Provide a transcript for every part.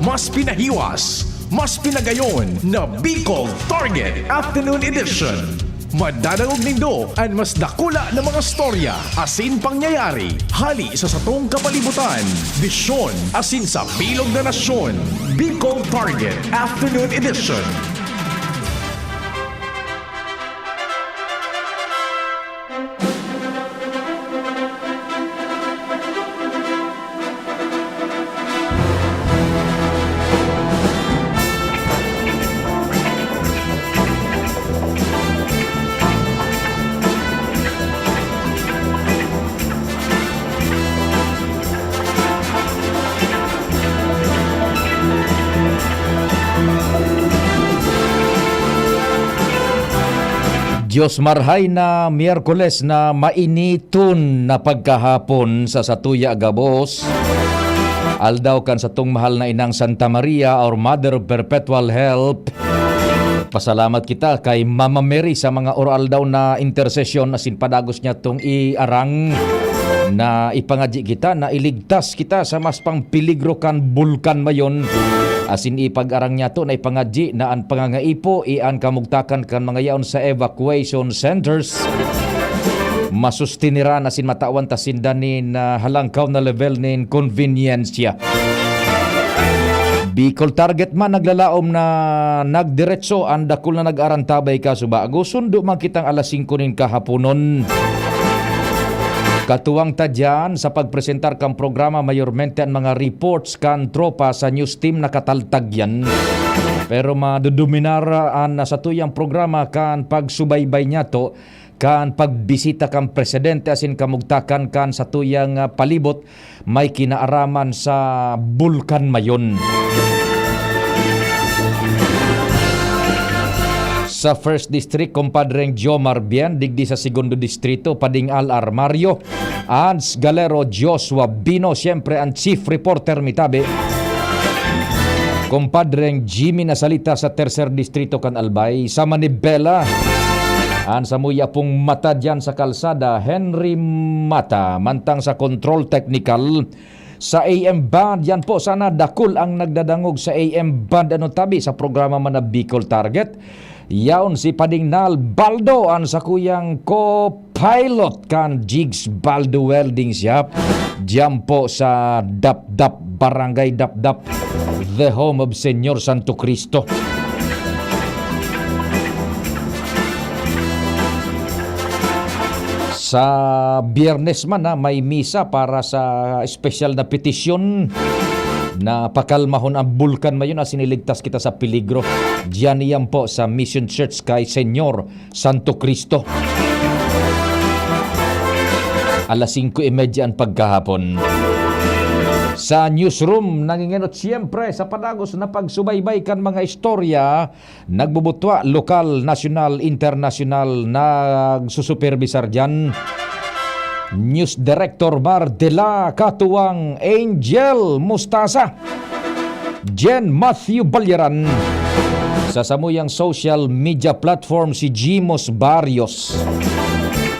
mas pinahiwas, mas pinagayon na Bicol Target Afternoon Edition. Madadangog nindo ang mas dakula na mga storya asin pangyayari hali sa satong kapalibutan. Bisyon asin sa bilog na nasyon. Bicol Target Afternoon Edition. Diyos marhay na Miyerkules na mainiton na pagkahapon sa Satuya Agabos. Aldaw kan sa tung mahal na inang Santa Maria, our Mother of Perpetual Help. Pasalamat kita kay Mama Mary sa mga oral daw na intercession asin padagos niya tong iarang na ipangadyi kita na iligtas kita sa mas pang piligro kan bulkan mayon. Asin ipag-arang niya to na ipangadyi na ang pangangaipo ian kamugtakan kan mga yaon sa evacuation centers. Masustinira asin matawan tasindanin na halangkaw na level nin convenience. Bicol Target man naglalaom na nagdiretso ang dakul na nag-arantabay ka subago. Sundo man kitang alas 5 nin kahaponon. Katuwang ta dyan sa pagpresentar kang programa mayormente ang mga reports kan tropa sa news team na kataltag yan. Pero madudominar ang sa tuyang programa kan pagsubaybay niya to kan pagbisita kang presidente asin kamugtakan kan sa tuyang palibot may kinaaraman sa bulkan mayon. Sa 1st District, kumpadreng Jomar Bien, digdi sa 2nd Distrito, Pading Al Armario, Ans Galero Joshua Bino, siyempre ang Chief Reporter Mitabe. Kumpadreng Jimmy Nasalita sa 3rd Distrito kan Albay, sa Manibela, ang samuya pong mata dyan sa kalsada, Henry Mata, mantang sa Control Technical, sa AM Band, yan po sana dakul ang nagdadangog sa AM Band ano tabi sa programa man na Bicol Target. Yaon si Pading Nal Baldo ang sa kuyang co-pilot kan Jigs Baldo Welding Shop. Diyan po sa Dap-Dap, Barangay Dap-Dap, the home of Senyor Santo Cristo. Sa Biyernes man may misa para sa special na petisyon na pakalmahon ang bulkan mayon as siniligtas kita sa peligro. Diyan niyan po sa Mission Church kay Senyor Santo Cristo. Alas 5:30 ang pagkahapon. Sa newsroom, nangingenot siyempre sa padagos na pagsubaybay kan mga istorya, nagbubutwa, lokal, nasyonal, internasyonal, nagsusuperbisar dyan. News Director Mar de la Katuwang Angel Mustasa, Jen Matthew Balyaran. Sa samuyang social media platform si Jimos Barrios.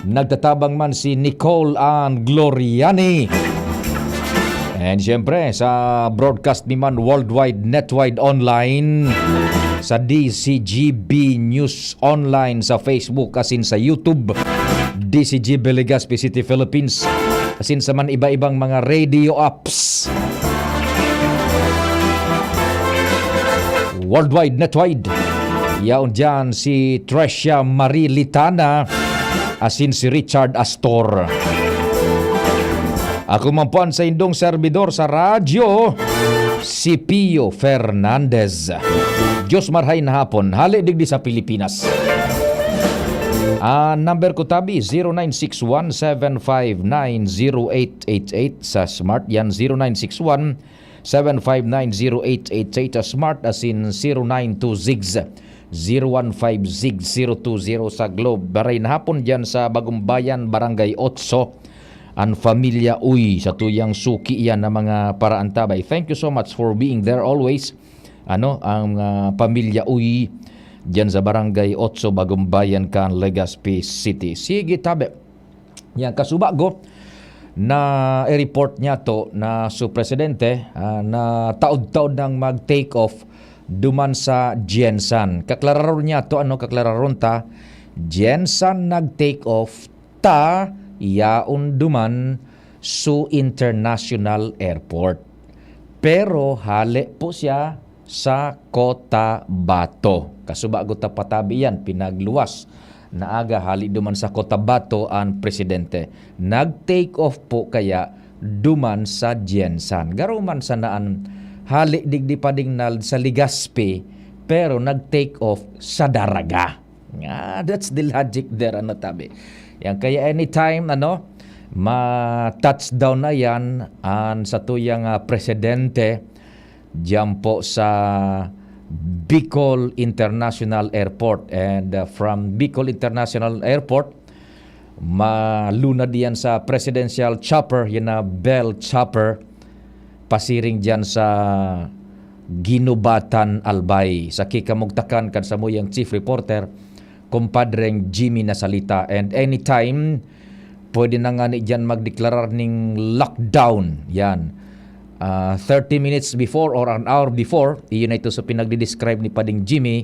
Nagtatabang man si Nicole Ann Gloriani. And siyempre sa broadcast ni man worldwide, netwide online, sa DCGB News Online sa Facebook asin sa YouTube, DCGB Legazpi City, Philippines, asin sa man iba-ibang mga radio apps. Worldwide, netwide. Yaon dyan si Tricia Marie Litana, asin si Richard Astor. Ako mampuan sa indong servidor sa radyo, si Pio Fernandez. Diyos marhay na hapon, hali digdi sa Pilipinas. Number ko tabi, 0961-759-0888 sa Smart. Yan, 0961-759-0888 sa Smart, asin 092-015-020 sa Globe. Baray na hapon dyan sa Bagong Bayan, Barangay 8. Ang Familia Uy sa tuyang suki yan na mga paraantabay. Thank you so much for being there always. Ang Pamilya Uy dyan sa Barangay 8, Bagong Bayan kan Legazpi City. Sige tabi. Yan kasubago. na i-report niya to na su presidente na taod-taod nang mag-take off duman sa Jensan. Kaklararon niya to kaklararon ta Jensan nag-take off ta yaon duman su International Airport. Pero hali po siya sa Cotabato. Kasubago ta patabi yan, pinagluwas na aga hali duman sa Cotabato ang presidente. Nag-take off po kaya duman sa Jensan. Garuman sa naan hali digdi padingnal sa Legazpi pero nag-take off sa Daraga. That's the logic there tabi. Yan kaya anytime ma-touchdown na yan sa tuyang presidente diyan po sa Bicol International Airport, and from Bicol International Airport maluna diyan sa presidential chopper, yan na Bell Chopper, pasiring diyan sa Ginubatan, Albay. Sa kikamugtakan kan sa muyang chief reporter kumpadreng Jimmy Nasalita, and anytime pwede na nga ni dyan magdeklarar ning lockdown yan. 30 minutes before or an hour before, iyon na ito sa pinagdi-describe ni Pading Jimmy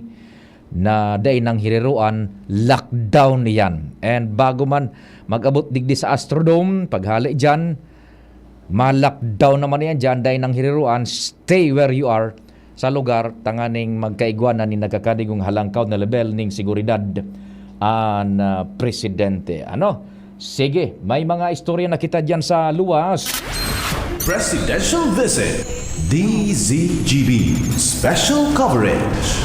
na day nang hiriruan, lockdown niyan. And bago man mag-abot digdi sa Astrodome, paghali dyan, ma-lockdown naman yan dyan, day nang hiriruan, stay where you are sa lugar, tanganing magkaigwanan ni nagkakadigong halangkaw na level ning seguridad ang presidente. Sige, may mga istorya na kita dyan sa luwas. Presidential Visit DZGB Special Coverage.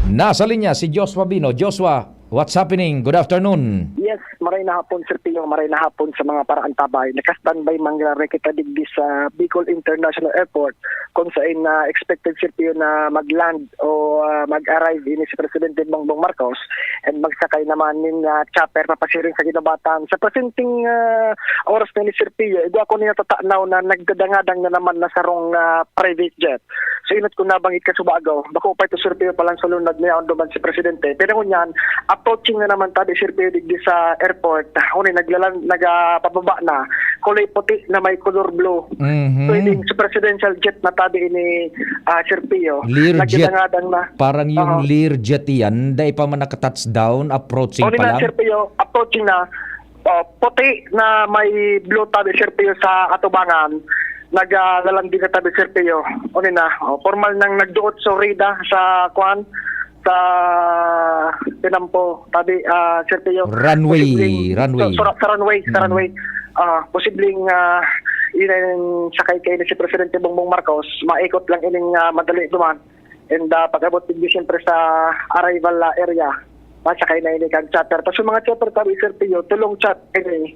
Nasa linya si Joshua Bino. Joshua, what's happening? Good afternoon. Yes, maray na hapon Sir Pino, maray na hapon sa mga paraan tabay. Naka-standby mangyari kita digdi sa Bicol International Airport kung saan expected Sir Pino na mag-land o mag-arrive ini si Presidente Bongbong Marcos and magsakay naman nin chopper papasiring sa Ginubatan. Sa presenting oras na ni Sir Pino, ako niya tatanaw na nagdadangadang na naman na sarong private jet. So inot ko nabangit ka subagaw. Bako pa ito Sir Pino palang sa lunad niya on duman si Presidente. Pero kunyan, approaching na naman tabi Sir Pino digdi sa airport, nagpababa na, kulay puti na may color blue. Pwedeng sa presidential jet na tabi ni Sir Pio. Learjet. Na. Parang yung Learjet yan, dahil pa man naka-touchdown, approaching pa lang. Sir Pio, approaching na, puti na may blue tabi Sir Pio sa atubangan. Naglalang din na tabi Sir Pio. Formal nang nagduot sa Rida sa Kwan, sa Pinampo tabi Sir Pio, runway sa runway posibleng sakay kay si Presidente Bongbong Marcos maikot lang ining madali duman, and pag-abot din siyempre sa arrival area masakay na ini kag charter. Tapos mga charter tabi Sir Pio, tulong charter ini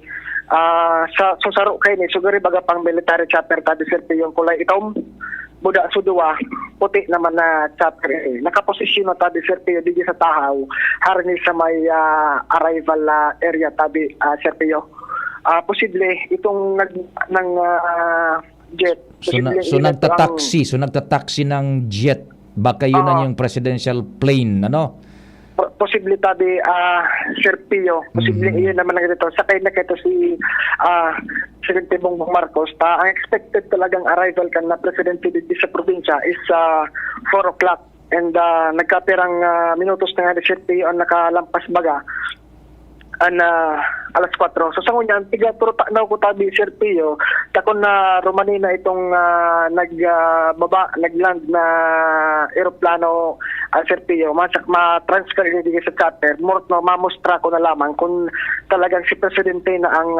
sa susaro kay ni sugari baga pang military charter tabi Sir Pio, yung kulay itom buda suduwa, puti naman na chopper. Nakaposisyon na tabi Sir Pio dito sa Tahaw, harni sa may arrival area tabi Sir Pio. Posible itong jet. So nagtataksi ng jet. Baka yun na yung presidential plane, Posible tabi Sir Pio. Posible iyon naman na dito. Sakay na kito si Presidente Bongbong Marcos. Ang expected talagang arrival kan na presidente dito sa probinsya is 4 o'clock. And nagkapirang minutos na nga ni Sir Pio ang nakalampas baga. Alas 4. So sa ngunyan, tiga-turo taknaw ko tabi Sir Pio, takon na Romanina itong nagland na aeroplano Sir Pio, ma-transfer ini digay sa charter, mamustra ko na lamang kung talagang si Presidente na ang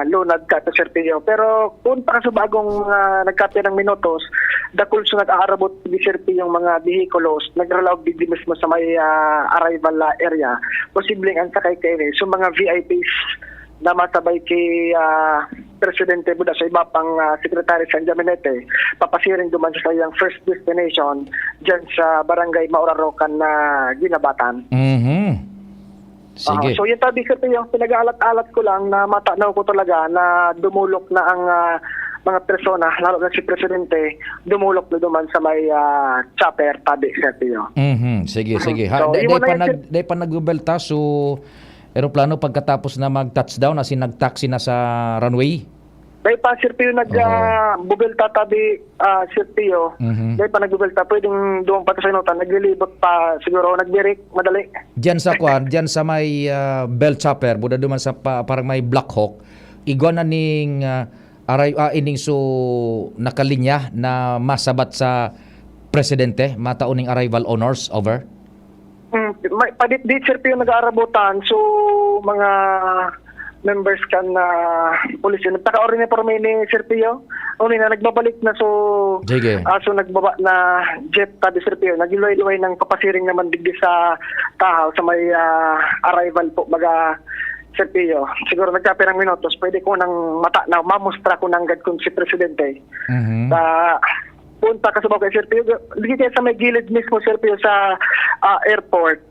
lunad ka to Sir Pio. Pero kung pa sa bagong nagkapya ng minutos, dakul so nag-aarabot di Sir Pio yung mga vehikulos, nagralaog di mismo sa may arrival area, posibleng ang sakay kayo. So mga VIPs na masabay kay Presidente Buda sa iba pang Secretary San Jaminete, papasiring duman sa kayang first destination dyan sa Barangay Maurarocan na Ginabatan. Sige. So yung tabi ko yung pinag-aalat-alat ko lang na matanaw ko talaga na dumulok na ang mga persona, lalo na si Presidente, dumulok na duman sa may chopper tabi sa Pio. Sige. So, Day pa nagbebelta, so eroplano pagkatapos na mag-touchdown as in nag-taxi na sa runway? Dahil pa, Sir Pio, nag-bubel tatabi, Sir Pio. Dahil pa nag-bubel ta, pwedeng doon pa sa inutan, naglilibot pa, siguro nagbirik, madali. Diyan sa kwan, diyan sa may bell chopper, buda duman sa parang may Black Hawk, igwa na ning ining so nakalinya na masabat sa presidente, matauning arrival honors, over? Padit-dit, Sir Pio, nag-aarabutan, so mga members kan na police nagtaka-ori ni porme ni Sir Pio uni na nagbabalik na so Sige. So nagbaba na jet tabi Sir Pio nagiluway-luway ng papasiring naman digdi sa tahaw sa may arrival po baga Sir Pio siguro nagkapirang minutos pwede ko nang mata na mamustra ko nang gad kung si presidente punta ka sa bagay Sir Pio digdi kaya sa may gilid mismo Sir Pio sa airport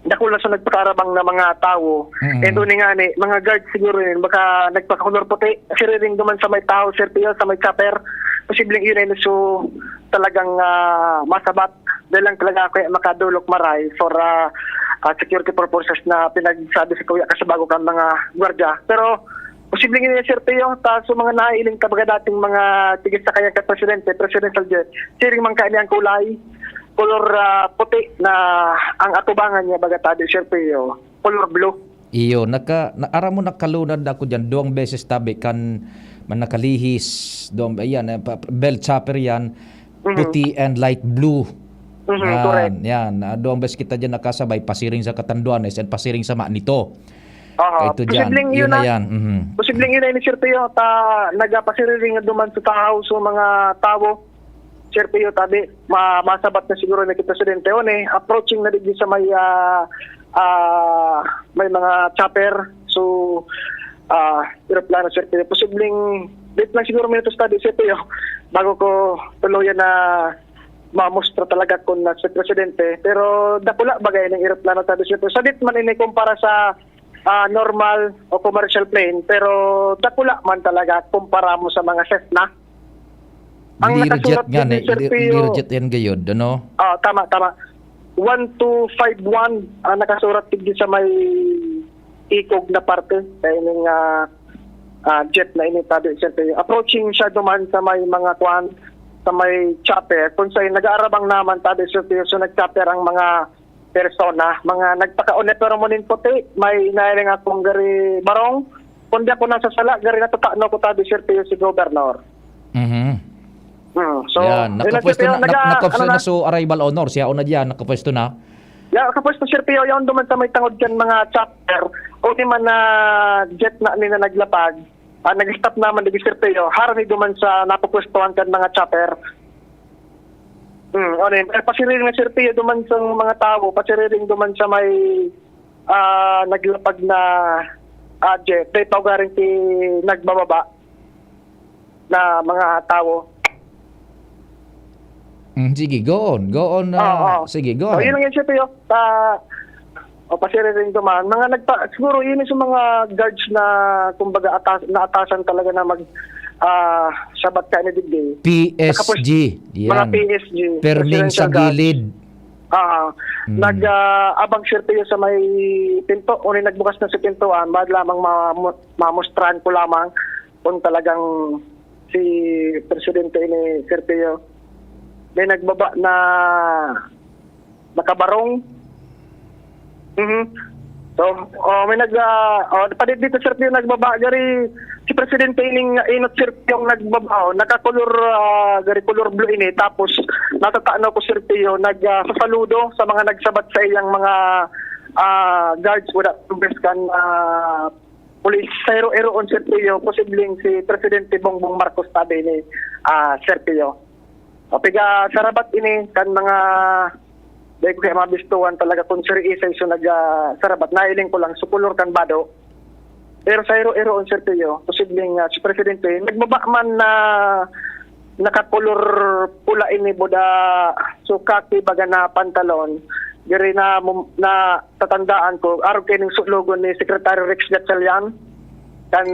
dakula sa nagpakarabang na mga tao. And doon nga ni, mga guard siguro yun, baka nagpakakulor puti. Siriring duman sa may tao, Sir Pio, sa may chopper. Posibleng yun ay so talagang masabat. Dahil lang talaga ako makadulok maray for security purposes na pinagsabi sa kuya kasabago kang mga gwardya. Pero posibleng yun Sir Pio, so mga nailing kabaga dating mga tigis sa kaya ka presidente, presidential jet. Siring man kaanyang kulay. Color puti na ang atubangan niya bagatado Sir Pio, color blue. Iyo, ara mo nakalunad ako diyan duwang beses tabi kan man nakalihis doon ayan bell chopper yan puti and light blue. Correct. Yan, duwang beses kita diyan nakasabay pasiring sa Catanduanes and pasiring sa Manito. Ito diyan. Yun na yan. Posibleng yun na ni Sir Pio nagapasiring duman sa tao so mga tao Sir Pio tabi masabat na siguro na presidente one approaching na digdi sa may mga chopper so aeroplano Sir Pio posibleng dito lang siguro minutos tabi Sir Pio bago ko tuluyan na mamustra talaga kung na si presidente pero dakula bagay ng aeroplano tabi Sir Pio sadit man ini kumpara sa normal o commercial plane pero dakula man talaga kumpara mo sa mga Cessna. Ang nakasulat nga ni Sir Pio, jet yan gayod, ano? Tama. 1251 ang nakasurat digdi sa may ikog na parte kaya ng jet na initabi Sir Pio. Approaching siya duman sa may mga kuan sa may chopper kung sa'yo nag-aarabang naman tabi Sir Pio so nag-chopper ang mga persona, mga nagpakaune pero munin puti may nailing akong gari barong kundi ako nasa sala gari natatano ko tabi Sir Pio si Governor. So, yan, nakapwesto na so arrival honor. Siya una diyan, nakapwesto na. Yeah, nakapwesto Sir Pio, yung duman sa may tangod dyan mga chopper. O di man na jet na nila naglapag. Nag-stop naman di Sir Pio. Harami duman sa napapwestohan kan mga chopper. Pasiriring na Sir Pio duman sa mga tao. Pasiriring duman sa may naglapag na jet. Dahil garing ti nagbababa na mga tao. Sige, go on. Sige, go on. Yun lang yun siya, Pio. Pasiri rin dumaan. Siguro yun yung mga guards na, kumbaga, naatasan talaga na sabat ka na digdi. PSG. Yan. Mga PSG. Perming sa gilid. Nag-abang Sir Pio sa may pinto. Uni nagbukas na sa pintuan. Bad lamang mamustrahan ko lamang kung talagang si Presidente ni Sir Pio may nagbaba na nakabarong. So, may padit dito Sir Pio nagbaba gari si Presidente ining inot Sir Pio nagbaba nakakulor gari color blue ini tapos natatano ko Sir Pio nagsasaludo sa mga nagsabat sa iyang mga guards wala members kan police ero on Sir Pio posibleng si Presidente Bongbong Marcos tabi ni Sir Pio. Piga sarabat ini kan mga dahil ko kaya mabistuhan talaga kung Sir Isay so sarabat nailing ko lang sukulor kan bado pero sa ero on Sir Pio posibleng si Presidente nagbaba man na nakakulor pula ini boda so kaki baga na pantalon gari na tatandaan ko araw kining logo ni Secretary Rex Gatchalian kan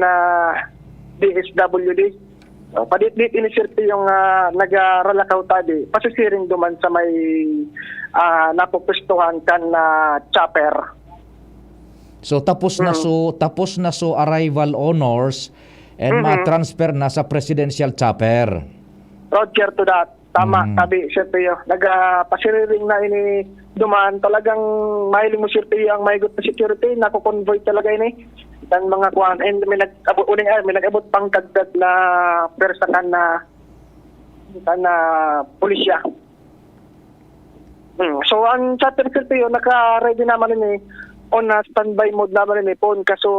DSWD. Padit-dit ini Sir Pio yung nag-ralakaw tadi. Pasisiring duman sa may napupustuhan kan chopper. So tapos na so arrival honors and ma-transfer na sa presidential chopper. Roger to that. Tama, sabi Sir Pio. Nagpasiriring na ini duman. Talagang mahiling mo Sir Pio ang mahigot na security. Nakukonvoy talaga ini. Dan mga kuhan. And may nag-abot pang dagdag na persakan na pulisya. So ang chopper Sir Pio, naka-ready naman ini on standby mode naman ini po. Kaso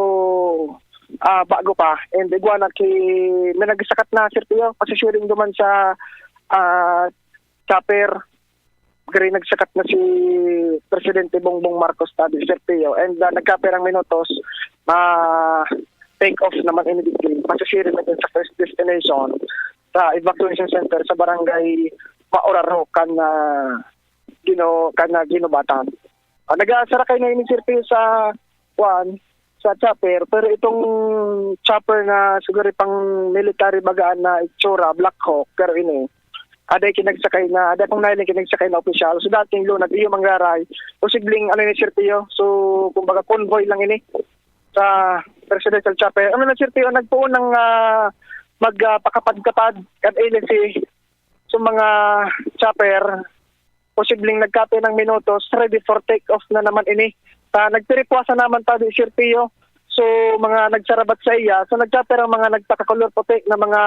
bago pa. And iguana may nagsakat na Sir Pio. Pasisiring duman sa chopper. Gari nagsakat na si Presidente Bongbong Marcos tabi Sir Pio. And nagkaperang minutos take off naman immediately. Pasisirin natin sa first destination sa evacuation center sa barangay Maoraro Ginobatan. Nag-asarakay na ini Sir Pio sa chopper, pero itong chopper na siguro pang military bagaan na itsura, Black Hawk, pero ini aday kinagsakay na, aday pang nailing kinagsakay na opisyal. So dating lunag, iyo manggaray, posibleng ni Sir Pio, so kumbaga convoy lang ini sa presidential chopper. Sir Pio, nagpuon ng magpakapad-kapad at agency sa mga chopper, posibleng nagkape ng minutos, ready for take-off na naman ini. Nagpiripwasa naman tayo Sir Pio. So mga nagsarabat sa iya. So nagchopper ang mga nagpakakolor puti na mga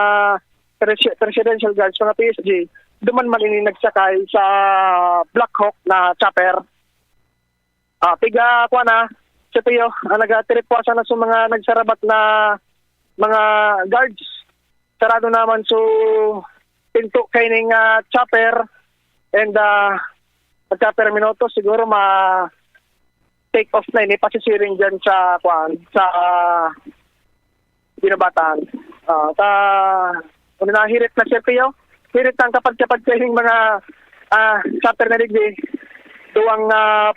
presidential guards, mga PSG. Duman man ini nagsakay sa Black Hawk na chopper. Piga kwa na Sir Pio. Nagpiripwasa na sa mga nagsarabat na mga guards. Sarado naman so pinto kay ning chopper. And nagchopper minutos siguro take off na ini pasisiring diyan sa Ginobatan. Nahirit na Sir Pio. Hirit ang kapag-kapag kayong mga chopper na digdi. Duwang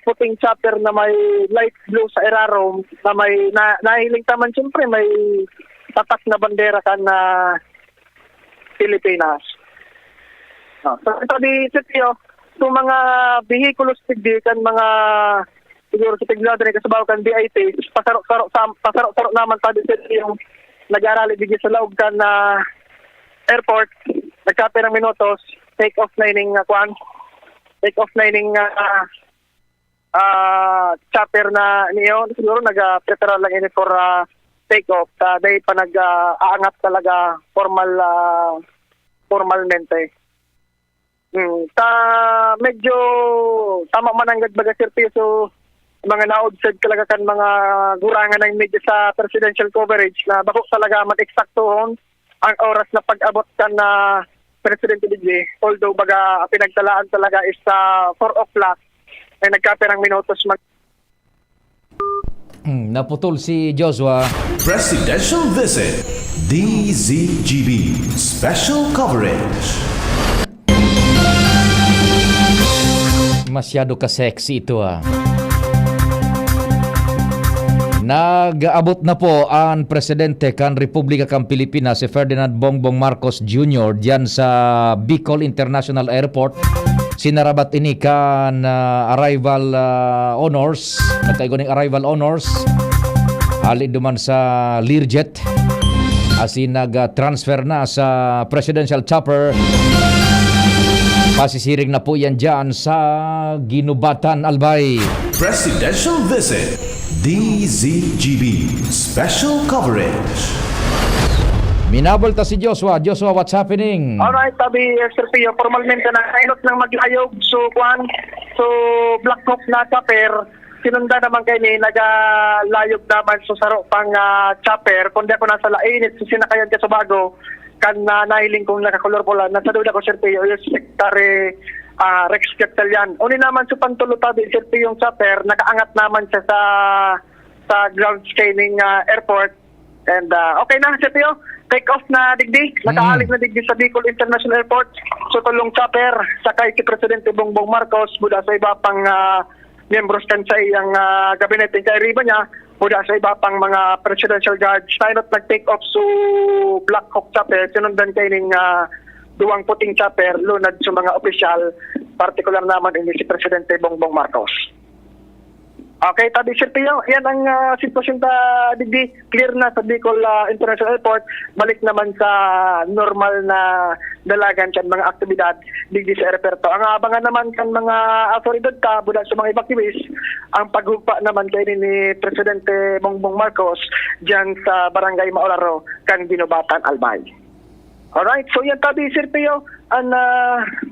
puting chopper na may light blue sa Erarom na may nahiling taman siyempre may tatak na bandera kan na Pilipinas. So sabi Sir Pio, itong mga vehikulos digdi kan mga siguro sa tiglado ni kasabaw kan BIT, pasarok naman tayo yung nag-arali bigay sa laog kan na airport, nagkape ng minutos, take off na ining chopper na niyo, siguro nag-prepare lang ini for take off, dahil pa nag-aangat talaga formalmente. Medyo tama man ang gagbaga Sir Pio, so mga na-observe talaga kan mga gurangan ng media sa presidential coverage na bako talaga mag-eksaktohon ang oras na pag-abot kan na Presidente DJ. Although baga pinagtalaan talaga is 4 o'clock ay nagkaperang minutos Naputol si Joshua. Presidential Visit DZGB Special Coverage. Masyado ka sexy ito Nag-abot na po ang presidente kan Republika kan Pilipinas si Ferdinand Bongbong Marcos Jr. diyan sa Bicol International Airport. Sinarabat ini kan arrival honors. Nagkaigo ng arrival honors. Halid duman sa Learjet. Asin nag-transfer na sa presidential chopper. Pasisiring na po yan dyan sa Ginobatan, Albay. Presidential Visit DZGB Special Coverage. Minabol ta si Joshua. Joshua, what's happening? Alright, sabi Sir Pio, formalmente na kainot ng maglayog. So Black Hawk na chopper, sinunda naman kayo ni nagalayog naman so saro pang chopper. Kundi ako nasa lainit, so sinakayan ka sa bago, kan nahiling kong nakakolor pula. Nasa duda ko Sir Pio, yung Secretary Rex Capitalian. Uni naman sa pantulutabi Sir Pio yung chopper, nakaangat naman siya sa ground scanning airport. And okay na Sir Pio, take off na digdi, nakaalig na digdi sa Bicol International Airport. So tulong chopper, sakay si Presidente Bongbong Marcos, buda sa iba pang membros kan sa iyang gabinete kay riba niya, buda sa iba pang mga presidential guards. Tayo nag-take off so Black Hawk chopper, sinundan kayo ng duwang puting chopper, lunad sa mga opisyal, partikular naman ini si Presidente Bongbong Marcos. Okay, tabi Sir Pio, yan ang sitwasyon ta digdi clear na sa Bicol International Airport. Balik naman sa normal na dalagan kan mga aktibidad digdi sa aeroporto. Ang abangan naman kan mga autoridad ta bulan sa mga evacuees ang paghugpa naman kay ni Presidente Bongbong Marcos diyan sa Barangay Maularo kan Ginubatan, Albay. Alright, so yan tabi Sir Pio, ang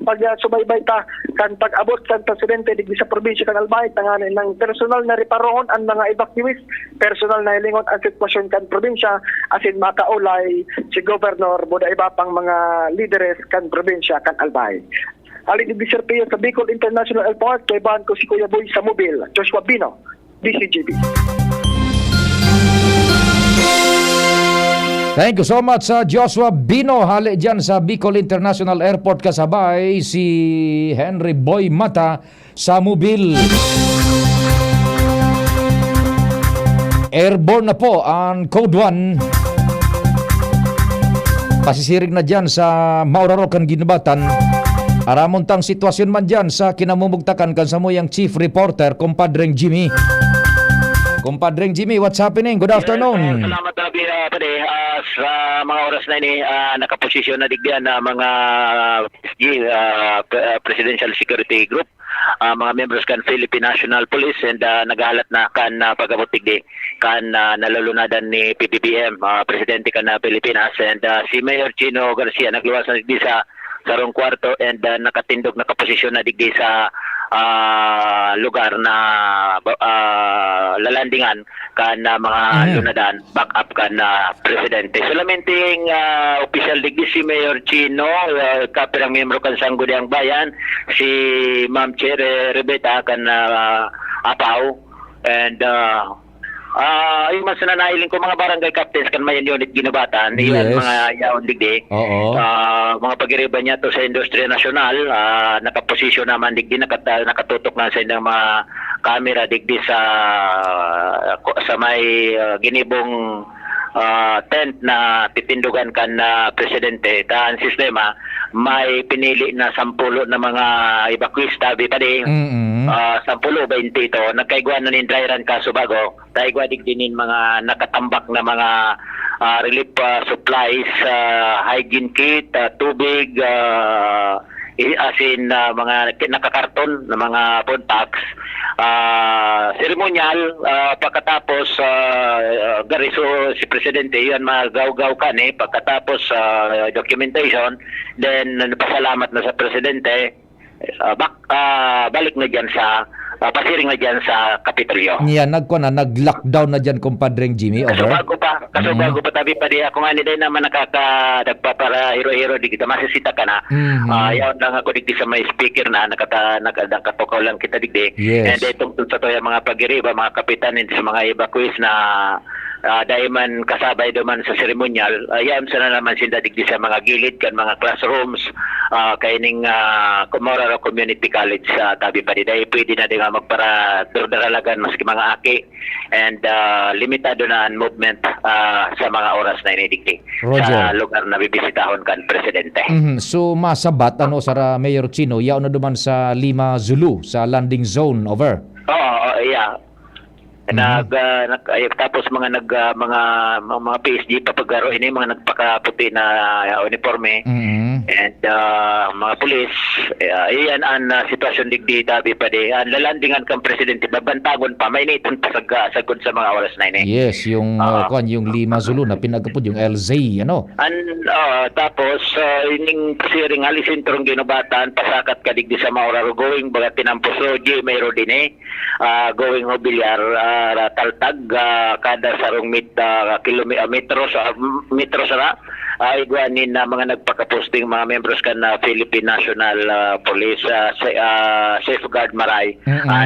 pag-subaybay ta kan pag-abot sa presidente digdi sa probinsya kan Albay tanganin ng personal na riparohon ang mga evacuees, personal na ilingon ang sitwasyon kan probinsya asin makaulay si Governor buda iba pang mga lideres kan probinsya kan Albay. Ali digdi Sir Pio sa Bicol International Airport kay bahan ko si Kuya Boy sa Mobile, Joshua Bino, DCGB. Thank you so much sa Joshua Bino. Hali dyan sa Bicol International Airport kasabay si Henry Boy Mata sa Mobile. Airborne na po ang Code 1. Pasisirig na dyan sa Maurarokan, Ginubatan. Aramon tang sitwasyon man dyan sa kinamumugtakan kan sa moyang chief reporter, Compadreng Jimmy. Compadreng Jimmy, what's happening? Good afternoon. Salamat Abi pare sa mga oras na ini nakaposisyon na digdian na mga PSG Presidential Security Group, mga members kan Philippine National Police and nagahalat na kan pagabot digdi kan nalulunadan ni PBBM presidente kan Pilipinas and si Mayor Chino Garcia nagluwas na digdi sa sarong kwarto and nakaposisyon na digdi sa lugar na lalandingan kan mga lunadan back up kan presidente. Solamente official digdi si Mayor Chino kapirang miyembro kan Sangguniang Bayan si Ma'am Chere Rebeta kan Apaw and yung mas nanailing ko mga barangay captains kan mayan unit Ginubatan, Yes. mga yaon digdi. Oo. Mga pagiriban niya to sa Industriya Nasyonal, nakaposisyon naman digdi, nakatutok na sa inyong mga kamera digdi sa may ginibong tent na titindugan kan na presidente. Taan sistema, may pinili na 10 na mga evacuees tabi tadi. 10, 20 ito. Nagkaigwan na nin dry run kaso bago. Taigwa digdinin mga nakatambak na mga relief supplies, hygiene kit, tubig, asin mga nakakarton na mga food packs. Ceremonial pagkatapos gariso si presidente yan magaw-gaw kan pagkatapos documentation then pasalamat na sa presidente balik na diyan sa pasiring na diyan sa Kapitolyo. Yan, nag-lockdown na dyan, Compadreng Jimmy, over? Kaso bago pa tabi pa di ako nga ni din naman nagpapara hero-hero di kita masisita ka na. Yaon lang ako digdi sa may speaker na nakatokaw lang kita digdi. Yes. And itong sa to yung mga pagiriba, mga kapitan sa mga evacuees na dahil man kasabay duman sa seremonyal, yan sa na naman sila digdi sa mga gilid kan mga classrooms kaining Comoraro Community College sa tabi pa di dahil pwede na din magpara durdaralagan maski mga aki and limitado na ang movement sa mga oras na inidigdi sa lugar na bibisitahon kan presidente. So masabat sa Mayor Chino, yaon na duman sa Lima Zulu sa landing zone, over? Yeah. Tapos mga PSG papagaro ini mga nagpakaputi na uniforme and mga pulis iyan ang sitwasyon digdi tabi pa di ang lalandingan kang presidente babantagon pa may niton pasagod sa mga oras na ini. Yes, yung yung Lima Zulu na pinagkapod yung LZ tapos ining pasiring alisin turong Ginubatan pasakat ka digdi sa Mauraro going baga tinampuso G mayro din going Mobiliar taltag kada sarong kilometro sa igwanin na mga nagpakaposting mga members kan na Philippine National Police Safeguard Maray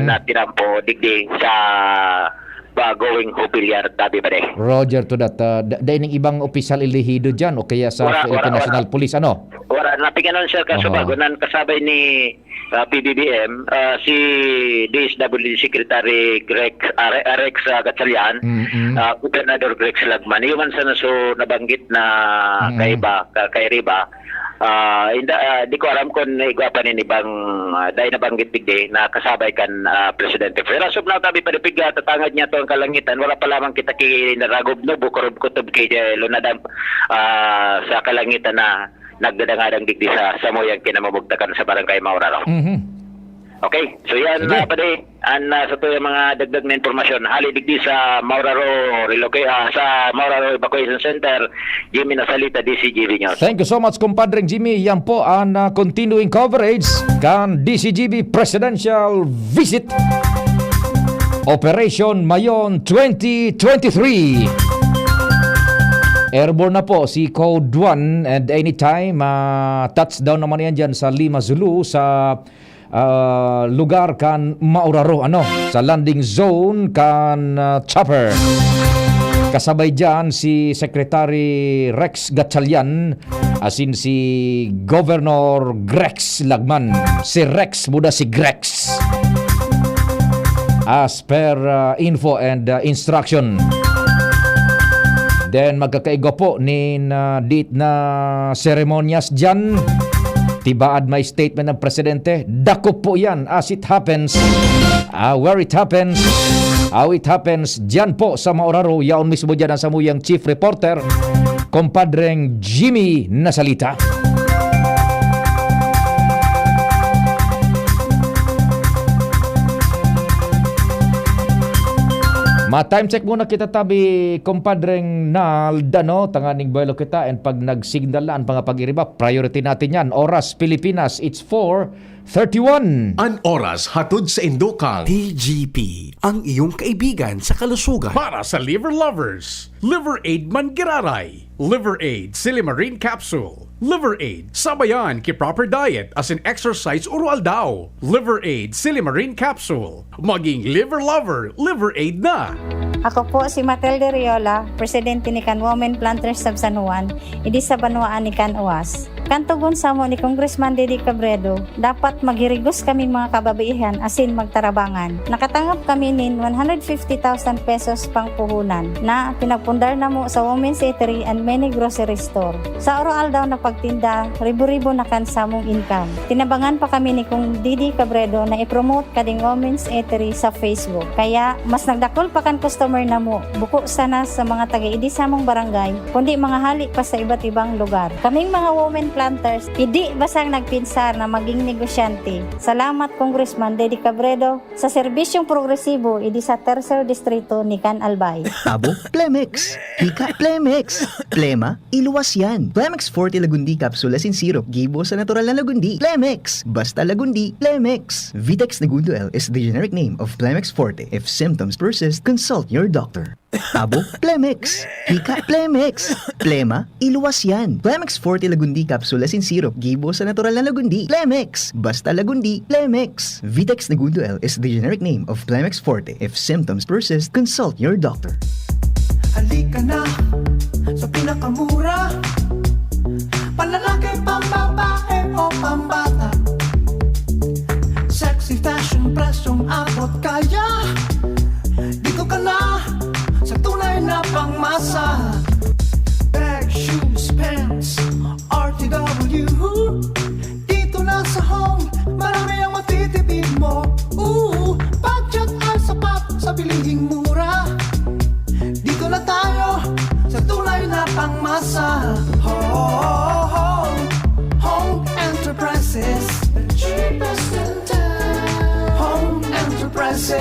na tinampo digdi sa going Mobiliar tabi ba de. Roger to that. Dahil ng ibang opisyal ilihido dyan o kaya sa Philippine National Police Wala napinganon siya kaso bago nan kasabay ni PBBM si DSWD Secretary Rex Gatchalian, Gobernador Greg Slagman, yung man sa naso nabanggit na kay Riba Di ko alam kung igwapan ni ibang dahil nabanggit bigde na kasabay kan Presidente. Pero as of now, tabi panipiga, tatangad niya to ang kalangitan. Wala pa lamang kita kinaragob no, bukurob kutob kay Lunadam sa kalangitan na nagdadangadang digdi sa samoyang kinamamugtakan sa barangay Mauraro. Okay, so yan Sige. pade, sa to yung mga dagdag na informasyon. Hali digdi sa Mauraro sa Mauraro Evacuation Center, Jimmy Nasalita, DCGB News. Thank you so much, kumpadreng Jimmy. Yan po ang continuing coverage kan DCGB Presidential Visit Operation Mayon 2023. Airborne na po si Code 1 and anytime touchdown naman yan dyan sa Lima Zulu sa lugar kan Mauraro sa landing zone kan chopper. Kasabay dyan si Secretary Rex Gatchalian asin si Governor Grex Lagman. Si Rex muda si Grex as per info and instruction. Then magkakaigo po ni date na seremonyas dyan. Tibaad may statement ng Presidente. Dakop po yan as it happens. Where it happens. How it happens. Dyan po sa Mauraro. Yaon mismo dyan ang samuyang Chief Reporter, kumpadreng Jimmy Nasalita. Ma-time check muna kita tabi, kumpadreng Nalda, no? Tanganing buwelo kita and pag nagsignalaan pa nga pag-iriba, priority natin yan. Oras, Pilipinas, it's 4:31. An oras hatod sa Indokal. TGP, ang iyong kaibigan sa kalusugan. Para sa liver lovers, Liver Aid Mangiraray, Liver Aid Silimarine Capsule, Liver Aid sabayan ki proper diet as in exercise urual daw. Liver Aid Silimarine Capsule, maging liver lover, Liver Aid na. Ako po si Matilde Riola, Presidente ni Can Women Planters of San Juan, idi sa Banuaan ni Can Uwas. Kantugon sa mo ni Congressman Didi Cabredo, dapat maghirigos kami mga kababaihan asin magtarabangan. Nakatanggap kami nin 150,000 pesos pang puhunan na pinagpundar na mo sa Women's Eatery and many grocery store. Sa oral daw na pagtinda, ribo-ribo na kan sa mong income. Tinabangan pa kami ni Kung Didi Cabredo na i-promote kading Women's Eatery sa Facebook. Kaya mas nagdakol pa kan customer na mo, buko sana sa mga taga-idi sa mong barangay, kundi mga hali pa sa iba't ibang lugar. Kaming mga women planters, idi basang nagpinsar na maging negosyante. Salamat Congressman Didi Cabredo sa serbisyong progresibo idi sa Tercer Distrito ni Can Albay. Abo, Plemex. Hika, Plemex. Plema, iluwas yan. Plemex Forte Lagundi Capsule asin Syrup. Gibo sa natural na Lagundi. Plemex. Basta Lagundi. Plemex. Vitex Nagundo L is the generic name of Plemex Forte. If symptoms persist, consult your doctor. Abo, Plemex. Hika, Plemex. Plema, iluwas yan. Plemex Forte Lagundi Capsule asin Syrup. Gibo sa natural na Lagundi. Plemex. Basta Lagundi. Plemex. Vitex Nagundo L is the generic name of Plemex Forte. If symptoms persist, consult your doctor. Halika na sa pinakamura, panlalaki, pambabae o pambata. Sexy fashion, presyong abot kaya. Dito ka na sa tunay na pangmasa. Bag, shoes, pants, RTW. Dito na sa home, marami ang matitipid mo. Budget ay sapat sa bilihing mura. Dito na tayo sa tunay na pangmasa. Home Enterprises, the cheapest in town. Home Enterprises.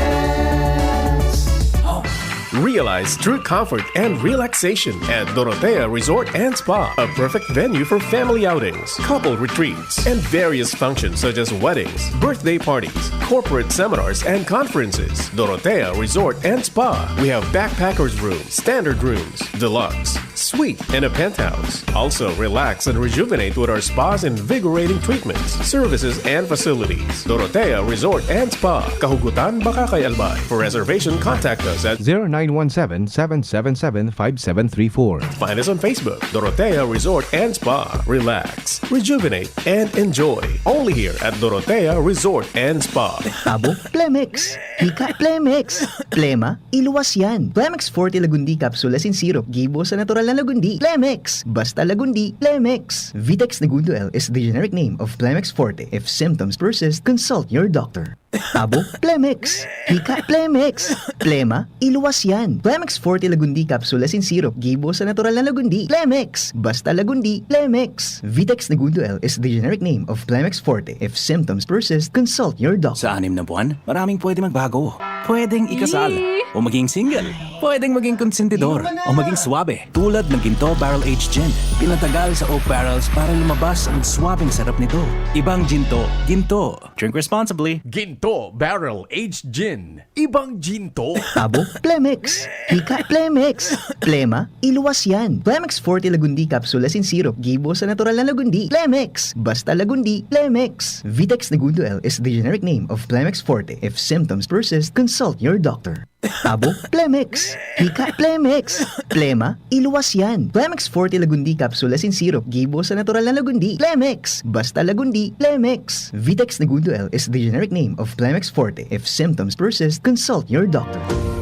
Realize true comfort and relaxation at Dorotea Resort and Spa, a perfect venue for family outings, couple retreats, and various functions such as weddings, birthday parties, corporate seminars, and conferences. Dorotea Resort and Spa. We have backpackers rooms, standard rooms, deluxe, suite, and a penthouse. Also, relax and rejuvenate with our spa's invigorating treatments, services, and facilities. Dorotea Resort and Spa, Kahugutan, Bakakay, Albay. For reservation, contact us at 0917-777-5734. Find us on Facebook, Dorotea Resort and Spa. Relax, rejuvenate, and enjoy. Only here at Dorotea Resort and Spa. Abo, Plemex. Hika, Plemex. Plema, iluwas yan. Plemex Forte Lagundi Capsule asin Syrup. Gibo sa natural natural na lagundi, Plemex. Basta lagundi, Plemex. Vitex Segundo L is the generic name of Plemex Forte. If symptoms persist, consult your doctor. Tabo, Plemex. Hika, Plemex. Plema, iluwas yan. Plemex Forte Lagundi Capsule Asin Syrup. Gibo sa natural na lagundi, Plemex. Basta lagundi, Plemex. Vitex Segundo L is the generic name of Plemex Forte. If symptoms persist, consult your doctor. Sa 6 na buwan, maraming pwede magbago. Pwedeng ikasal, o maging single. Pwedeng maging konsentidor, o maging swabe. Tulad ng Ginto Barrel Aged Gin. Pinatagal sa oak barrels para lumabas ang swabing sarap nito. Ibang Ginto, Ginto. Drink responsibly. Ginto Barrel Aged Gin. Ibang ginto. Tabo, Plemex. Hika, Plemex. Plema, iluwas yan. Plemex Forte Lagundi Capsule Asin Syrup. Gibo sa natural na lagundi, Plemex. Basta lagundi, Plemex. Vitex Segundo L is the generic name of Plemex Forte. If symptoms persist, consult your doctor. Tabo, Plemex. Hika, Plemex. Plema, iluwas yan. Plemex Forte Lagundi Capsule Asin Syrup. Gibo sa natural na lagundi, Plemex. Basta lagundi, Plemex. Vitex Segundo L is the generic name of Plemex Forte. If symptoms persist, consult your doctor.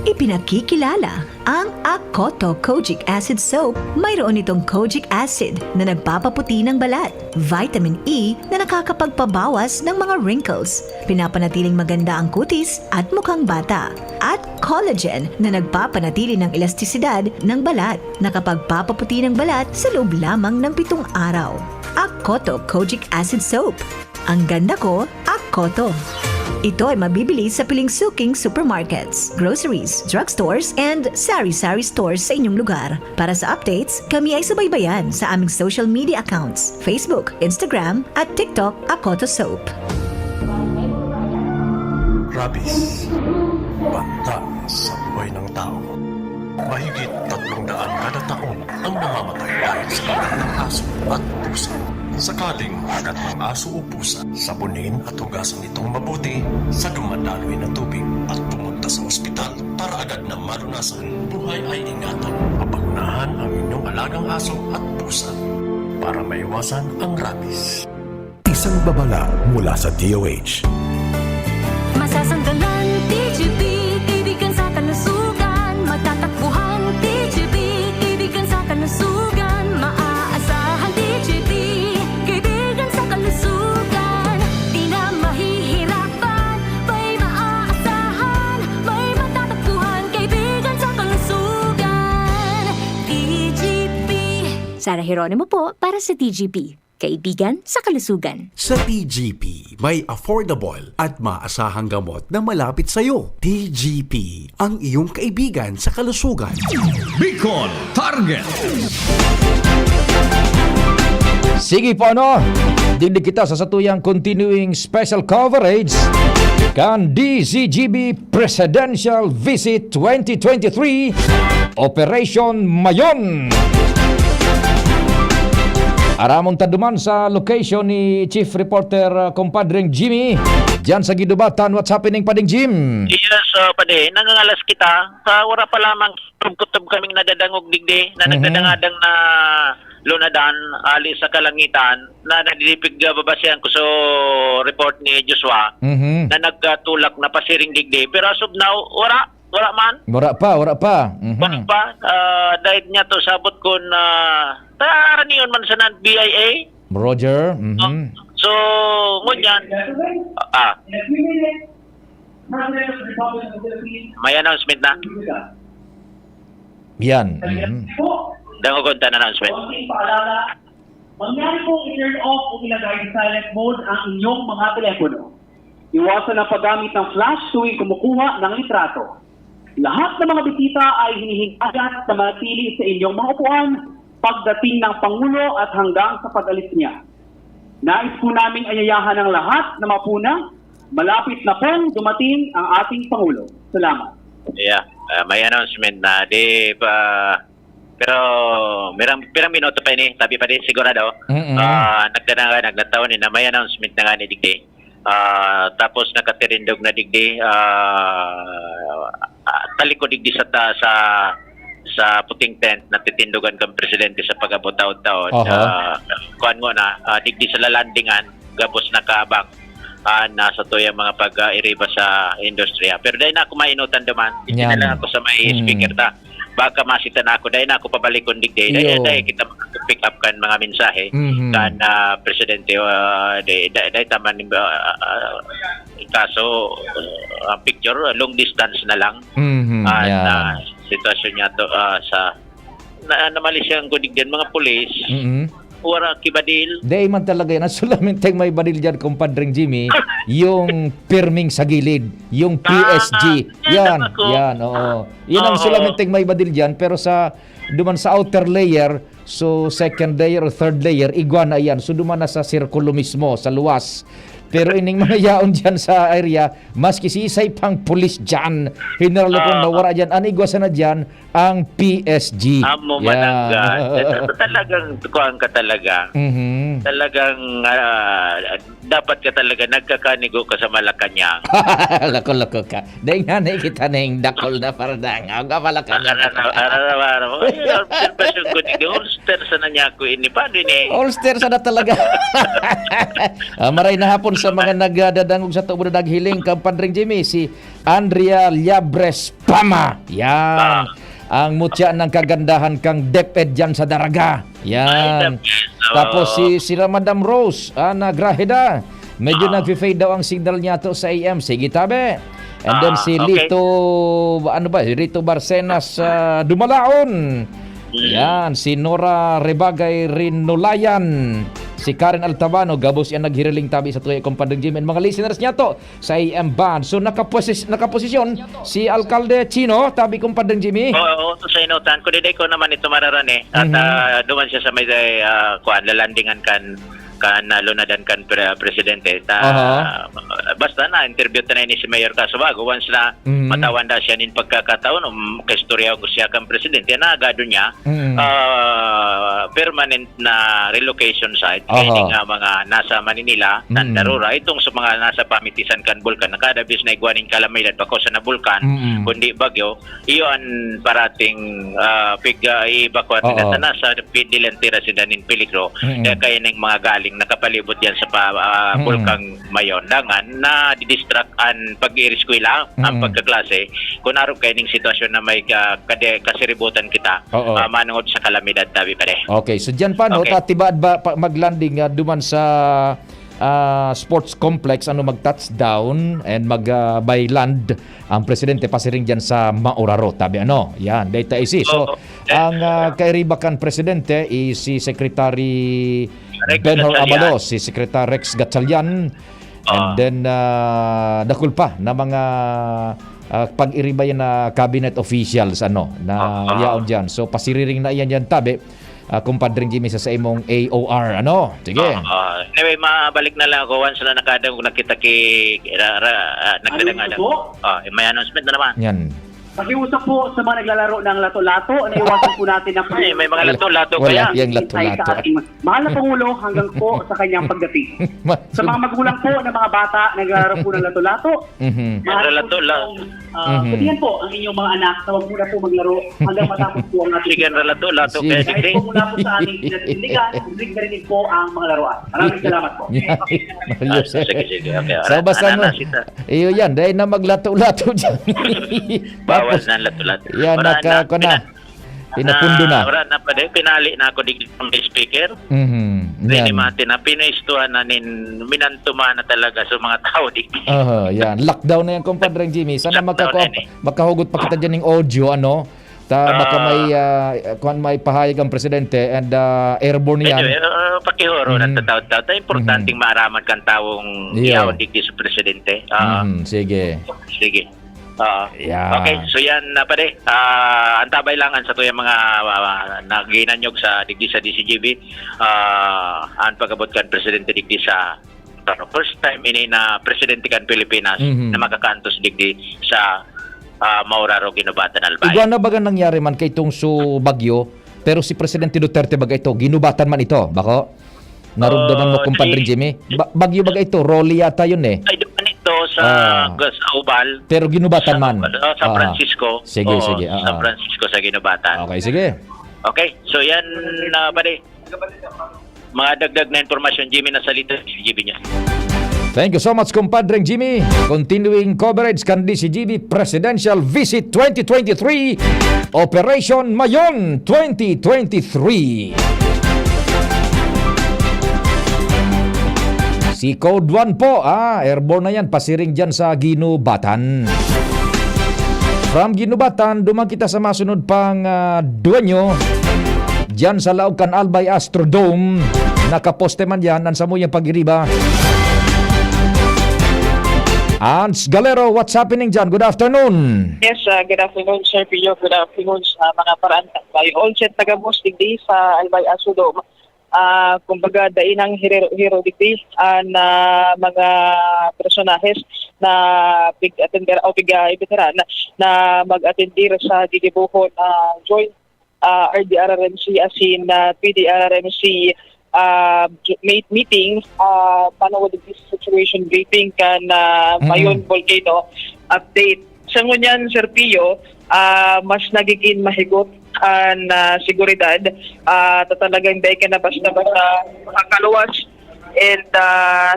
Ipinakikilala ang Akoto Kojic Acid Soap. Mayroon itong kojic acid na nagpapaputi ng balat, vitamin E na nakakapagpabawas ng mga wrinkles, pinapanatiling maganda ang kutis at mukhang bata, at collagen na nagpapanatili ng elastisidad ng balat, nakapagpapaputi ng balat sa loob lamang ng 7 araw. Akoto Kojic Acid Soap. Ang ganda ko, Akoto. Ito ay mabibili sa piling suking supermarkets, groceries, drugstores, and sari-sari stores sa inyong lugar. Para sa updates, kami ay subaybayan sa aming social media accounts, Facebook, Instagram, at TikTok, Akoto Soap. Rabies, banta sa buhay ng tao. Mahigit 300 kada taon ang namamatay dahil sa kagat ng aso at pusa. Sakaling kagat ng aso o pusa, sabunin at hugasan itong mabuti sa dumadaloy na tubig at pumunta sa ospital para agad na malunasan. Buhay ay ingatan. Papagunahan ang inyong alagang aso at pusa para maiwasan ang rabies. Isang babala mula sa DOH. Masasandalan, TGP, kaibigan sa kalusugan. Matatakbuhan, TGP, kaibigan sa kalusugan. Maaasahan, TGP, kaibigan sa kalusugan. Di na mahihirapan, may maaasahan. May matatakbuhan, kaibigan sa kalusugan. TGP. Sara Geronimo po para sa TGP. Kaibigan sa kalusugan. Sa TGP, may affordable at maasahang gamot na malapit sa iyo. TGP, ang iyong kaibigan sa kalusugan. Bicol Target. Sige po digdig kita sa satuyang continuing special coverage kan DZGB Presidential Visit 2023 Operation Mayon. Aramon taduman sa location ni Chief Reporter Compadreng Jimmy diyan sa Gidubatan. What's happening, Padeng Jim? Yes, pade, nangangalas kita. Wala pa lamang kutob kaming nadadangog digdi na nagdadangadang na lunadan alis sa kalangitan na nagdipig babasihan ko sa report ni Joshua na nagtulak na pasiring digdi. Pero as of now, wala man. Wala pa. Wala pa. Dahil niya to sabot ko na taraniyon man sa BIA. Roger. So, ngunyan. May announcement na. Yan. Dangogonta na announcement. Mangyari po i-turn off o ilagay sa silent mode ang inyong mga telepono. Iwasan ang paggamit ng flash tuwing kumukuha ng litrato. Lahat ng mga bisita ay hinihigagat na manatili sa inyong mga upuan pagdating ng Pangulo at hanggang sa pag-alis niya. Nais po naming ayayahan ng lahat na mapuna. Malapit na pong dumating ang ating Pangulo. Salamat. Yeah, may announcement na. Pero pirang minuto pa ini, tabi pa din sigurado. Nagdataon na may announcement na nga ni Digdi. Tapos nakatirindog na Digdi. Talikod Digdi sa puting tent na titindugan kang presidente sa pag-abot taon-taon. Kuan mo na, Digdi sa lalandingan, gabos na kaabang. Nasa to yung mga pag-iriba sa industriya. Pero dahil na ako mainutan duman, hindi na lang ako sa may speaker ta. baka masita na ako dahil na ako pabalik kung digday Iyo. dahil kita pick up kan mga mensahe Mhm. kan presidente dahil taman kaso ang picture long distance na lang Mhm, yan. sitwasyon niya to sa namali siyang kudigdan mga pulis Mhm. wala kibadil. Day man talaga yan. Ang sulamenteng may badil dyan, kumpadring Jimmy, yung pirming sa gilid, yung PSG. Yan, oo. Yan ang sulamenteng may badil dyan, pero sa duman sa outer layer, so second layer or third layer, iguana yan. So duman na sa sirkulo mismo, sa luwas. Pero ining mga yaon dyan sa area, maski si isay pang pulis dyan, hinaralo kong nawara dyan, anigwasan na dyan, ang PSG. Amo manangga. Talagang tukuan ka talaga. Mhm. Talagang dapat ka talaga nagkakanigo ka sa Malacanang. Lako-lako ka. Dahil nga nakikita na yung dakol na paradang. Ang kapalakan na. Araw-araw. Observation ko ni Holster sa nanya ko ini pa din eh. All-star sana talaga. Maray na hapon sa mga nagdadangog sa tubo na naghiling kang Padring Jimmy, si Andrea Liabres Pama. Yan. Ang mutya ng kagandahan kang DepEd dyan sa Daraga. Yan. Tapos si Madam Rose, Graheda. Medyo nag-fade daw ang signal niya to sa AM. Sige tabi. And then si Lito, Rito Barcenas Dumalaon. Yan. Si Nora Rebagay Rinulayan. Si Karen Altabano, gabos yan naghiriling tabi sa tuya kumpadeng Jim. And mga listeners niya to sa AM Band. So nakaposisyon si Alcalde Chino, tabi kumpadeng Jimmy. Oo, sa inutan ko diday ko naman ito mararane. At duman siya sa may lalandingan kan lunadan kan presidente. Basta na interview ta na ni si Mayor Casubago once na matawan da siya nin pagkakataon kaistorya ko siya kan presidente na agado niya permanent na relocation site kay nga mga nasa Manila Tandarura itong sa mga nasa pamitisan kan bulkan nakadabis na igwaning kalamidad bako sa na bulkan kundi bagyo iyon parating i-evacuate na nasa dilantira sila nin peligro kaya ning mga galing nakapalibot yan sa bulkang Mayondangan na didistract ang pag-iriskwela ang pagkaklase kung naroon kayo ng sitwasyon na may kasiributan kita manungod sa kalamidad tabi pa de. Okay, so dyan pa tatibaad ba maglanding duman sa sports complex mag-touchdown and by land ang presidente pasiring dyan sa Mauraro tabi yan data isi. So ang kairibakan presidente is si Secretary Benhor Abalos, si Secretary Rex Gatchalian, and then dakul pa na mga pag-iribay na cabinet officials na yaon dyan. So pasiriring na iyan dyan tabi kumpadring Jimmy sa imong AOR sige. Anyway, mabalik na lang ako once na nakadang kung nakita nagdadangadan. May announcement na naman. Yan. Pakiusap po sa mga naglalaro ng lato-lato, naiwasan po natin ang may mga lato-lato kaya. Yung lato-lato. Mahal na Pangulo hanggang po sa kanyang pagdating. Sa mga magulang po ng mga bata naglalaro po ng lato-lato, mahal po sabihan po ang inyong mga anak na huwag muna po maglaro hanggang matapos po ang ating. Sige, lato-lato. Kahit po mula po sa ating pinatindigan, rin po ang mga laruan. Maraming salamat po. Sige. Okay. So basta iyo yan, dahil na maglato-lato dyan. Bawas na lato-lato. Yan, pinapundo na. Wala na pa din, pinali na ako digit ng speaker. Yan. Na pinaistuhan na minantuma na talaga sa mga tao digit. Yan. Lockdown na yan, kumpadreng Jimmy. Sana makahugot pa kita dyan ng audio, baka may pahayag ang presidente and airborne yan. Pakihoro na tataw-taw. Importanteng maaraman kang taong iyaw digit sa presidente. Sige. Okay, so yan na pa de. Antabay langan sa tuyang mga naginanyog sa digdi sa DCGB. Ang pagabot kan presidente digdi sa first time ini na presidente kan Pilipinas na makakantos digdi sa Mauraro Ginubatan Albay. Igwa na baga nangyari man kay tungso bagyo pero si Presidente Duterte baga ito ginubatan man ito bako? Narumdaman mo kumpadring Jimmy? Bagyo baga ito, Rolly yata yun eh. Ay, doon ito sa Ubal. Pero ginubatan man. Sa Francisco. Sige. Sa Francisco sa ginubatan. Okay, sige. Okay, so yan pare. mga dagdag na informasyon, Jimmy, na salita si Jimmy niya. Thank you so much, kumpadreng Jimmy. Continuing coverage kan DCGB Presidential Visit 2023, Operation Mayon 2023. Si Code 1 po, airborne na yan, pasiring dyan sa Ginubatan. From Ginubatan, dumang kita sa masunod pang duwanyo, dyan sa Laocan Albay Astrodome, nakaposte man yan, ansa mo yung pag-iriba. Hans Galero, what's happening dyan? Good afternoon. Yes, good afternoon, Sir Pio. Good afternoon sa mga paraan tayo. All set taga-boss digdi sa Albay Astrodome. Kumbaga dainang hero digdi na mga personahes na big-attender o big-veteran na mag-attendir sa gigibuhon joint RDRRMC as in PDRRMC meeting panawad this situation briefing kan Mayon Volcano update. Sa ngunyan, Sir Pio, mas nagiging mahigot ang seguridad tatalagang dahil ka na basta-basta makakaluwas and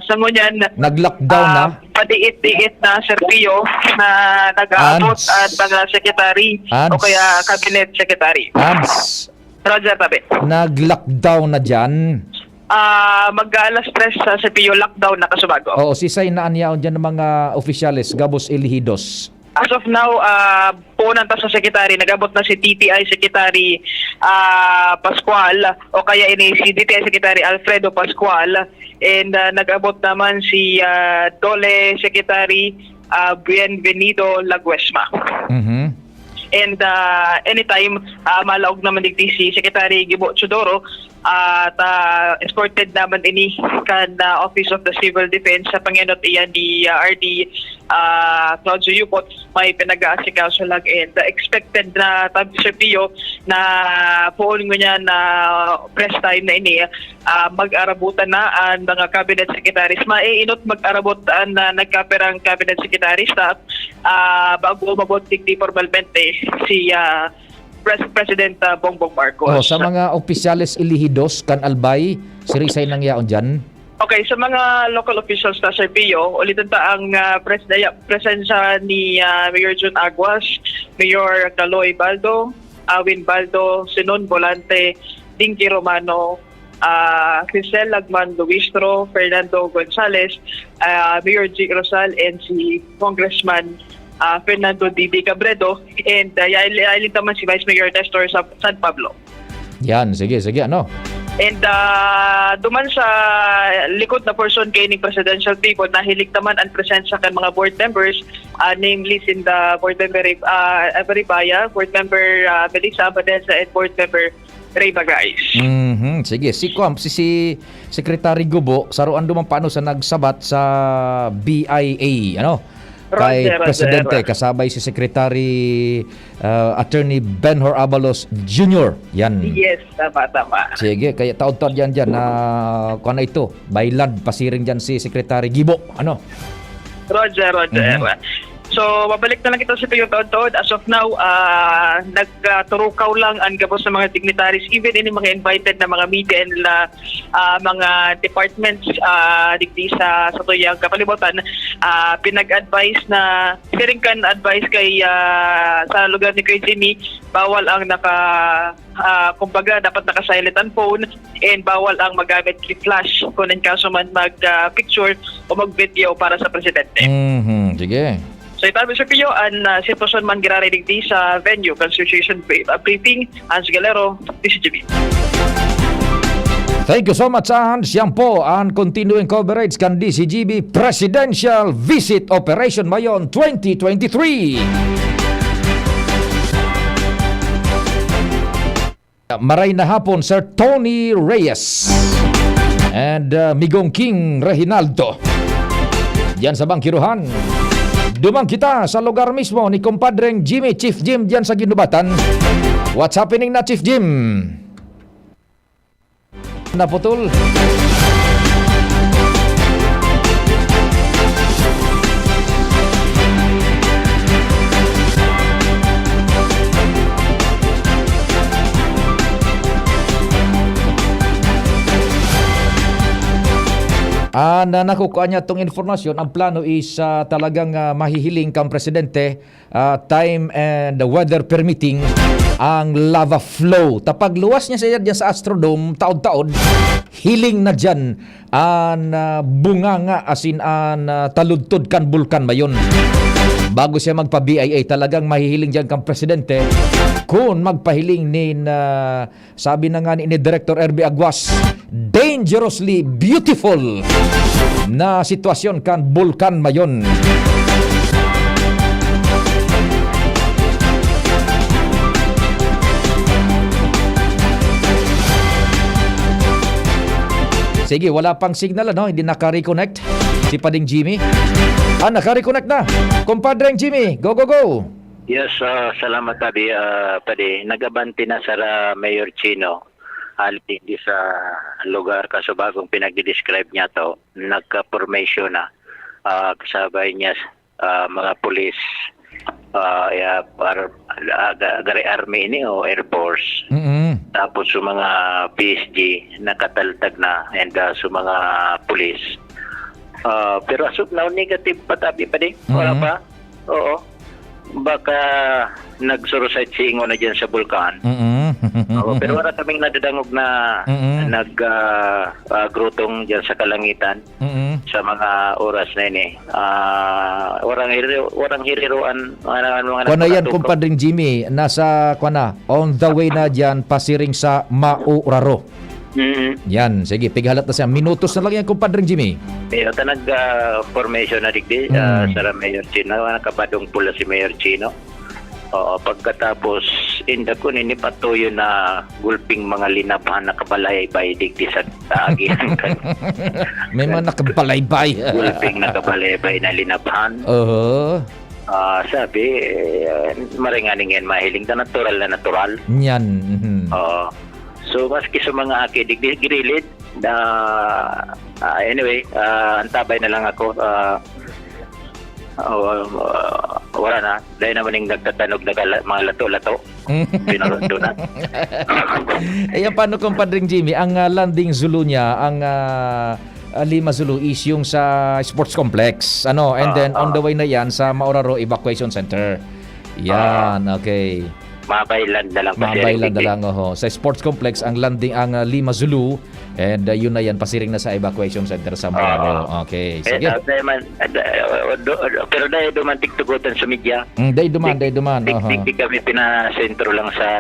sa ngunyan nag-lockdown na padiit-diit na Sir Pio na nag-aabot at mga secretary o kaya cabinet secretary. Roger, tabi. Nag-lockdown na dyan. Mag-alas 3 sa Pio lockdown na kasubago. Oo, sisay na anyaon dyan ng mga opisyalis, Gabos Elihidos. As of now, punan ta sa secretary, nag-abot na si TTI Secretary Pascual o kaya ini si DTI Secretary Alfredo Pascual and nag-abot naman si Dole Secretary Bienvenido Laguesma. And anytime malaog naman digdi si Secretary Gibo Chodoro at escorted naman ini kan Office of the Civil Defense sa panginot iyan ni RD Claudio Yupot may pinag-aasikaso lang and expected na Sir Pio na poon mo niya na press time na ini mag-arabutan na ang mga cabinet secretaries maiinot mag-arabutan na nagkaperang cabinet secretaries staff bago umabot digdi formalmente si President Bongbong Marcos. Sa mga opisyales Elihidos kan Albay, sirisay nang yaon dyan? Okay, sa mga local officials na Sir Pio, ulitin ta ang presensya ni Mayor Jun Aguas, Mayor Caloy Baldo, Awin Baldo, Sinon Volante, Dinky Romano, Crisel Lagman Luistro, Fernando Gonzales, Mayor G. Rosal, and si Congressman Fernando D.D. Cabredo, and yailin naman si Vice Mayor Nestor sa San Pablo. Yan, sige, ano? And duman sa likod na person kay ni presidential people, nahilig naman ang presensya kan mga board members, namely in the board member Abaribaya, board member Melissa Badenza, and board member Ray Bagais. Sige, si Secretary Gubo, saruan duman paano sa nagsabat sa BIA, ano? Kay Presidente, kasabay si Secretary Attorney Benhur Abalos Jr. Yan. Yes, tama. Sige, kaya taon-taon dyan na kung ano ito, bailad, pasiring dyan si Secretary Gibo. Ano? Roger. So, mabalik na lang ito sa taon-taon. As of now, nagturukaw lang ang gabos ng mga dignitaries, even in mga invited na mga media and mga departments digdi sa tuyang kapalibutan, pinag-advise na, sharing kan advice kay sa lugar ni Kuya Jimmy, bawal ang kumbaga dapat naka-silent ang phone and bawal ang magamit key flash kung in kaso man mag-picture o mag-video para sa presidente. Sige. So itabi sa Pio, ang sitwasyon man girarinig di sa venue, Constitution Briefing, Hans Galero, DCGB. Thank you so much, Hans. Yan po ang continuing coverage kan DCGB Presidential Visit Operation Mayon 2023. Maray na hapon, Sir Tony Reyes and Migong King Reginaldo. Diyan sa Bangkiruhan. Dumang kita sa lugar mismo ni kumpadreng Jimmy, Chief Jim diyan sa Ginubatan. What's happening na, Chief Jim? Naputol. Na nakukuha niya itong informasyon, ang plano is talagang mahihiling kang presidente, time and the weather permitting, ang lava flow. Tapag luwas niya siya dyan sa Astrodome, taon-taon, hiling na dyan ang bunganga asin ang taludtod kan bulkan mayon. Bago siya magpa-BIA, talagang mahihiling dyan kang presidente kung magpahiling sabi na nga ni Director RB Aguas, dangerously beautiful na sitwasyon kan bulkan mayon. Sige, wala pang signal, ano? Hindi naka-reconnect si Pading Jimmy. Naka-reconnect na. Kumpadreng Jimmy, go, go, go. Yes, salamat Tabi. Padi, nagabanti na sa Mayor Chino. Di sa lugar kaso bagong pinag-describe niya to, nagka-formation na. Kasabay niya mga pulis, gari army ini o Air Force. Tapos sa mga PSG nakataltag na and sa mga pulis. Pero asok na negative pa Tabi pa din. Wala pa. Oo. Baka nag-suicide na dyan sa bulkan. Pero wala kaming nadadangog na nag-grotong dyan sa kalangitan sa mga oras na yun warang hiriruan. Kung yan, kumpadring Jimmy, nasa on the way na dyan, pasiring sa Mauraro. Yan, sige, pighalat na siya. Minutos na lang yan, kumpadring Jimmy. Pero nag-formation na digdi sa Mayor Chino. Nakabadong pula si Mayor Chino. Pagkatapos, inda ko patuyo na gulping mga linaphan na kabalaybay digdi sa agihan. May mga nakabalaybay. Gulping nakabalaybay na linaphan. Sabi, maringaning yan mahiling na natural. Yan. So, maski sa mga aki, digdi grilid, anyway, antabay na lang ako. Wala na. Dahil naman yung nagtatanog na mga lato-lato. Pinarondo na. Ayan, paano kumpadring Jimmy? Ang landing Zulu niya, ang Lima Zulu is yung sa sports complex. And then on the way na yan sa Mauraro Evacuation Center. Yan, okay. Mabaylan na lang. Mabaylan na lang, Sa sports complex, ang landing, ang Lima Zulu, and yun na yan, pasiring na sa evacuation center sa Mauraro. Okay, sige. Pero dahil duman tiktugutan sa media. Dahil duman. Di kami pinasentro lang sa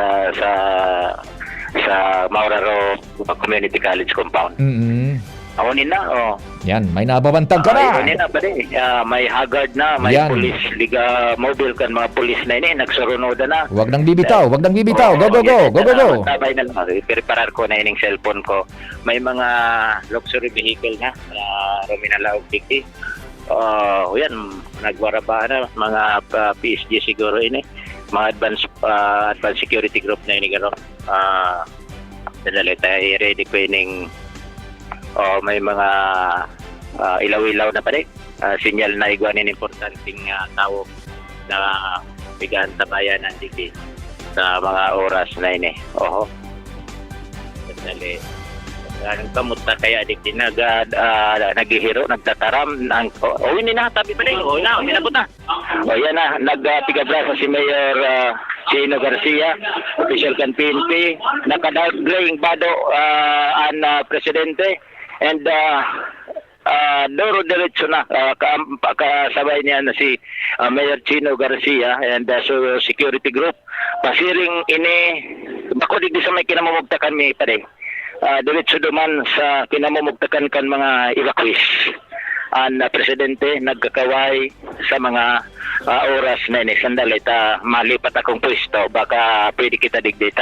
Mauraro Community College Compound. Ako nina, Yan, may nababantag ka na. May haggard na, may police, liga mobile kan mga police na ini, nagsurunoda na. Wag nang bibitaw. Go. Tabay na lang. Preparar ko na ining cellphone ko. May mga luxury vehicle na, Rominalaog Tiki. Yan, nagwaraba na, mga PSG siguro ini. Mga advanced security group na ini gano'n. Dadali tayo, ready ko ining may mga ilaw-ilaw na pa rin. Sinyal na iguanin importanteng tao na bigaan sa bayan ng digdi sa mga oras na ini. Dali. Kamusta kaya digdi naghihiro, nagtataram. Ini na, tabi pa rin. Minabot na. Yan na, nagtigabrasa si Mayor Chino Garcia, official kan PNP, nakadaglaying bado ang presidente. And Doro diretso na kasabay niya na si Mayor Chino Garcia and so security group pasiring ini bako digdi sa may kinamumugtakan mi pare diretso duman sa kinamumugtakan kan mga evacuees ang presidente nagkakaway sa mga oras na ini sandali ta malipat akong pwesto baka pwede kita digdi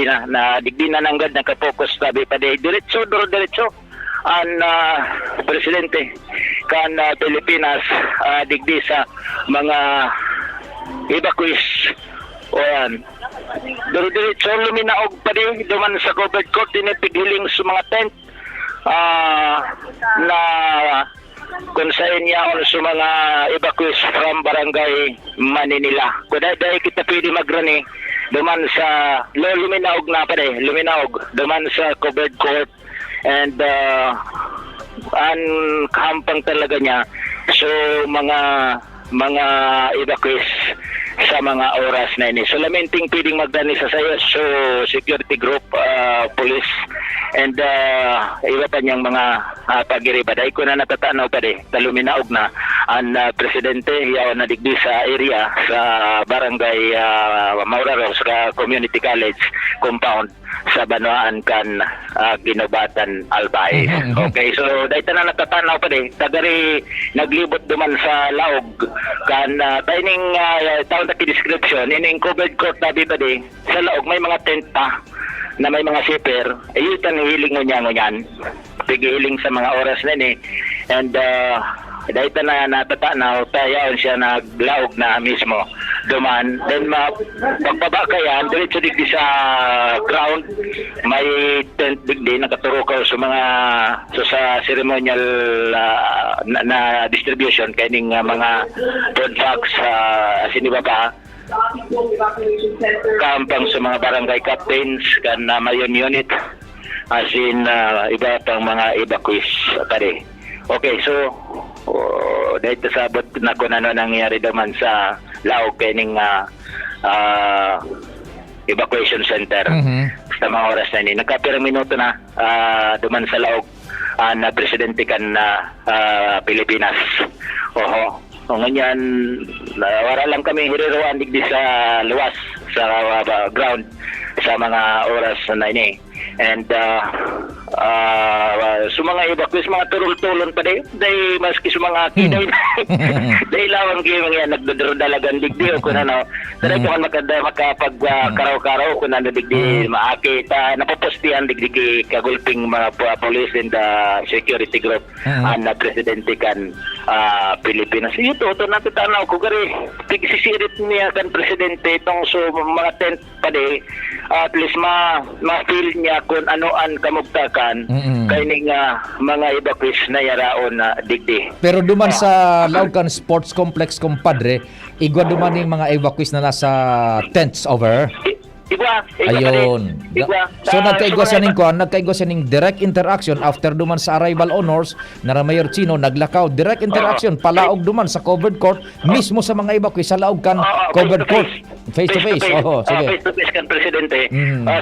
na nanggad nakapokus tabi pare diretso Doro diretso ang presidente kan Pilipinas digdi sa mga evacuees yan diretso luminaog pa di duman sa covered court dinipighiling sa mga tent na kung saan niya sa mga evacuees from barangay Maninila kung dahil kita pwede magrani duman sa luminaog na pa di luminaog duman sa covered court and ang kahampang talaga niya. So mga evacuees sa mga oras na ini. So lamenting pwedeng magdani sa sayo. So security group, police, and iba pa niyang mga pagiriba. Dahil ko na natatanaw pa taluminaog na ang presidente yaw na digdi sa area sa barangay Mauraro sa Community College compound sa Banuaan kan Ginobatan Albay. Okay, so dahil na natatanaw pa tagari naglibot duman sa laog kan dining taon na description ining covered court tabi pa sa laog may mga tent pa na may mga shipper ayun hiling ngunyan pigihiling sa mga oras na ni and dahil na natatanaw tayaon siya naglaog na mismo duman then pagbaba kaya diretso digdi sa ground may tent digdi nakaturukaw sa mga sa ceremonial na distribution kaning mga food packs sinibaba kampang sa mga barangay captains kan mayon unit as in iba pang mga evacuees pare. Okay, so dahil sabot na kung ano nangyari naman sa laog kaning evacuation center sa mga oras na ini. Nagkapirang minuto na duman sa laog na presidente kan Pilipinas. Oho. O nganyan, wala lang kami hiriruan digdi sa luwas sa ground sa mga oras na ini. And sa mga evacuees, mga turul-tulon pa dahil maski sa mga kiday dahil lawan kayo mga nagdadalagan digdi o kung ano dahil kung makapagkaraw-karaw kung ano digdi maakita napapostihan digdi kagulping mga police and security group na presidente kan Pilipinas. Ito natutanaw ko gari sisirit niya kan presidente itong so mga tent pa at least ma-feel niya kung anoan kamugtakan kaining mga evacuees na yaraon na digdi. Pero duman sa Laucan Sports Complex compadre, igwa duman yung mga evacuees na nasa tents over. Igwa ayun. So nagkaigwa siya ning direct interaction after duman sa arrival honors na Mayor Chino naglakaw direct interaction palaog duman sa covered court mismo sa mga evacuees sa laog kan covered court face to face. Sige. Face to face kan presidente.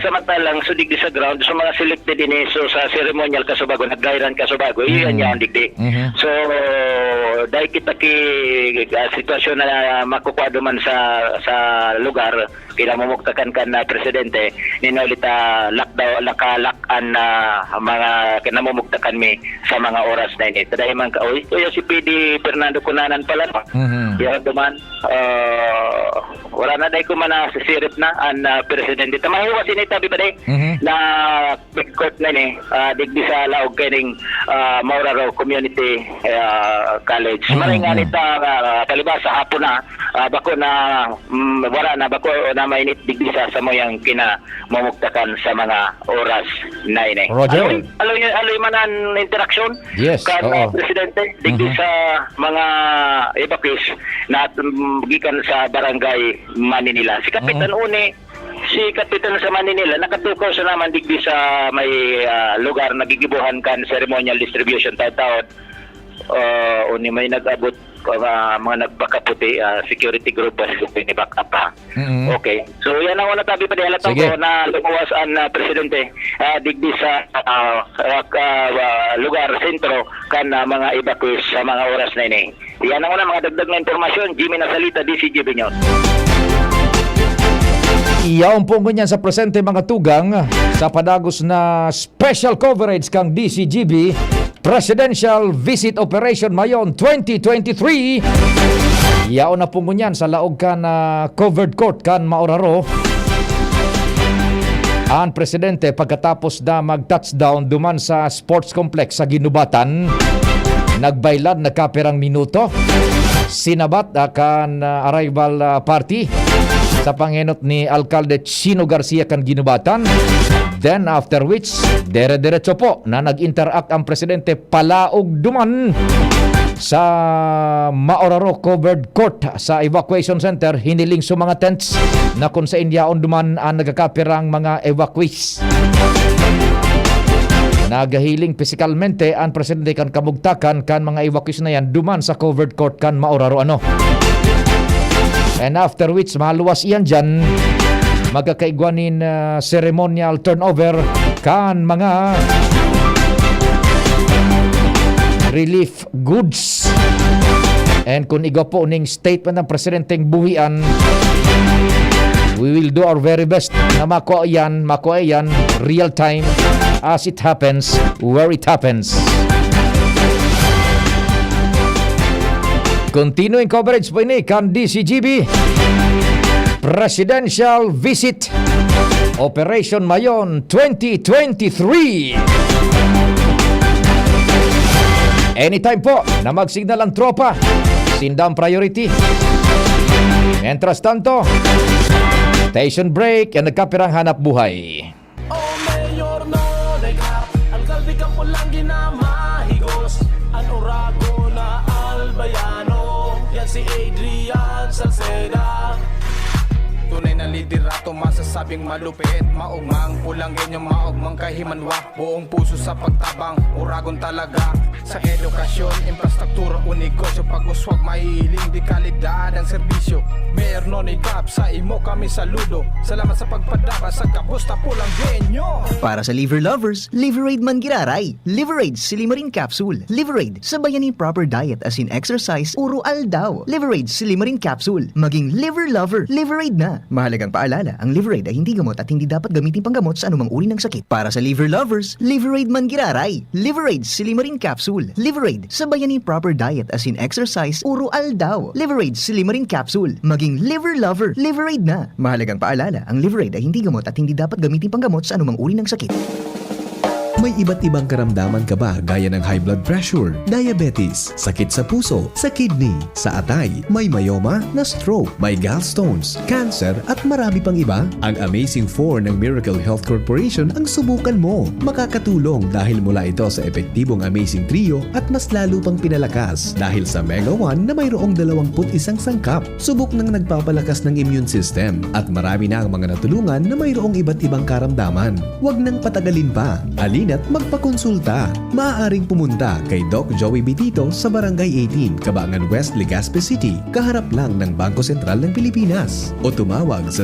Samantalang so digdi sa ground so mga selected din so sa ceremonial Kasubago naggayran Kasubago iyan yan digdi. So dahil kita ki sitwasyon na makukuha duman sa lugar kinamumuktakan kan na presidente ninolita lakalakan na mga kinamumuktakan mi sa mga oras na ini. Dahil man ka si PD Fernando Cunanan pala yan duman wala na dahil ko man sisirip na ang presidente tamahiwa sinitabi pa na court na ni digdi sa laog kaning Mauraro Community College maringan ita palibasa hapon na bako na wala na bako na mainit digdi sa moyang kinamumuktakan sa mga oras na ini. Roger. Aloy man ang interaction kan presidente digdi sa mga evacuees na gikan sa barangay Maninila. Si Kapitan Une si Kapitan sa Manila nakatukaw sa naman digdi sa may lugar nagigibuhan kan ceremonial distribution taon uni may nag-abot mga nagpakaputi security group ni back up okay so yan ang una tabi pa di halatang ko na lumuwas ang presidente digdi sa lugar sentro kan mga evacuees sa mga oras na ini. Yan ang una mga dagdag na impormasyon. Jimmy Nasalita, DCGB News. Iyaon po ganyan sa presente mga tugang sa padagos na special coverage kang DCGB Presidential Visit Operation Mayon 2023. Iyaon na po ganyan sa laog kan covered court kan Mauraro. Ang presidente pagkatapos na mag-touchdown duman sa sports complex sa Ginubatan, nagbaylad na kapirang minuto, sinabat akan arrival party sa pangenot ni Alcalde Chino Garcia kan Ginubatan. Then after which, dire-diretso po na nag-interact ang presidente palaog duman sa Mauraro covered court sa evacuation center, hiniling sa mga tents na kung sa Indiaon duman ang nagkakapirang mga evacuees. nagahiling physikalmente ang presidente kan kamugtakan kan mga evacuees na yan duman sa covered court kan maoraro ano. And after which maluwas iyan dyan, magkakaigwanin ceremonial turnover kan mga relief goods. And kung iga po ning statement ng presidenteng buhian, we will do our very best na makuha yan real time as it happens, where it happens. Continuing coverage po ini kan DCGB Presidential Visit Operation Mayon 2023. Anytime po na mag-signal ang tropa, sindang priority. Mientras tanto, station break and nagkapirang hanap buhay. Oh, Mayor no, alkalde ka po lang ginamahigos. An Orago na Albayano, yan si Adrian Salceda. Tunay na liderato, masasabing malupit. Maugmang pulang ganyan, maugmang kahimanwa. Buong puso sa pagtabang, uragon talaga. Sa edukasyon, infrastruktura, unegosyo. Pag-uswag, maihiling, di kalidad ang serbisyo. Mayor Nonoy Cap, sa imo kami saludo. Salamat sa pagpadaba sa kabusta pulang genyo. Para sa liver lovers, Liverade man giraray. Liverade Silimarin Capsule. Liverade sa bayani proper diet as in exercise, uro aldaw. Liverade Silimarin Capsule. Maging liver lover, Liverade na. Mahalagang paalala, ang Liverade ay hindi gamot at hindi dapat gamitin panggamot sa anumang uri ng sakit. Para sa liver lovers, Liverade man giraray. Liverade Silimarin Capsule. Liverade sa bayani proper diet as in exercise, uro aldaw. Liverade Silimarin Capsule. Maging liver lover, Liverade na. Mahalagang paalala, ang Liverade ay hindi gamot at hindi dapat gamitin panggamot sa anumang uri ng sakit. May iba't ibang karamdaman ka ba gaya ng high blood pressure, diabetes, sakit sa puso, sa kidney, sa atay, may myoma, na stroke, may gallstones, cancer at marami pang iba? Ang Amazing 4 ng Miracle Health Corporation ang subukan mo. Makakatulong dahil mula ito sa epektibong Amazing Trio at mas lalo pang pinalakas dahil sa Mega 1 na mayroong 21 sangkap. Subok ng nagpapalakas ng immune system at marami na ang mga natulungan na mayroong iba't ibang karamdaman. Huwag nang patagalin pa. Alin at magpakonsulta. Maaaring pumunta kay Doc Joey Bitito sa Barangay 18, Cabangan West, Legazpi City, kaharap lang ng Bangko Sentral ng Pilipinas. O tumawag sa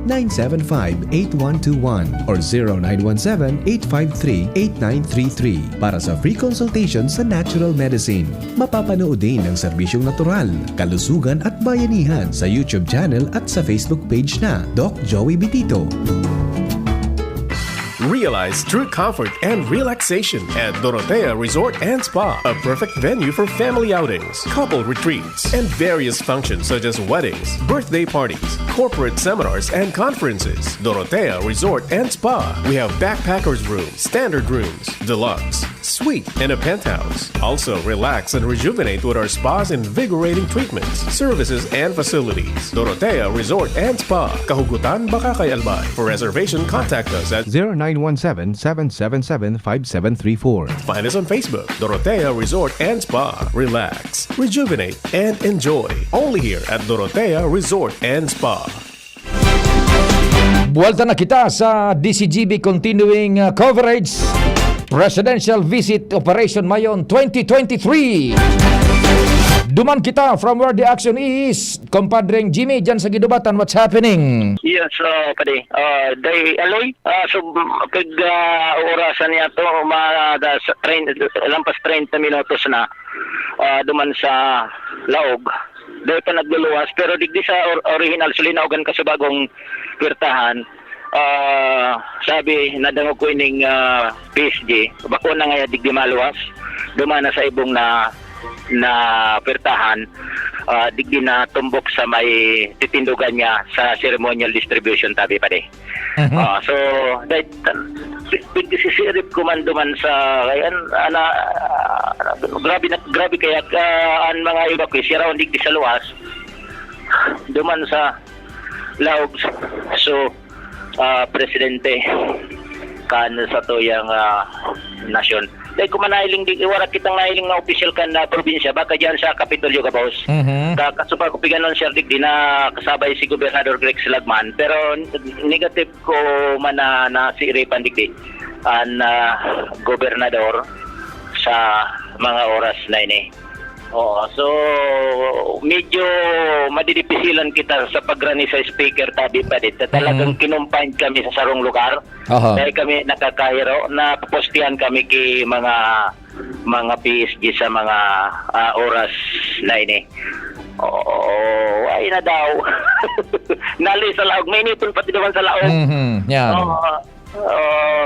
0998-975-8121 or 0917-853-8933 para sa free consultation sa natural medicine. Mapapanood din ang serbisyong natural, kalusugan at bayanihan sa YouTube channel at sa Facebook page na Doc Joey Bitito. Realize true comfort and relaxation at Dorotea Resort and Spa, a perfect venue for family outings, couple retreats, and various functions such as weddings, birthday parties, corporate seminars, and conferences. Dorotea Resort and Spa. We have backpackers rooms, standard rooms, deluxe, suite, and a penthouse. Also, relax and rejuvenate with our spa's invigorating treatments, services, and facilities. Dorotea Resort and Spa, Kahugutan, Bakakay, Albay. For reservation, contact us at 0917-777-5734. Find us on Facebook, Dorotea Resort and Spa. Relax, rejuvenate, and enjoy. Only here at Dorotea Resort and Spa. Buwalta na kita sa DCGB continuing coverage. Presidential Visit Operation Mayon 2023. Duman kita from where the action is. Compadreng Jimmy, dyan sa Gidubatan, what's happening? Yes, pade. Day aloy. So kag orasan niya to lampas 30 minutos na duman sa laog. Dahil pa nagluluwas pero digdi sa original sulinaogan ka sa bagong pirtahan. Sabi nadangog ko ining PSG bako na nga digdi maluwas dumana sa ibong na pirtahan digdi na tumbok sa may titindugan niya sa ceremonial distribution tabi pa de. So sisirip ko man duman sa kayan grabe kaya ang mga evacuees around digdi sa luwas duman sa laog. So presidente kan sa toyang nasyon. Dahil kung manahiling di warat kitang nahiling na official kan na probinsya baka diyan sa Kapitolyo ka boss. Kasupa ko piganon sir di na kasabay si Gobernador Greg Silagman pero negative ko man na si Iripan digdi. ang gobernador sa mga oras na ini. Oo, so medyo madidipisilan kita sa pagrani sa speaker tabi pa dito. Talagang kinumpain kami sa sarong lugar. Dahil kami nakakahiro na postihan kami kay mga PSG sa mga oras na ini. Oo, ay na daw. Nali sa laog, may inipon pati naman sa laog. Yan.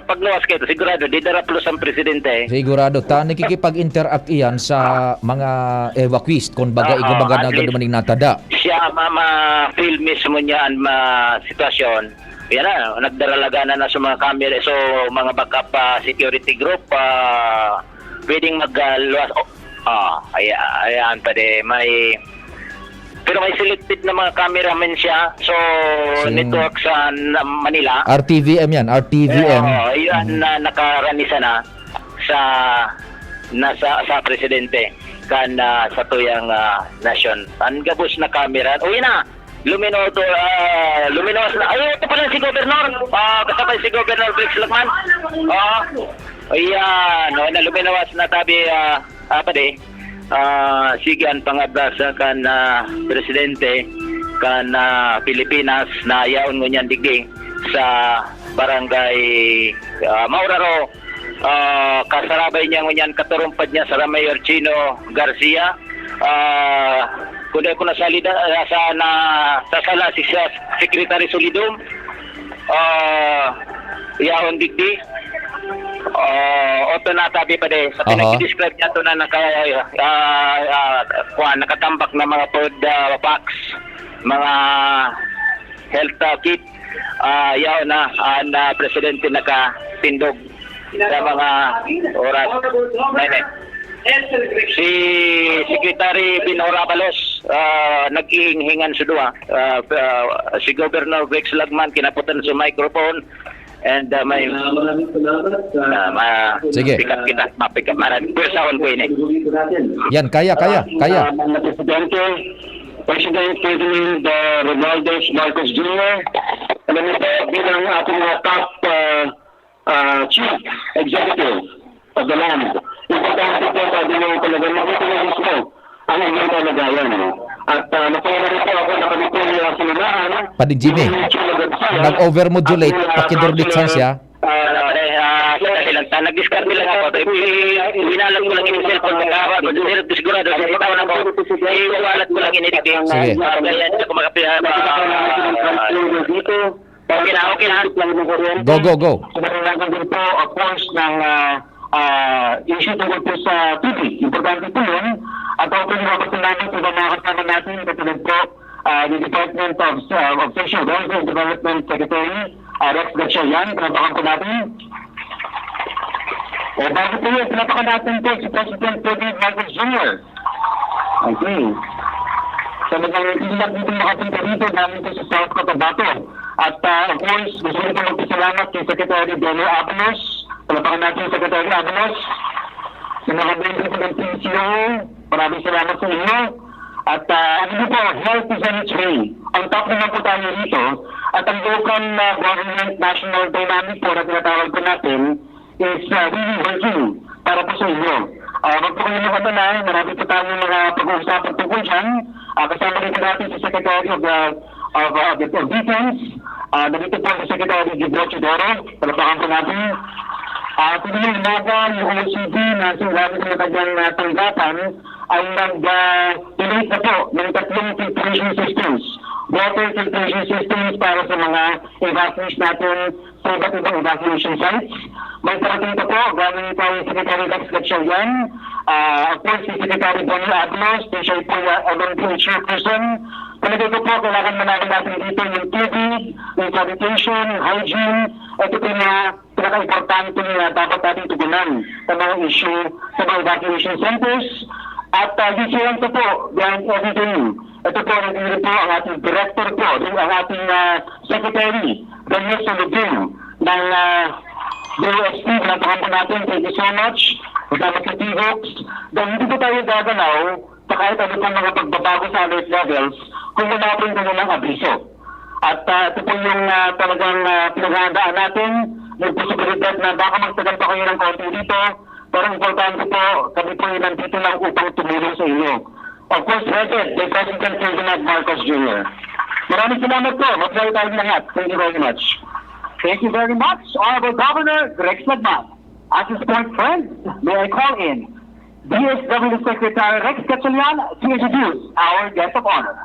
Pagluwas kayo, sigurado, di daraplos ang presidente. Sigurado. Nakikipag-interact iyan sa mga evacuees. Kung baga, igabaga na gano'n maning natada. Siya, ma-feel mismo niya ang sitwasyon. Yan na, nagdaralaga na sa mga camera. So, mga backup security group, pwedeng magluwas. Ayan pa de, pero may selected na mga cameraman siya. So, network sa Manila. RTVM yan, RTVM. Yan na nakaranisa na sa presidente kan sa tuyang nasyon. Ang gabos na camera. Uy na, luminos na. Ay, ito pala si Governor. Kasabay si Governor Brix Lagman. Ayan, na luminos na tabi sige ang pangabrasa kan presidente kan Pilipinas na yaon mo niyan digdi sa barangay Mauraro. Kasarabay niya ngunyan katurumpad niya sa Mayor Chino Garcia. Kundi ko nasalida sa sala si Secretary Solidum. Yaon digdi. Oto na tabi pa de sa pinag-describe niya to na nakatambak na mga food box, mga health kit. Yaw na ang presidente nakatindog sa mga oras. Si Secretary Binora Balos naghihingan sa duwa. Si Governor Rex Lagman kinaputan sa microphone. And may sige. Pick-up kita, ma-pick-up. Pwersahon ko ini. Yan, kaya. President Ferdinand Ronaldo Marcos Jr. Alam mo ba, bilang ating mga top chief executive of the land. Importante po sabi mo talaga makikita mo ang inyong kalagayan. At napaya rin po ako na kami po yung sinunahan. Padi Jimmy, nag-overmodulate, pakidorditsan siya. Nag-discard nila ako. Binalag ko lang yung cellphone ng kawa. Sigurado, sigurado na ako. Iwalat ko lang initigil. Sige. Ganyan ako makapihan. Okay na. Go. Sumarangan din po, of course, ng issue tungkol po sa TV. Importante po yun. At ako yung mabasa namin sa mga kasama natin, katulad po the Department of Social Welfare and Development Secretary, Rex Gatchalian, pinapakan po natin. Bago po yun, pinapakan natin po si President Ferdinand Marcos Jr. Okay. So, nag-ilag dito makapunta dito namin po sa South Cotabato. At of course, gusto rin po magpasalamat kay Secretary Daniel Abalos. Pinapakan natin si Secretary Abalos. Sinakabili po ng PCO. Maraming salamat sa inyo. At ano po, health is on its way. Ang top naman po tayo dito. At ang local government national dynamic po na tinatawag po natin is really working para po sa inyo. Wag po kayo nakatanan, marami po tayong mga pag-uusapan tungkol dyan. Kasama rin natin sa Secretary of Defense. Nandito po sa Secretary Gibro Chidoro. Palapakan po natin. Kung yung umaga, yung OECD na sinabi sa kanyang tanggapan ay nag-donate na po ng 3 filtration systems. Water filtration systems para sa mga evacuees natin sa iba't ibang evacuation sites. May parating pa po, galing po yung Secretary Rex Gatchalian. Of course, si Secretary Daniel Abalos, siya po yung chairperson. Palagay ko po, kailangan manakit natin dito yung tubig, yung sanitation, yung hygiene. Ito po yung pinaka-importante na dapat natin tugunan sa mga issue sa mga evacuation centers. At this year po behind everything. Ito po, nandito po ang ating director po, ang ating secretary, Daniel Solidum, ng DOST, napakan po natin. Thank you so much. Kasama sa T-Vox. Dahil hindi po tayo gagalaw sa kahit ano pang mga pagbabago sa alert levels kung wala po yung ng abiso. At ito po yung talagang pinaghandaan natin may posibilidad na baka magtagal pa kayo ng konti dito, pero importante po, kami po yung nandito lang upang tumulong sa inyo. Of course, headed by President Ferdinand Marcos Jr. Maraming salamat po. Magsayo tayong lahat. Thank you very much. Thank you very much, Honorable Governor Rex Lagman. As his point friend, may I call in DSW Secretary Rex Gatchalian to introduce our guest of honor.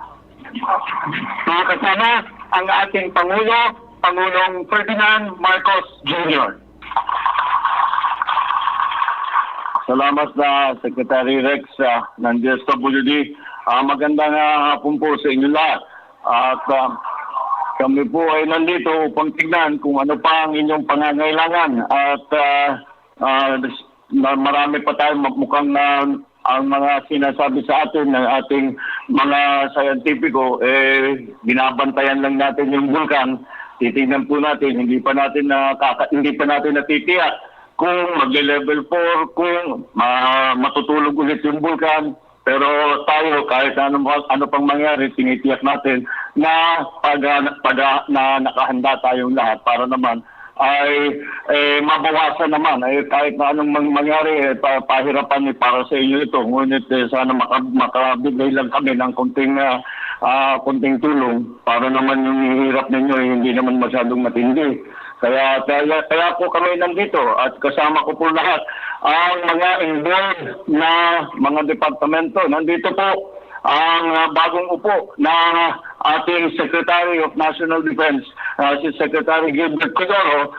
Mga kasama, ang ating Pangulo, Pangulong Ferdinand Marcos Jr. Salamat sa Secretary Rex ng DSWD. Magandang hapon po sa inyo lahat. At kami po ay nandito upang tignan kung ano pa ang inyong pangangailangan. At marami pa tayong mukhang ang mga sinasabi sa atin ng ating mga scientifico, binabantayan lang natin yung vulkan. Titignan po natin, hindi pa natin natitiyak kung magle-level 4, kung matutulog ulit yung vulkan. Pero tayo, kahit ano pang mangyari, tinitiyak natin na na nakahanda tayong lahat para naman ay mabawasan naman. Kahit na anong mangyari, pahirapan para sa inyo ito. Ngunit sana makabigay lang kami ng konting tulong para naman yung hirap ninyo hindi naman masyadong matindi. Kaya po kami nandito at kasama ko po lahat ang mga involved na mga departamento. Nandito po ang bagong upo na ating Secretary of National Defense, si Secretary Gilbert Codoro,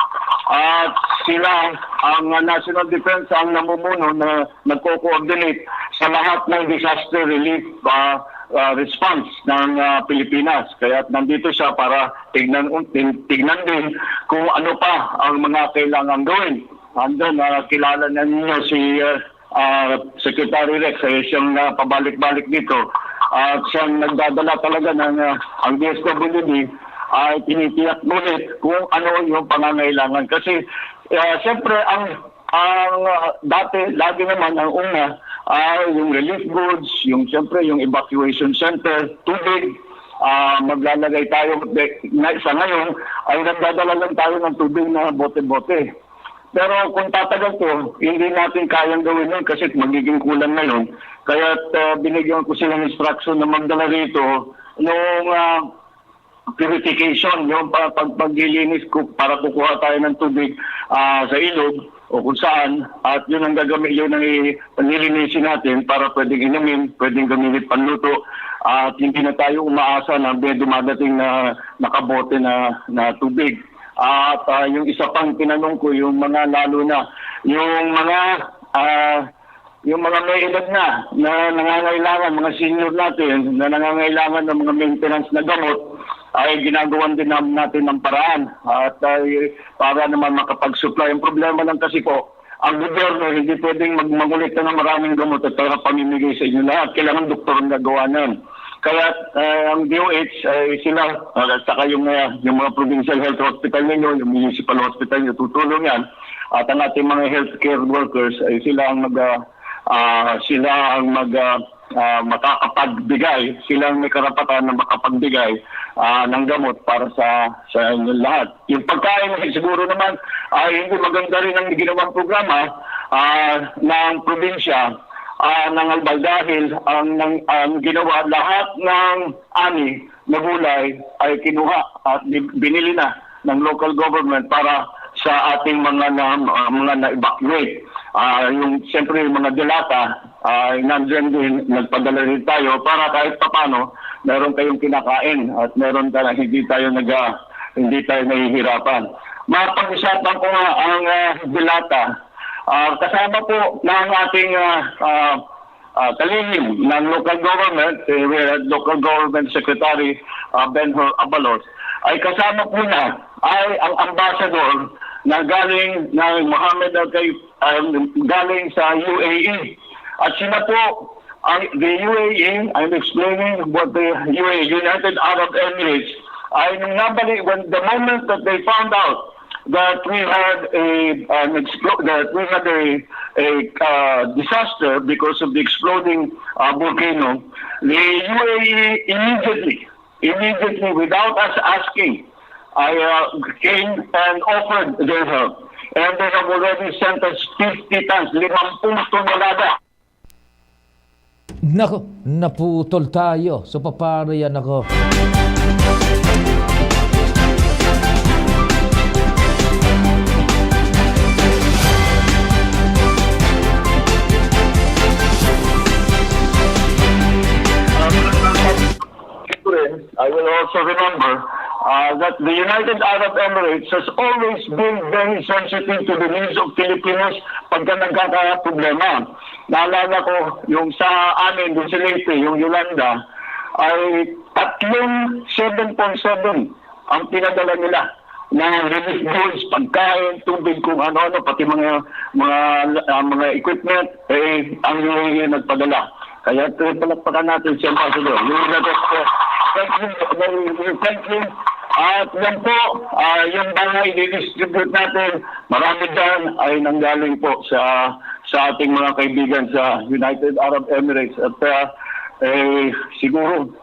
at sila ang National Defense ang namumuno na nagko-coordinate sa lahat ng disaster relief response ng Pilipinas. Kaya nandito siya para tignan din kung ano pa ang mga kailangan gawin. Andun, kilala na ninyo si Secretary Rex, siyang pabalik-balik dito. At siyang nagdadala talaga ng ang DSWD ay tinitiyak ngunit kung ano yung pangangailangan. Kasi siyempre ang dati, lagi naman ang una ay yung relief goods, siyempre yung evacuation center, tubig. Maglalagay tayo, sa ngayon ay nagdadala lang tayo ng tubig na bote-bote. Pero kung tatagal to, hindi natin kayang gawin nun kasi magiging kulang na yun. Kaya binigyan ko silang instruction na magdala rito nung purification, yung paglilinis ko para kukuha tayo ng tubig sa ilog o kung saan, at yun ang yun ang panlilinisin natin para pwedeng inumin, pwedeng gamitin panluto, at hindi na tayo umaasa na dumadating na nakabote na tubig. At yung isa pang tinanong ko, yung mga lalo na, yung mga may edad na nangangailangan, mga senior natin na nangangailangan ng mga maintenance na gamot, ay ginagawan din natin ng paraan at para naman makapag-supply. Ang problema lang kasi po, ang gobyerno hindi pwedeng magmangulekta ng maraming gamot at para pamimigay sa inyo lahat. Kailangan doktor ang gagawa nun. Kaya ang DOH ay sila, saka yung mga provincial health hospital ninyo, yung municipal hospital nyo, tutulong yan. At ang ating mga healthcare workers ay sila ang makakapagbigay, silang may karapatan na makapagbigay ng gamot para sa inyo lahat. Yung pagkain siguro naman ay hindi maganda rin ang ginawang programa ng probinsya ng Albay dahil ang ginawa lahat ng ani na gulay ay kinuha at binili na ng local government para sa ating mga na-evacuate. Siyempre yung mga delata, nandiyan din, nagpadala rin tayo para kahit papano meron kayong kinakain at meron hindi tayo nahihirapan. Mapag-usapan ko nga ang delata. Kasama po ng ating kalihim ng local government, local government secretary Benhur Abalos, ay kasama po na ay ang ambassador na galing ng Mohammed galing sa UAE. At sila po, the UAE, I'm explaining what the UAE, United Arab Emirates, ay when the moment that they found out that we had a disaster because of the exploding volcano, the UAE immediately, without us asking, came and offered their help. And they have already sent us 50 tons, 50 tonelada. Nako, naputol tayo. So, paano yan ako? I will also remember that the United Arab Emirates has always been very sensitive to the needs of Filipinos pagka nagkakaproblema. Naalala ko, yung sa amin, yung sa Leyte, yung Yolanda, ay tatlong 7.7 ang pinadala nila na relief goods, pagkain, tubig, kung ano-ano, pati mga equipment, ang UAE nagpadala. Kaya palakpakan natin si Ambassador. Thank you. At yan po, yung bahay i-distribute natin, marami dyan ay nanggaling po sa ating mga kaibigan sa United Arab Emirates. At siguro,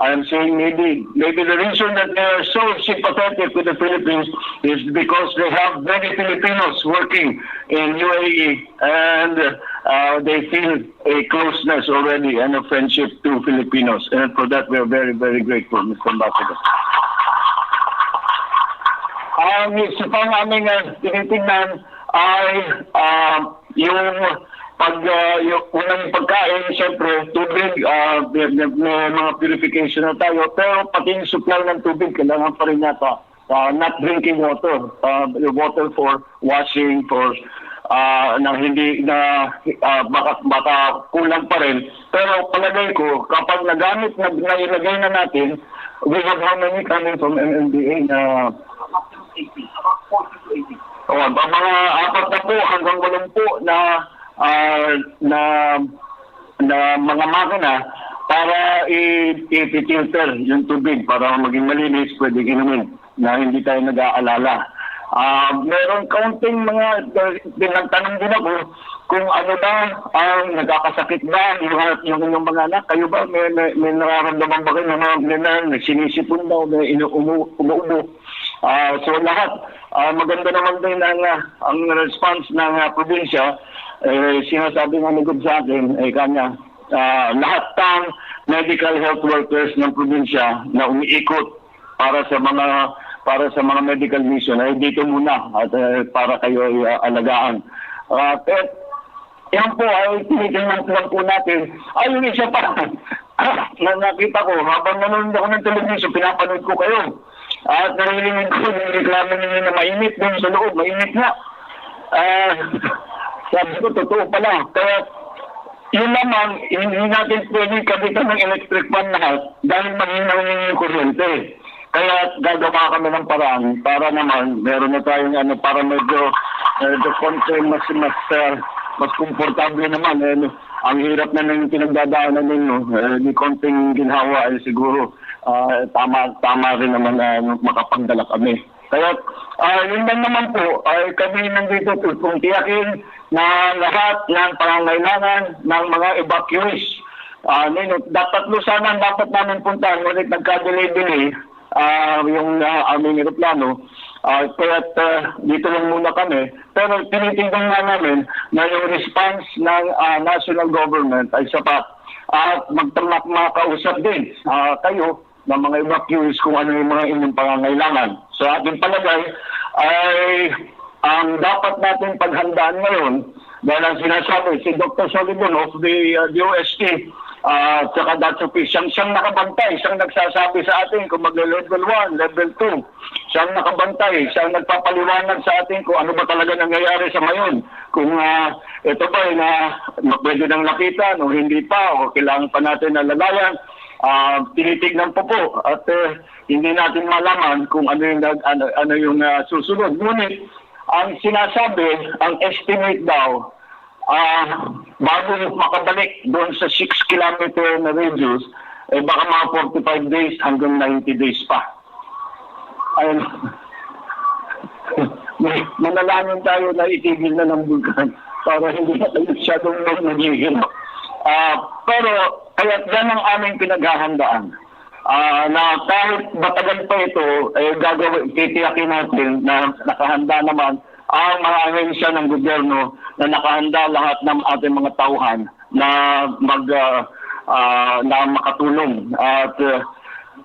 I'm saying maybe the reason that they are so sympathetic with the Philippines is because they have many Filipinos working in UAE, and they feel a closeness already and a friendship to Filipinos. And for that, we are very, very grateful, Mr. Ambassador. Ang isa pang aming tinitingnan ay yung unang pagkain, siyempre, tubig, may mga purification na tayo, pero pati yung supply ng tubig, kailangan pa rin yata. Not drinking water, water for washing, for na hindi na baka kulang pa rin. Pero palagay ko, kapag nagamit, nailagay na natin, we have how many coming from MMDA na mga 40 hanggang 80 na mga makina para i-filter yung tubig para maging malinis, pwede inumin na hindi tayo nag-aalala. Meron kaunting mga pinagtanong din ako kung ano ba ang nagkakasakit ba yung mga anak. Kayo ba may nararamdaman ba kayo na sinisipon daw, may umuubo? So lahat, maganda naman din ang response ng probinsya. Sinasabi nga ni Gub sa akin, kanya, lahat ng medical health workers ng probinsya na umiikot para sa mga medical mission ay dito muna at para kayo alagaan. Yan po ay tinitingnan po natin. Ay, yung isa pa na nakita ko, habang nanonood ako ng television, pinapanood ko kayo. At narinig ko yung reklamo ninyo na mainit doon sa loob, mainit nga. Sabi ko, totoo pala. Kaya yun naman, hindi natin pwede kabitan ng electric fan lahat dahil mahinaw yung kuryente. Kaya gagawa kami ng paraan para naman meron na tayong para medyo konti mas komportable naman. Ang hirap na nang pinagdadaanan ninyo, di konting ginhawa ay siguro tama rin naman na makapagdala kami. Kaya yun lang naman po, ay kami nandito kung tiyakin na lahat ng pangangailangan ng mga evacuees. Tatlo sana dapat namin puntahan, ngunit nagka-delay yung aming aeroplano. Kaya dito lang muna kami. Pero tinitingnan nga namin na yung response ng national government ay sapat. At makausap din kayo ng mga evacuees kung ano yung mga inyong pangangailangan. So ating palagay ay ang dapat natin paghandaan ngayon dahil ang sinasabi si Dr. Sullivan of the DOST tsaka that's okay. Siyang nakabantay, siyang nagsasabi sa atin kung mag-level 1, level 2. Siyang nakabantay, siyang nagpapaliwanag sa atin kung ano ba talaga nangyayari sa ngayon. Kung ito ba na pwede nang lakitan o hindi pa o kailangan pa natin na lalayan. Tinitignan po at hindi natin malaman kung ano yung susunod. Ngunit ang sinasabi, ang estimate daw, bago makabalik doon sa 6 kilometer na radius, baka mga 45 days hanggang 90 days pa. Ayun. Manalangin tayo na itigil na ng bulkan para hindi na tayo masyadong nagigil. Pero kaya yan ang aming pinaghahandaan. na kahit matagal pa ito, titiyakin natin na nakahanda naman ang mga ahensya ng gobyerno na nakahanda lahat ng ating mga tauhan na na makatulong at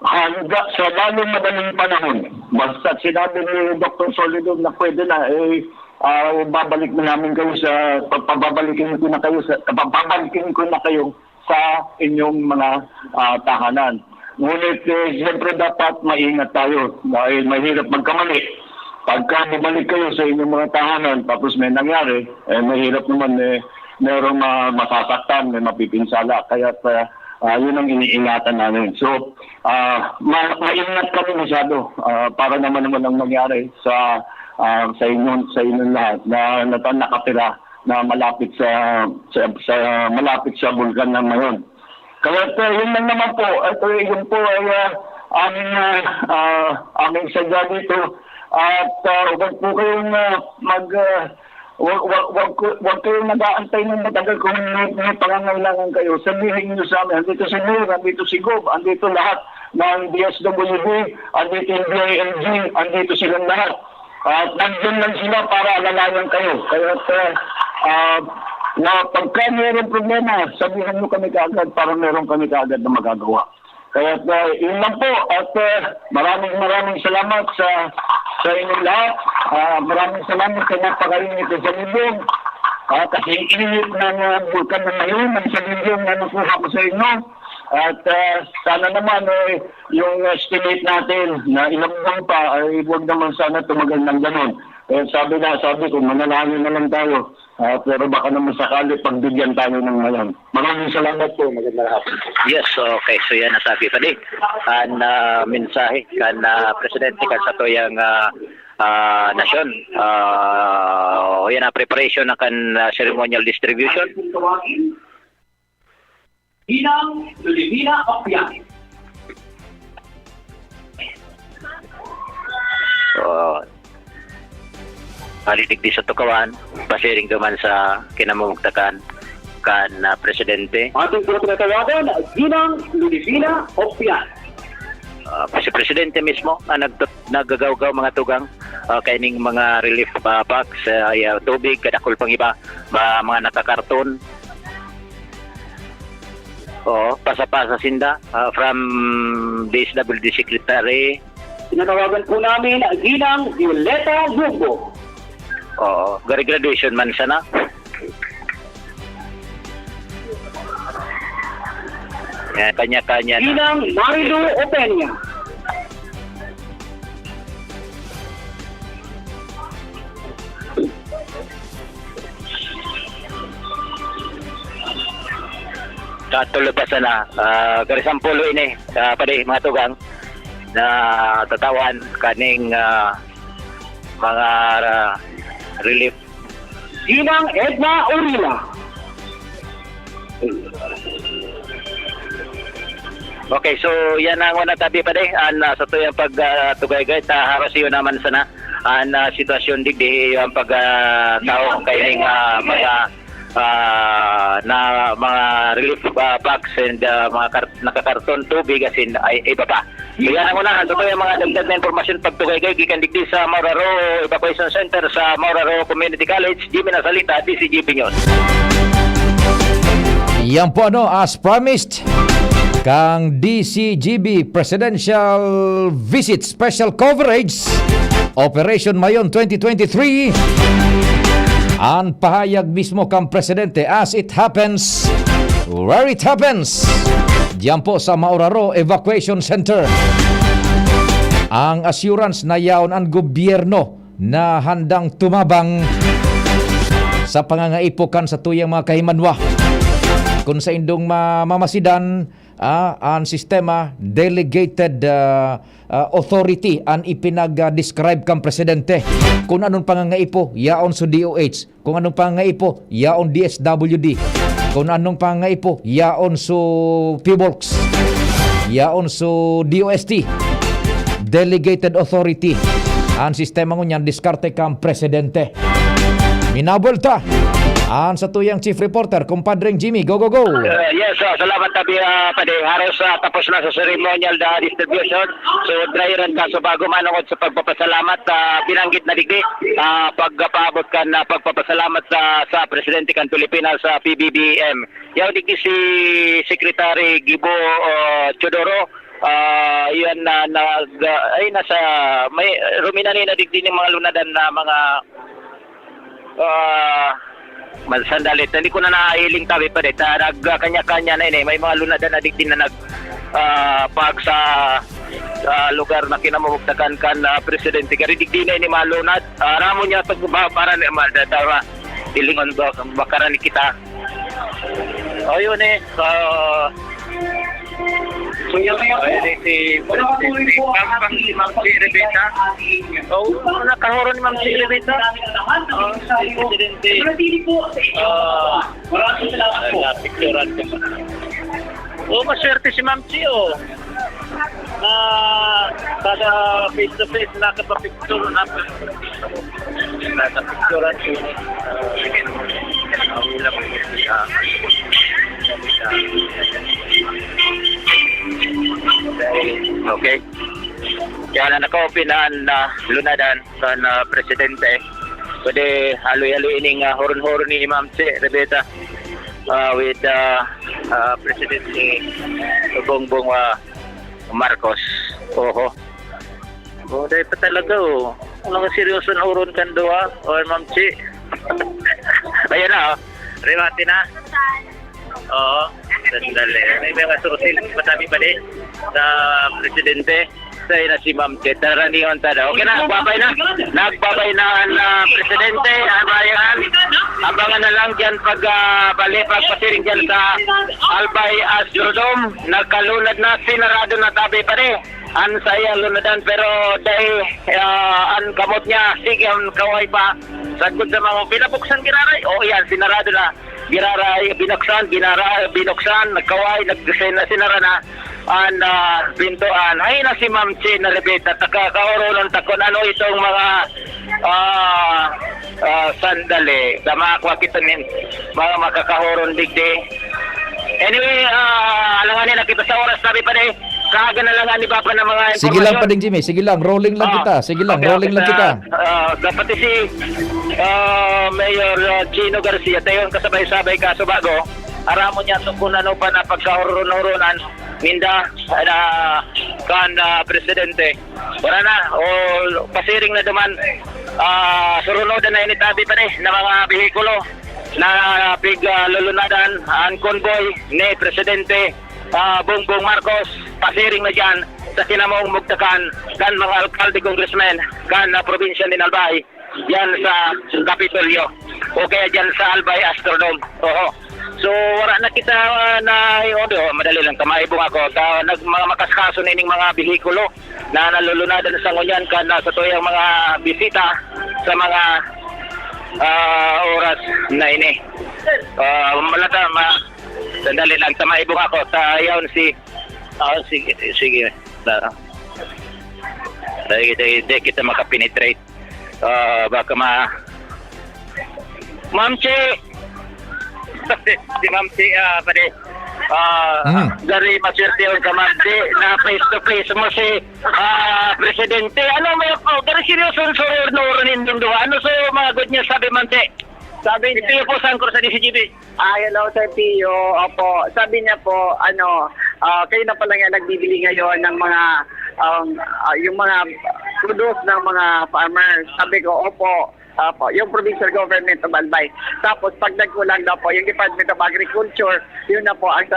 hangga sa lalong madaling panahon. Basta sinabi ni Dr. Solido na pwede na, babalik na namin kayo bababalikin ko na kayo sa inyong mga tahanan. Ngunit siyempre dapat maingat tayo dahil mahirap magkamali. Pagka bumalik kayo sa inyong mga tahanan tapos may nangyari, mahirap naman merong masasaktan, may mapipinsala. Kaya yun ang iniingatan namin. So, maingat kami masyado para naman ang nangyari sa inyong lahat na nakatira na malapit sa bulkan ng Mayon. Kaya yun lang naman po. Yun po ay aming sadya dito. At huwag po kayong huwag kayong nag-aantay ng matagal kung may pangangailangan kayo. Sabihin niyo sa amin, andito si Mayor, andito si Gob, andito lahat ng DSWD, andito yung BILG, andito silang lahat. At nandun lang sila para alalayan kayo. Kaya na pagka mayroong problema, sabihin mo kami kaagad para meron kami kaagad na magagawa. Kaya yun lang po. At maraming salamat sa inyong lahat. Maraming salamat sa napakainit sa Lilyong. Kasi init ng bulkan na ngayon, ng sa Lilyong na nakuha ko sa inyo. At sana naman yung estimate natin na ilang buwan pa ay huwag naman sana tumagal ng ganun. Sabi ko, manalangin na lang tayo. Pero baka naman sakali pagbigyan tayo ng ngayon. Maraming salamat po. Magandang hapon. Yes, okay. So yan nasabi pa din. Kan mensahe kan presidente kan sa toyang nasyon. Yan preparation na kan ceremonial distribution. Ginang Lulivina Opian. Halidigdi sa tukawan, pasiring duman sa kinamumugtakan kan presidente. Ating pinatawagan, Ginang Lulivina Opian. Si presidente mismo naggagaw-gaw mga tugang kaining mga relief packs, tubig, kadakol pang iba, mga nakakarton. Pasapasa sinda from DSWD Secretary. Tinatawagan po namin Ginang Violeta Lugo. Graduation man sana. Kanya-kanya. Ginang Marilu Openia. Katuloy pa sana. Karisampulo ini. Pade mga tugang na tatawan kaning mga relief. Ginang Edna Urila. Okay, so yan ang wana tabi pa din sa tuyang pagtugay-gay harasiyo naman sana ang sitwasyon digdi yung pagtao kay mga mga relief packs and mga nakakarton tubig asin ay iba pa. So yan ang unahan. Ito yung mga dagdag na informasyon pagtugay-gay gikan digdi sa Mauraro Evacuation Center sa Mauraro Community College. Jimmy Nasalita, DCGP News. Yan po as promised, kang DCGB Presidential Visit Special Coverage Operation Mayon 2023. Ang pahayag mismo kang presidente as it happens, where it happens. Diyan po sa Mauraro Evacuation Center. Ang assurance na yaon ang gobyerno na handang tumabang sa pangangaipokan sa tuyang mga kahimanwa. Kung sa indong mamasidan, ang sistema delegated authority ang ipinag-describe kang presidente. Kung anong pangangaipo, yaon sa DOH. Kung anong pangangaipo, yaon DSWD. Kung anong pangangaipo, yaon sa PBOLCS. Yaon sa DOST. Delegated authority. Ang sistema ngunyan, diskarte kang presidente. Minabulta An sa tuyang chief reporter, kumpadreng Jimmy, go, go, go. Yes, salamat tabi pade haros tapos na sa ceremonial na distribution. So dry run ka so bago manungod sa pagpapasalamat binanggit na digdi pagpaabot kan pagpapasalamat sa presidente kan Pilipinas sa PBBM. Yaw digdi si Secretary Gibo Chodoro yan ay nasa may ruminani na digdi ng mga lunadan na mga sandalit, hindi ko na nailing tabi pa dito. Nagkanya-kanya na ini. May mga lunadan na digdi na pag sa lugar na kinamumugtakan kan presidente. Kaya digdi na ini malunad. Ramo niya para na ilingon bakaran ni kita. O yun so yun si Ma'am si Rebecca. Nakahoron ni Ma'am si Rebecca. Si Presidente. Maraming salamat po. Picturean ko. Maswerte si Ma'am si kada face to face nakapapicture na nakapicturean ko. Okay. Kaya na naka-openan na lunadan kan presidente. Pwede haloy-haloy ining horon-horon ni Ma'am si Rebecca with President Bongbong Marcos. Oho. Dahil pa talaga Walang seryoso na horon kan doa o Ma'am si. Ayan na Rewati na. Oo. Sandali. May mga susil matabi pa din sa presidente. Sa na si Ma'am Che. Taranihan tada. Okay na, nagbabay na ang presidente, ang bayan. Abangan na lang dyan pagpasiring dyan sa Albay Astrodome. Nagkalunad na, sinarado na tabi pa rin. An saya lunadan pero dahil ang kamot niya, sige ang kaway pa. Sagod sa mga pinabuksan giraray. O yan, sinarado na. Giraray, binuksan, nagkaway, sinara na ang pintuan. Ay na si Ma'am Che na Rebecca, takakaoronan takon ano itong mga sandali. Damakwa kita mga makakahoron digdi. Anyway, alanganin na kita sa oras sabi pa rin. Kaga na lang ni Papa ng mga informasyon. Sige lang pa din Jimmy, sige lang, rolling lang kita. Sige lang, rolling lang kita. Dapat si Mayor Gino Garcia, tayo kasabay-sabay kaso bago. Aramo niya kung ano pa na pagkahuron-huronan minda kan presidente. Wala na, o pasiring na duman surunodan na initabi pa na mga bihikulo na lulunadan ang convoy ni Presidente Bongbong Marcos. Pasiring na dyan sa kinamong mugtakan kan mga alkalde, congressmen kan probinsya ni Albay yan sa Kapitolyo o kaya dyan sa Albay Astrodome. Oho. So wala na kita madali lang kamaibong ako mga makaskaso na ining mga bihikulo na nalulunadan sa ngunyan kan sa tuyang mga bisita sa mga oras na ini. Sandali lang kamaibong ako tayaw sige. Sige kita makapenetrate baka Ma'am Che si Ma'am Che dari maswerte yung ka Ma'am Che na face to face mo si presidente may dari seryoso surunurin yung duha so mga good news sabi Ma'am Che. Sabi niya, Pio po, sangkor sa DCGB. Hello, Sir Pio. Opo, sabi niya po, kayo na pala nga nagbibili ngayon ng mga, yung mga produce ng mga farmers. Sabi ko, opo, yung provincial government of Albay. Tapos, pag nagkulang daw po, yung Department of Agriculture, yun na po ang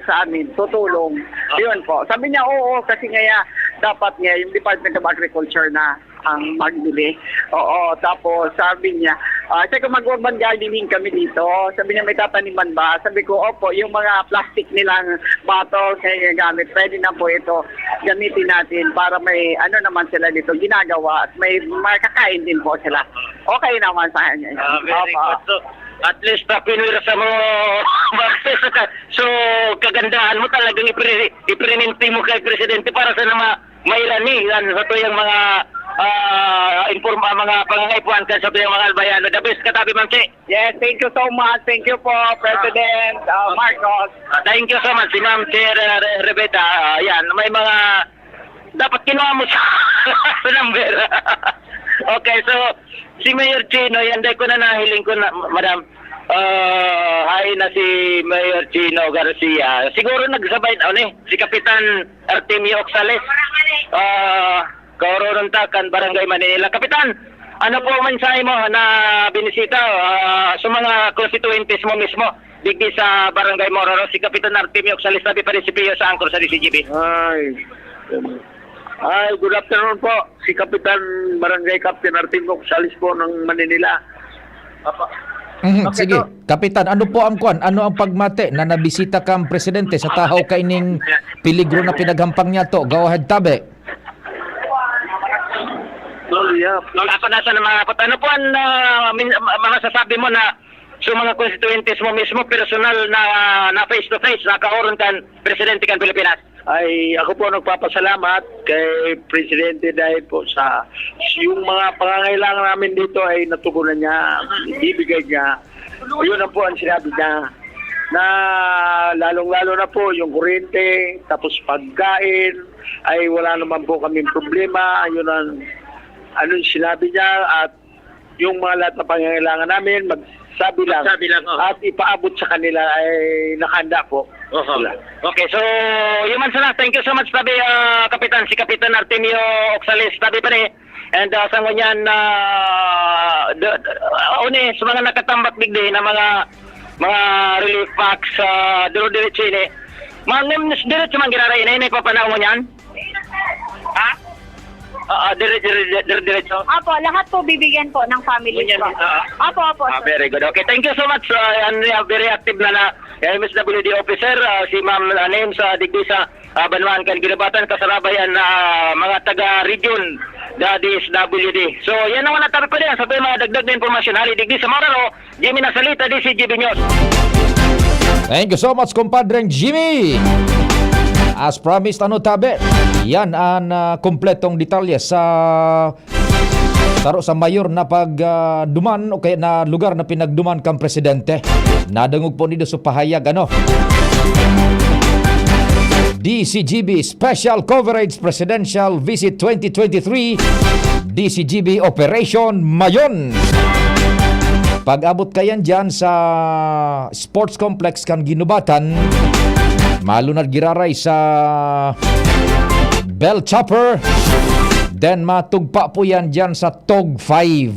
sa amin, tutulong. Yun po. Sabi niya, oo, kasi nga dapat nga yung Department of Agriculture na ang magbili. Oo, tapos sabi niya, sabi ko mag-urban gardening kami dito. Sabi niya, may tataniman ba? Sabi ko, opo, yung mga plastic nilang bottles na gamit, pwede na po ito gamitin natin para may naman sila dito ginagawa at may makakain din po sila. Okay naman sa kanya. Very good. So, at least pinwira sa mo so kagandahan mo talagang ipreninti mo kay presidente para sa may lani yan sa tuyang mga informa mga pangangaipuan kan sa mga albayano. The best katabi, Ma'am Che. Yes, thank you so much. Thank you po, President Marcos. Thank you so much, si Ma'am Che Rebeta. Yan, may mga dapat kinuha mo sa number. Okay, so si Mayor Chino, yan dahil ko na nahiling ko na, Madam. Hi na si Mayor Chino Garcia. Siguro nagsabay si Kapitan Artemio Oxales. Kaurontakan, Barangay Manila. Kapitan, ano po ang mensahe mo na binisita sa mga constituentes mo mismo digdi sa Barangay Mororo? Si Kapitan Artemio Oxales na prinsipyo sa angkor sa DCGB. Ay, good afternoon po. Si Kapitan Barangay Captain Artemio Oxales po ng Manila. Sige, Kapitan, ano po ang kwan? Ano ang pagmate na nabisita kang presidente sa tahaw kaining peligro na pinaghampang niya to? Go ahead, tabi. Ako nasa ng mga ano po ang mga sasabi mo na sa mga constituentes mo mismo personal na face to face na kauron kan presidente kan Pilipinas? Ay, ako po nagpapasalamat kay Presidente dahil po sa yung mga pangangailangan namin dito ay natugunan niya, ibigay niya. Yun ang po ang sinabi niya na lalong-lalo na po yung kuryente, tapos pagkain, ay wala naman po kaming problema. Yun ang yung sinabi niya at yung mga lahat na pangangailangan namin, magsabi lang at ipaabot sa kanila ay nakahanda po. Okay, so Human Salas, thank you so much tabi Kapitan, si Kapitan Artemio Oxales tabi pa ni and sa ngunyan sa mga nakatambak digdi na mga relief packs duro-diretso ini mga diretso man giraray na ini papanaw mo niyan? Ha? Diretso. Apo, lahat po bibigyan po ng family po. Apo. Very good. Okay, thank you so much. Very active na MSWD officer, si Ma'am Naim sa digdi sa Banwan kan Ginabatan kasarabayan na mga taga-region da DSWD. So, yan naman natabi pa din. Sabi mga dagdag na informasyon. Hali digdi sa Marano, Jimmy Nasalita, DCGB News. Thank you so much, kumpadreng Jimmy. As promised, tabi? Yan ang kompletong detalye sa taro sa mayor na pagduman o kaya na lugar na pinagduman kang presidente. Nadangog po nito sa pahayag DCGB Special Coverage Presidential Visit 2023 DCGB Operation Mayon. Pag-abot kayan dyan sa Sports Complex kan Ginubatan, malunad giraray sa Bell Chopper, then matugpa po yan dyan sa TOG 5,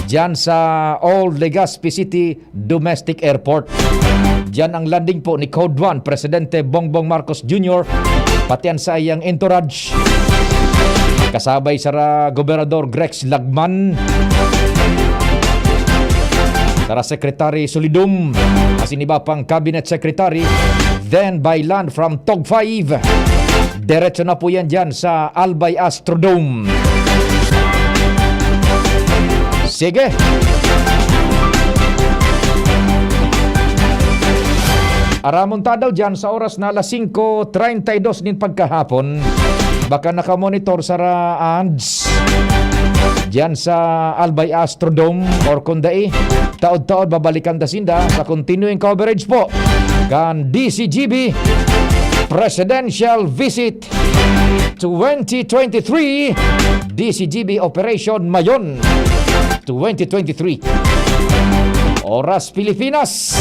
dyan sa Old Legazpi City Domestic Airport. Dyan ang landing po ni Code 1, Presidente Bongbong Marcos Jr., pati ang sa iyang entourage. Kasabay sa Gobernador Grex Lagman, Tara Secretary Solidum, asin iba pang Cabinet Secretary. Then by land from TOG 5, diretso na po yan dyan sa Albay Astrodome. Sige. Aramonta daw dyan sa oras na alas 5:32 din pagkahapon. Baka nakamonitor sa ads dyan sa Albay Astrodome or kundai taod-taod babalikan dasinda sa continuing coverage po kan DCGB Presidential Visit 2023 DCGB Operation Mayon 2023. Oras Pilipinas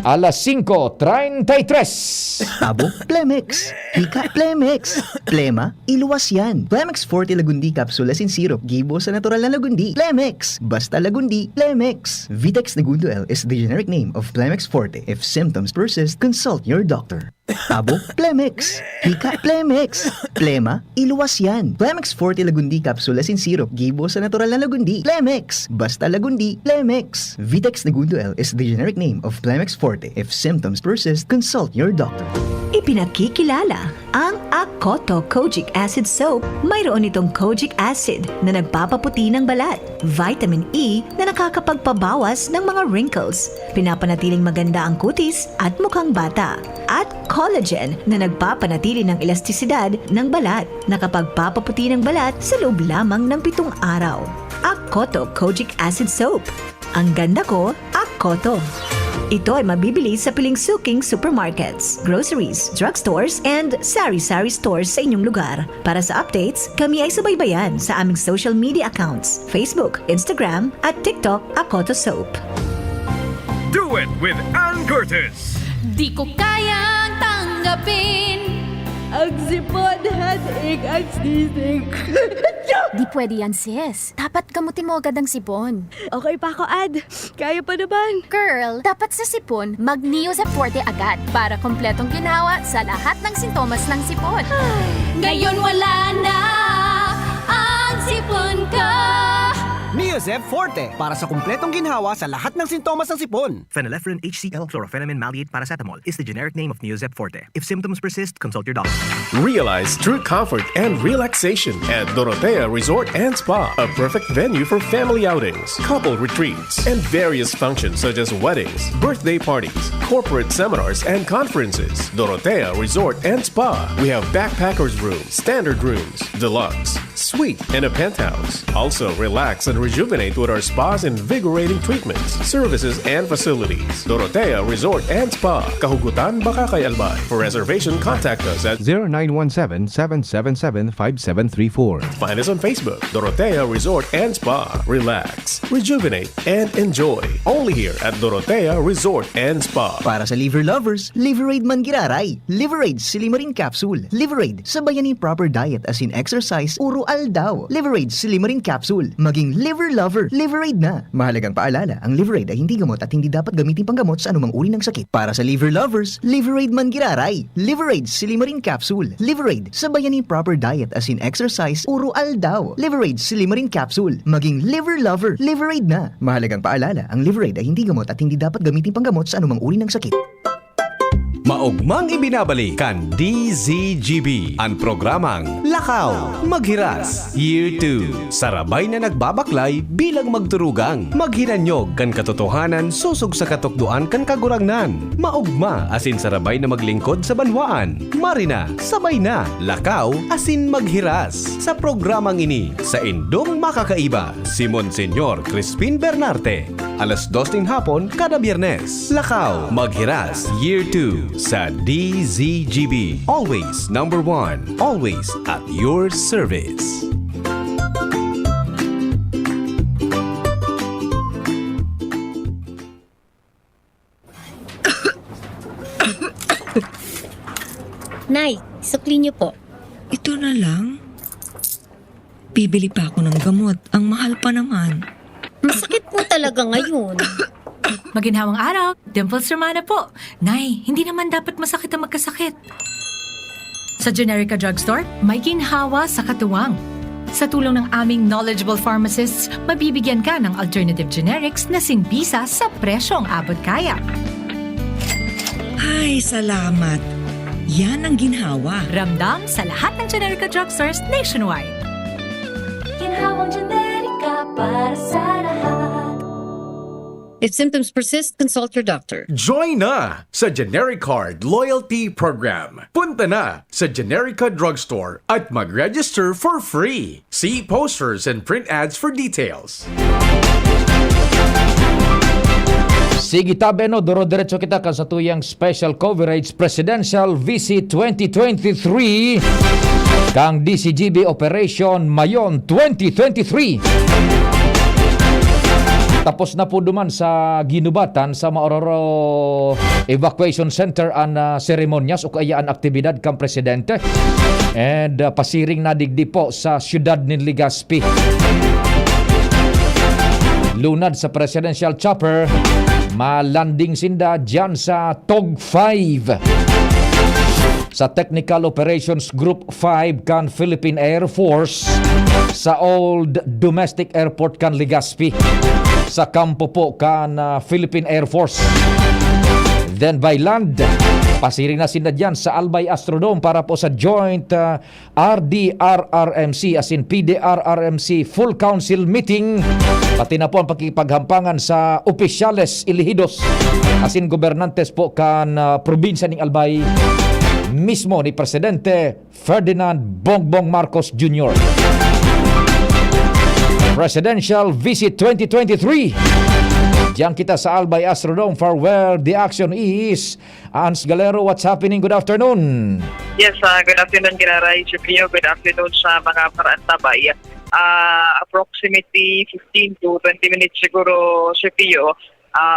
alas 5:33. Tabo, Plemex. Hika, Plemex. Plema, iluwas yan. Plemex Forte Lagundi Capsule Asin Syrup. Gibo sa natural na Lagundi. Plemex. Basta Lagundi. Plemex. Vitex Nagundo L is the generic name of Plemex Forte. If symptoms persist, consult your doctor. Tabo, Plemex. Hika, Plemex. Plema, iluwas yan. Plemex Forte Lagundi Capsule Asin Syrup. Gibo sa natural na Lagundi. Plemex. Basta Lagundi. Plemex. Vitex Nagundo L is the generic name of Plemex Forte. If symptoms persist, consult your doctor. Ipinagkikilala Ang Akoto Kojic Acid Soap, mayroon itong kojic acid na nagpapaputi ng balat, vitamin E na nakakapagpabawas ng mga wrinkles, pinapanatiling maganda ang kutis at mukhang bata, at collagen na nagpapanatili ng elastisidad ng balat, nakapagpapaputi ng balat sa loob lamang ng 7 araw. Akoto Kojic Acid Soap. Ang ganda ko, Akoto. Ito ay mabibili sa piling suking supermarkets, groceries, drugstores, and sari-sari stores sa inyong lugar. Para sa updates, kami ay subaybayan sa aming social media accounts, Facebook, Instagram, at TikTok, Akoto Soap. Do it with Ann Curtis! Di ko kayang tanggapin ang sipon, headache, at sneezing. Di pwede yan, sis. Dapat gamutin mo agad ang sipon. Okay pa ako, Ad. Kaya pa naman. Girl, dapat sa sipon, mag-Neozep Forte agad para kompletong ginawa sa lahat ng sintomas ng sipon. Ngayon wala na ang sipon ko. Neozep Forte para sa kumpletong ginhawa sa lahat ng sintomas ng sipon. Phenylephrine HCl Chlorpheniramine Maleate Paracetamol is the generic name of Neozep Forte. If symptoms persist, consult your doctor. Realize true comfort and relaxation at Dorotea Resort and Spa, a perfect venue for family outings, couple retreats, and various functions such as weddings, birthday parties, corporate seminars, and conferences. Dorotea Resort and Spa. We have backpackers rooms, standard rooms, deluxe, suite, and a penthouse. Also, relax and rejuvenate with our spa's invigorating treatments, services, and facilities. Dorotea Resort and Spa, Kahugutan, Bakakay, Albay. For reservation, contact us at 0917-777-5734. Find us on Facebook, Dorotea Resort and Spa. Relax, rejuvenate, and enjoy. Only here at Dorotea Resort and Spa. Para sa liver lovers, Liverade Mangiraray, Liverade Silimarin Capsule, Liverade sabayan ni proper diet as in exercise, uro aldaw. Liverade Silimarin Capsule, maging liver lover, Liverade na. Mahalagang paalala, ang Liverade ay hindi gamot at hindi dapat gamitin panggamot sa anumang uri ng sakit. Para sa liver lovers, Liverade Mangiraray, Liverade Silimarin Capsule, Liverade sabayan ni proper diet as in exercise, uro aldaw. Liverade Silimarin Capsule, maging liver lover, Liverade na. Mahalagang paalala, ang Liverade ay hindi gamot at hindi dapat gamitin panggamot sa anumang uri ng sakit. Maugmang ibinabalik kan DZGB ang programang Lakaw, Maghiras, Year 2. Sarabay na nagbabaklay bilang magturugang. Maghinanyog kan katotohanan susog sa katukduan kan kagurangnan. Maugma asin sarabay na maglingkod sa banwaan. Marina, sabay na. Lakaw asin maghiras. Sa programang ini, sa indong makakaiba, si Monsenyor Crispin Bernarte. Alas 2 ng hapon kada Biyernes. Lakaw, Maghiras, Year 2 sa DZGB. Always number 1. Always at your service. Nay, sukli niyo po. Ito na lang? Bibili pa ako ng gamot. Ang mahal pa naman. Masakit po talaga ngayon. Maginhawang araw, Dimples Romana po. Nay, hindi naman dapat masakit ang magkasakit. Sa Generica Drugstore, may ginhawa sa katuwang. Sa tulong ng aming knowledgeable pharmacists, mabibigyan ka ng alternative generics na singbisa sa presyong abot kaya. Ay, salamat. Yan ang ginhawa. Ramdam sa lahat ng Generica Drugstores nationwide. Ginhawang Generica para sa lahat. If symptoms persist, consult your doctor. Join na sa Generic Card Loyalty Program. Punta na sa Generica Drugstore at mag-register for free. See posters and print ads for details. Sige tabi no, duro-diretso kita ka sa tuyang special coverage Presidential Visit 2023 kang DCGB Operation Mayon 2023. Tapos na po duman sa ginubatan sa Maororo Evacuation Center ang seremonyas o kaya ang aktibidad kang presidente. And pasiring na digdi po sa siyudad ni Legazpi. Lunad sa presidential chopper, malanding sinda dyan sa TOG 5. Sa Technical Operations Group 5 kan Philippine Air Force sa Old Domestic Airport kan Legazpi. Sa kampo po kan Philippine Air Force. Then by land, Pasiring na sila dyan sa Albay Astrodome para po sa joint RDRRMC as in PDRRMC Full Council Meeting. Pati na po ang pakipaghampangan sa opisyales ilihidos as in gobernantes po kan probinsya ng Albay mismo ni Presidente Ferdinand Bongbong Marcos Jr. Presidential Visit 2023. Diyan kita sa Albay Astrodome for where the action is. Ans Galero, what's happening? Good afternoon. Yes, good afternoon, Kinaray. Siyempre, good afternoon sa mga paraantabay. Approximately 15 to 20 minutes siguro, Siyempre,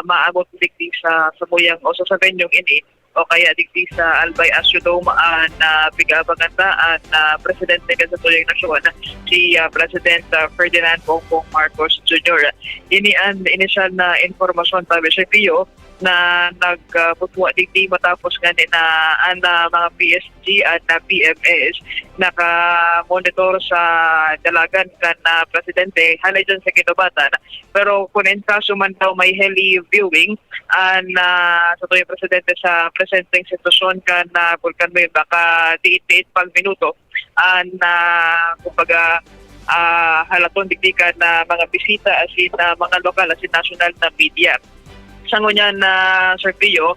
maabot digdi sa Samuyang o sa venue ini o kaya digdi sa Albay Astrodome na bigabaganda na Presidente ng Tuyang Nasyon, si President Ferdinand Bongbong Marcos Jr. Ini ang initial na informasyon tabi sa PIO na nagputwa digdi matapos nga na ang mga PSG at PMS naka-monitor sa dalagan kan Presidente halay dyan sa kinubatan. Pero kung in kaso man daw may heli viewing sa tuyong Presidente sa presenteng sitwasyon kan Vulcan May baka diit pang minuto kumbaga halaton digdikan na mga bisita as in mga lokal as in national na media. Sa ngunyan Sir Pio,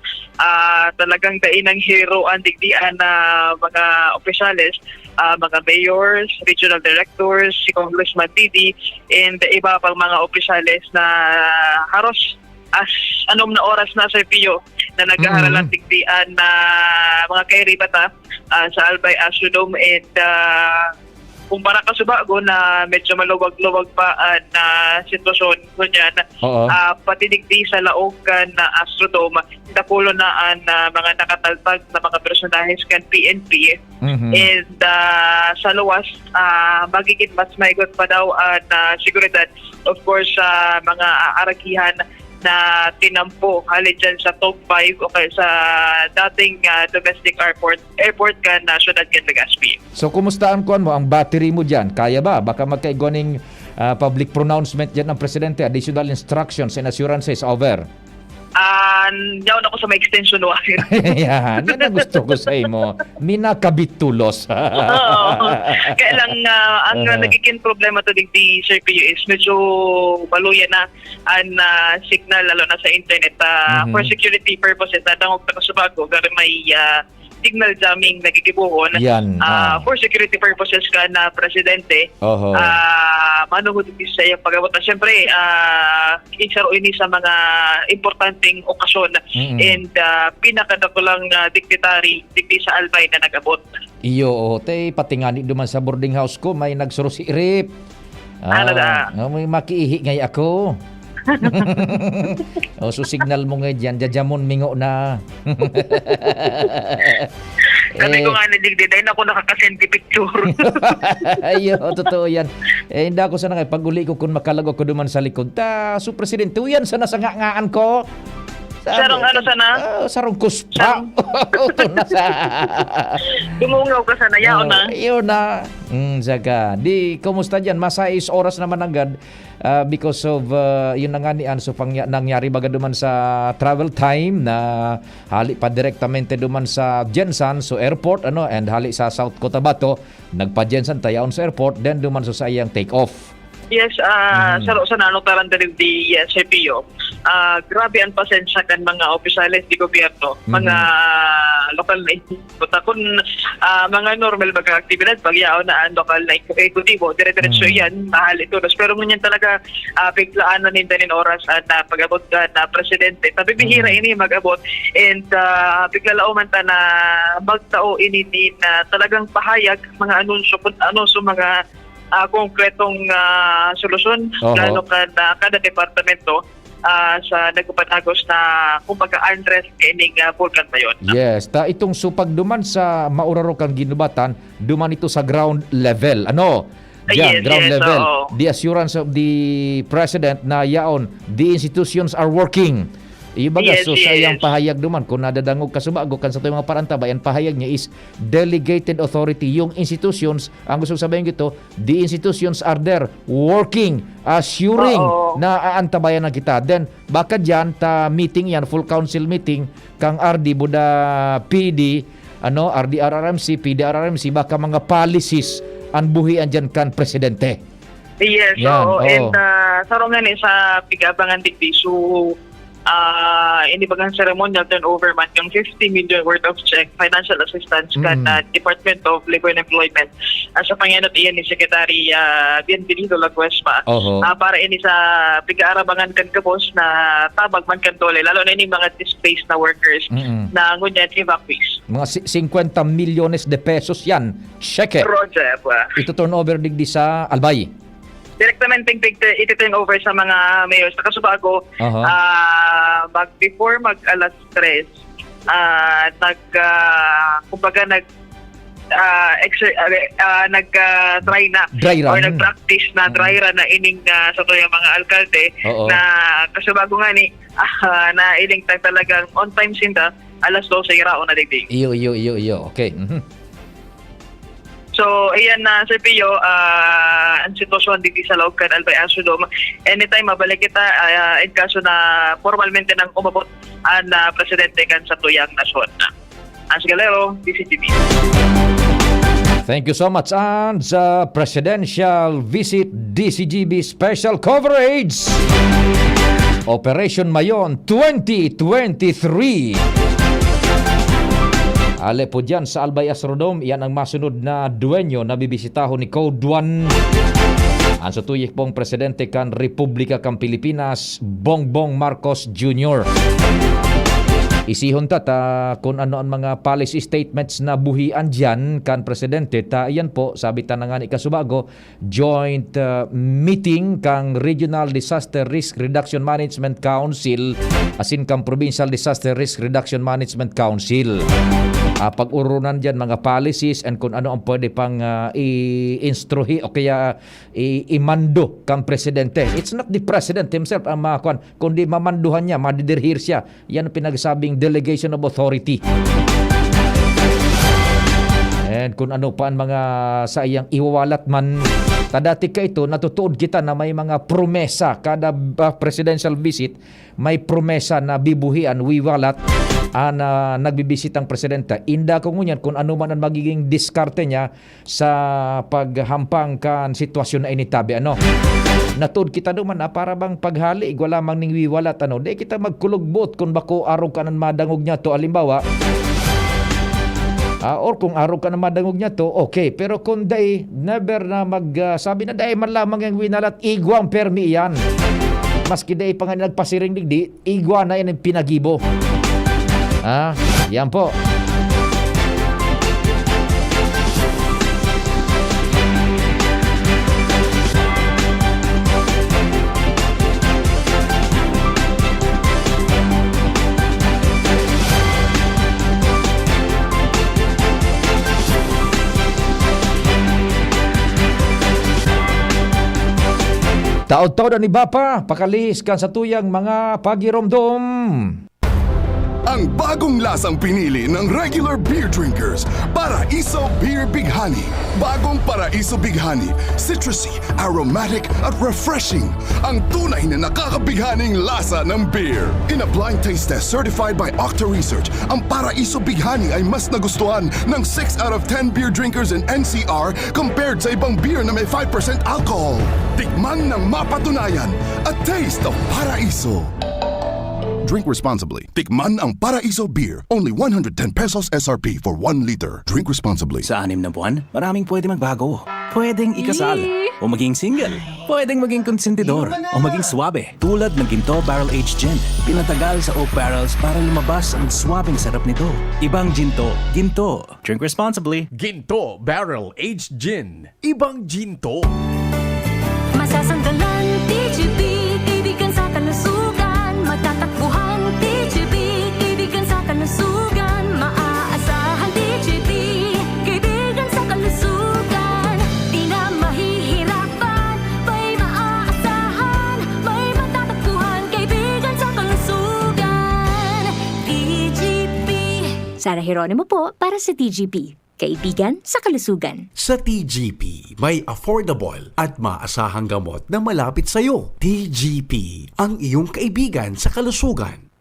talagang dain ng hero ang digdian na mga opisyales, mga mayors, regional directors, si Congressman Didi, and iba pang mga opisyales na haros as anom na oras na Sir Pio na naghaharalan digdian na mga kairibata sa Albay Astrodome and kumpara ka subago na medyo maluwag-luwag pa na sitwasyon kunyan pati digdi sa laog na Astrodome napulo na mga nakataltag na mga personahes kan PNP and sa luwas magiging mas maigot pa daw na seguridad of course sa mga arakihan na tinampo halid dyan sa top 5 o kaya sa dating domestic airport ka na syudad kan Legazpi. So kumustaan ko mo ang battery mo dyan? Kaya ba? Baka magkaigoning public pronouncement dyan ng Presidente, additional instructions and assurances over. Yaw na ko sa may extension wire. Yan ang gusto ko sa imo. Minakabitulos. Kaya lang ang nagiging problema to digdi Sir Pio is medyo baluyan na ang signal lalo na sa internet for security purposes na dangog ta sa bago gari may signal jamming nagigibuhon for security purposes ka na Presidente manuhod sa iyang pag-abot na siyempre insaro ini sa mga importanteng okasyon and pinakadakulang dignitary digdi sa Albay na nag-abot. Iyo, te patingani duman sa boarding house ko may nagsuro si Irip. May makiihi ngay ako. So signal mo nga dyan, jajamon mingo na. Kami ko nga nadigdiday na ako nakakasend picture. Ayo, totoo yan. Hindi ako sana pag uli ko kung makalago ko duman sa likod. So Presidente, yan sana sa ngaan ko. Sarong ano sana? Sarong kuspa. Dumungaw ka sana, yao na. Yun na. Zaga. Di, kumusta dyan? Masa is oras naman agad because of yun na nga ni Anso nangyari baga duman sa travel time na hali pa direktamente duman sa Jensan, so airport, and hali sa South Cotabato, nagpa-Jensan tayaon sa airport, then duman sa sayang take off. Yes, sa nanutaran din di CPO. Grabe ang pasensya kan mga opisyales di gobyerno, mga lokal na ikuta. Kung mga normal baga aktibidad, pagyao na ang lokal na ekutibo, dire-diretso yan, mahal ito. Pero ngunyan talaga biglaan na nindanin oras at pag-abot ka na Presidente. Tabibihira ini mag-abot and biglalao man ta na magtao ini na talagang pahayag mga anunso mga konkretong solusyon lalo kada departamento sa nagpapanagos na kumbaga unrest kining Vulcan Mayon. Yes, itong supag duman sa mauraro kang ginubatan, duman ito sa ground level. Ground level. The assurance of the President na yaon, the institutions are working. Ibaga, Yes, so sa yes. iyang pahayag duman, kung nadadangog kasubago kan sa tuyong mga parantabay, ang pahayag niya is delegated authority. Yung institutions, ang gusto sabihin gito, the institutions are there working, assuring na aantabayan na kita. Then, baka dyan, ta meeting yan, full council meeting, kang RD, Buda PD, RDRRMC, PDRRMC, baka mga policies ang buhian dyan kan presidente. Yes, Yan, oo. oo. And sarong nga ni sa pigabangan digdi. So, hindi bagang ceremonial turnover man yung 50 million worth of check financial assistance kan Department of Labor and Employment sa pangyayat iyan ni Secretary Bienvenido Laguesma para ini sa pigaarabangan kan kabos na tabag man kan dole lalo na ini mga displaced na workers na ngunyan evacuees. Mga 50 milyones de pesos yan. Cheque. Roger. Ito turnover digdi sa Albay. Direktamente iti-turn over sa mga mayors na kasubago before mag alas 3 kumbaga nag-try na Dry run. or nag-practice na dry run na ining sa tuyang mga alkalde na kasubago nga ni na ining talagang on time sinda alas 12 iraon na digdig. Iyo. Okay. So, ayan na, Sir Pio, ang sitwasyon dito sa loob kan Albay Asudom. Anytime, mabalik kita in kaso na formalmente nang umabot ang presidente kan sa tuyang nasyon. Ang Galero, DCGB. Thank you so much. And sa presidential visit DCGB special coverage, Operation Mayon 2023. Ale po dyan sa Albay Astrodome, yan ang masunod na duwenyo na bibisitahon ni Code 1. Ang sutuyik pong presidente kan Republika kan Pilipinas, Bongbong Marcos Jr. Isihon ta kung ano ang mga policy statements na buhian dyan kan presidente. Iyan po, sabi ta na nga ni Kasubago, joint meeting kang Regional Disaster Risk Reduction Management Council asin kang Provincial Disaster Risk Reduction Management Council. Pag-urunan dyan mga policies and kung ano ang pwede pang i-instruhi o kaya imando kang presidente. It's not the president himself ang kundi mamanduhan niya, madidirhir siya. Yan ang pinagsabing delegation of authority. And kung ano pa ang mga sa iyang iwawalat man, kadati ka ito, natutuod kita na may mga promesa. Kada presidential visit, may promesa na bibuhian, wiwalat, na nagbibisit ang presidente. Inda ko ngunyan kung ano man ang magiging diskarte niya sa paghampang kan sitwasyon na initabi. Natuod kita naman para bang paghali, wala mang ning wiwalat. Di kita magkulugbot kung bako araw ka ng madangog niya to. Alimbawa, or kung araw ka ng madangog niya to, okay. Pero kung day, never na sabi na day man lamang yung winalat, igwang permi yan. Maski day pa nga nagpasiring digdi, igwa na yan ang pinagibo. Yan po. Taod-taod ni Bapa, pakalis kan sa tuyang mga pagiromdom. Ang bagong lasang pinili ng regular beer drinkers, Paraiso Beer Bighani. Bagong Paraiso Bighani, citrusy, aromatic at refreshing. Ang tunay na nakakabighaning lasa ng beer. In a blind taste test certified by Octa Research, ang Paraiso Bighani ay mas nagustuhan ng 6 out of 10 beer drinkers in NCR compared sa ibang beer na may 5% alcohol. Tikman ng mapatunayan, a taste of Paraiso. Drink responsibly. Tikman ang Paraiso Beer. Only 110 pesos SRP for 1 liter. Drink responsibly. Sa 6 na buwan, maraming pwede magbago. Pwedeng ikasal, o maging single. Pwedeng maging konsentidor, o maging swabe. Tulad ng Ginto Barrel Aged Gin. Pinatagal sa oak barrels para lumabas ang swabing sarap nito. Ibang Ginto, Ginto. Drink responsibly. Ginto Barrel Aged Gin. Ibang Ginto. Masasandalan, TGP, kaibigan sa kalusugan. Matatakbuhan, TGP, kaibigan sa kalusugan. Maaasahan, TGP, kaibigan sa kalusugan. Di na mahihirapan, may maaasahan. May matatakbuhan, kaibigan sa kalusugan. Sara Geronimo po para sa TGP. Kaibigan sa kalusugan. Sa TGP, may affordable at maasahang gamot na malapit sa iyo. TGP, ang iyong kaibigan sa kalusugan.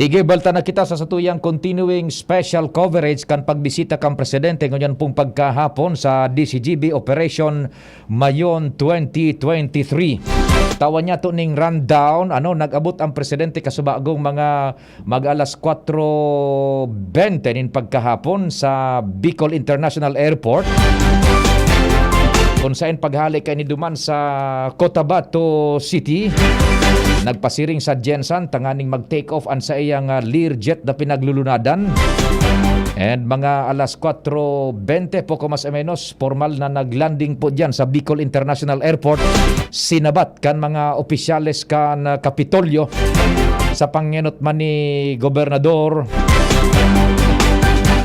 Sige, balta na kita sa satuyang continuing special coverage kan pagbisita kang presidente ngayon pong pagkahapon sa DCGB Operation Mayon 2023. Tawan niya to ning rundown, nag-abot ang presidente kasubagong mga mag-alas 4:20 nin pagkahapon sa Bicol International Airport. Kung saan paghalik kay ni duman sa Cotabato City, nagpasiring sa Jensen tanganing mag-take off an sa iyang Learjet na pinaglulunadan. And mga alas 4:20 poco mas o menos, formal na naglanding po dyan sa Bicol International Airport. Sinabat kan mga opisyales kan Kapitolyo sa pangenot man ni Gobernador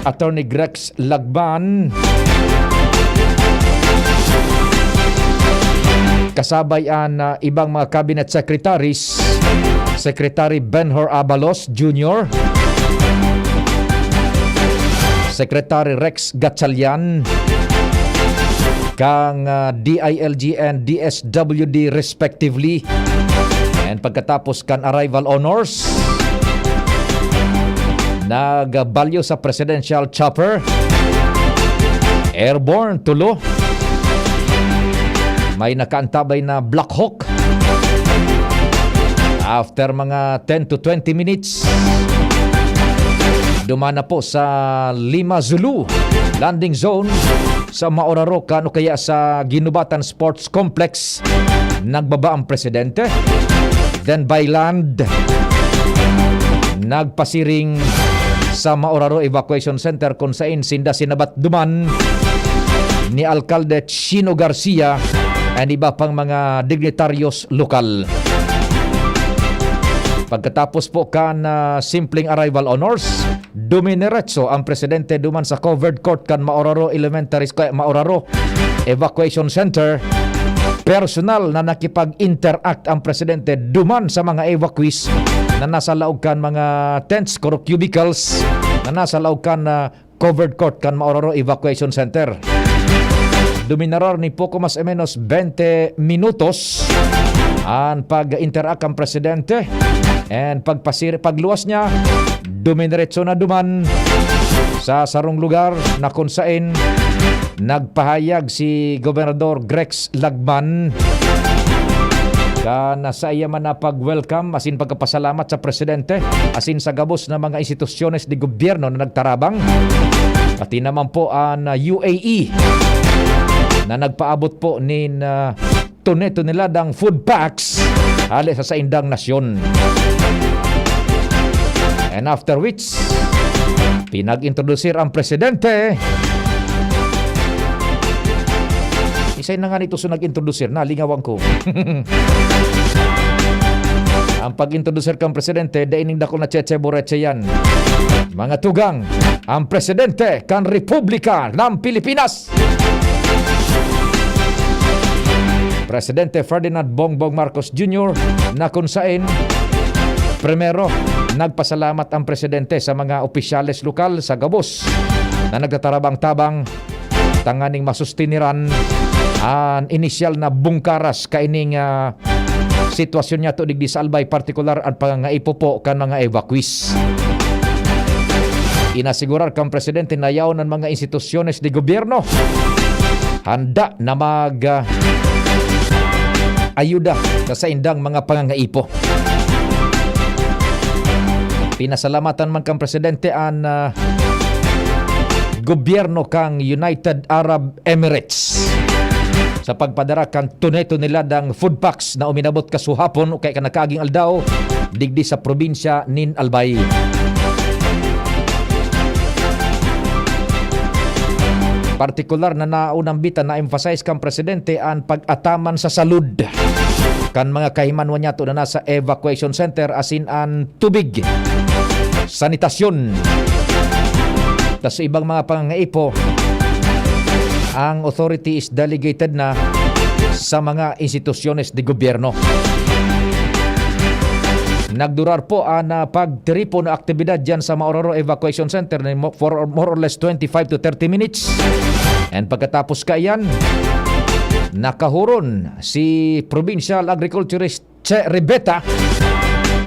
Attorney Grex Lagban. Kasabay ang ibang mga cabinet secretaries, Secretary Benhur Abalos Jr., Secretary Rex Gatchalian, kang DILG and DSWD respectively. And pagkatapos kan arrival honors, nagbalyo sa presidential chopper, airborne tulo. May nakaantabay na Black Hawk. After mga 10 to 20 minutes, dumana po sa Lima Zulu landing zone sa Maoraro kano kaya sa Ginubatan Sports Complex. Nagbaba ang presidente. Then by land, nagpasiring sa Maoraro Evacuation Center kung saan sinabat duman ni Alcalde Chino Garcia and iba pang mga dignitaryos lokal. Pagkatapos po kan simpleng arrival honors, dumineretso ang presidente duman sa covered court kan Maoraro Maoraro Evacuation Center. Personal na nakipag-interact ang presidente duman sa mga evacuees na nasa laog kan mga tents, cubicles na nasa laog kan covered court kan Maoraro Evacuation Center. Duminarar ni poco mas o menos 20 minutos ang pag-interact ang presidente, and pagluwas niya, dumiretso na duman sa sarong lugar na kung saan nagpahayag si Gobernador Grex Lagban na sa iya man na pag-welcome asin pagkapasalamat sa presidente asin sa gabos na mga institusyones di gobyerno na nagtarabang, pati naman po ang UAE na nagpaabot po nin tone-toneladang food packs hali sa saindang nasyon. And after which, pinag-introducir ang presidente. Isay na nga nito so nag-introducir, nalingawang ko. Ang pag-introducer kang presidente, daining dako na cheche-boreche yan. Mga tugang, ang presidente kan Republika ng Pilipinas. Presidente Ferdinand Bongbong Marcos Jr. na kung saan primero nagpasalamat ang presidente sa mga opisyales lokal sa gabos na nagtatarabang-tabang tanganing masustiniran ang inisyal na bungkaras kaining sitwasyon niya to digdi sa albay partikular at pangangaipo po kan mga evacuees. Inasigurar kang presidente na yaw ng mga institusyones de gobyerno handa na ayuda sa indang mga pangangaipo. Pinasalamatan man kang presidente ang gobyerno kang United Arab Emirates sa pagpadara kan tunay-tuniladang food packs na uminabot kasuhapon o kay kanakaaging aldaw digdi sa probinsya nin Albay. Partikular na naunang bitan na emphasize kang presidente ang pag-ataman sa salud kan mga kahimanwan niya na nasa evacuation center asin ang tubig, sanitasyon. Tas ibang mga pangangaipo, ang authority is delegated na sa mga institusyones de gobyerno. Nagdurar po ang pagtiripo na aktibidad dyan sa Maororo Evacuation Center for more or less 25 to 30 minutes. And pagkatapos kayan, nakahuron si Provincial Agriculturist Che Ribeta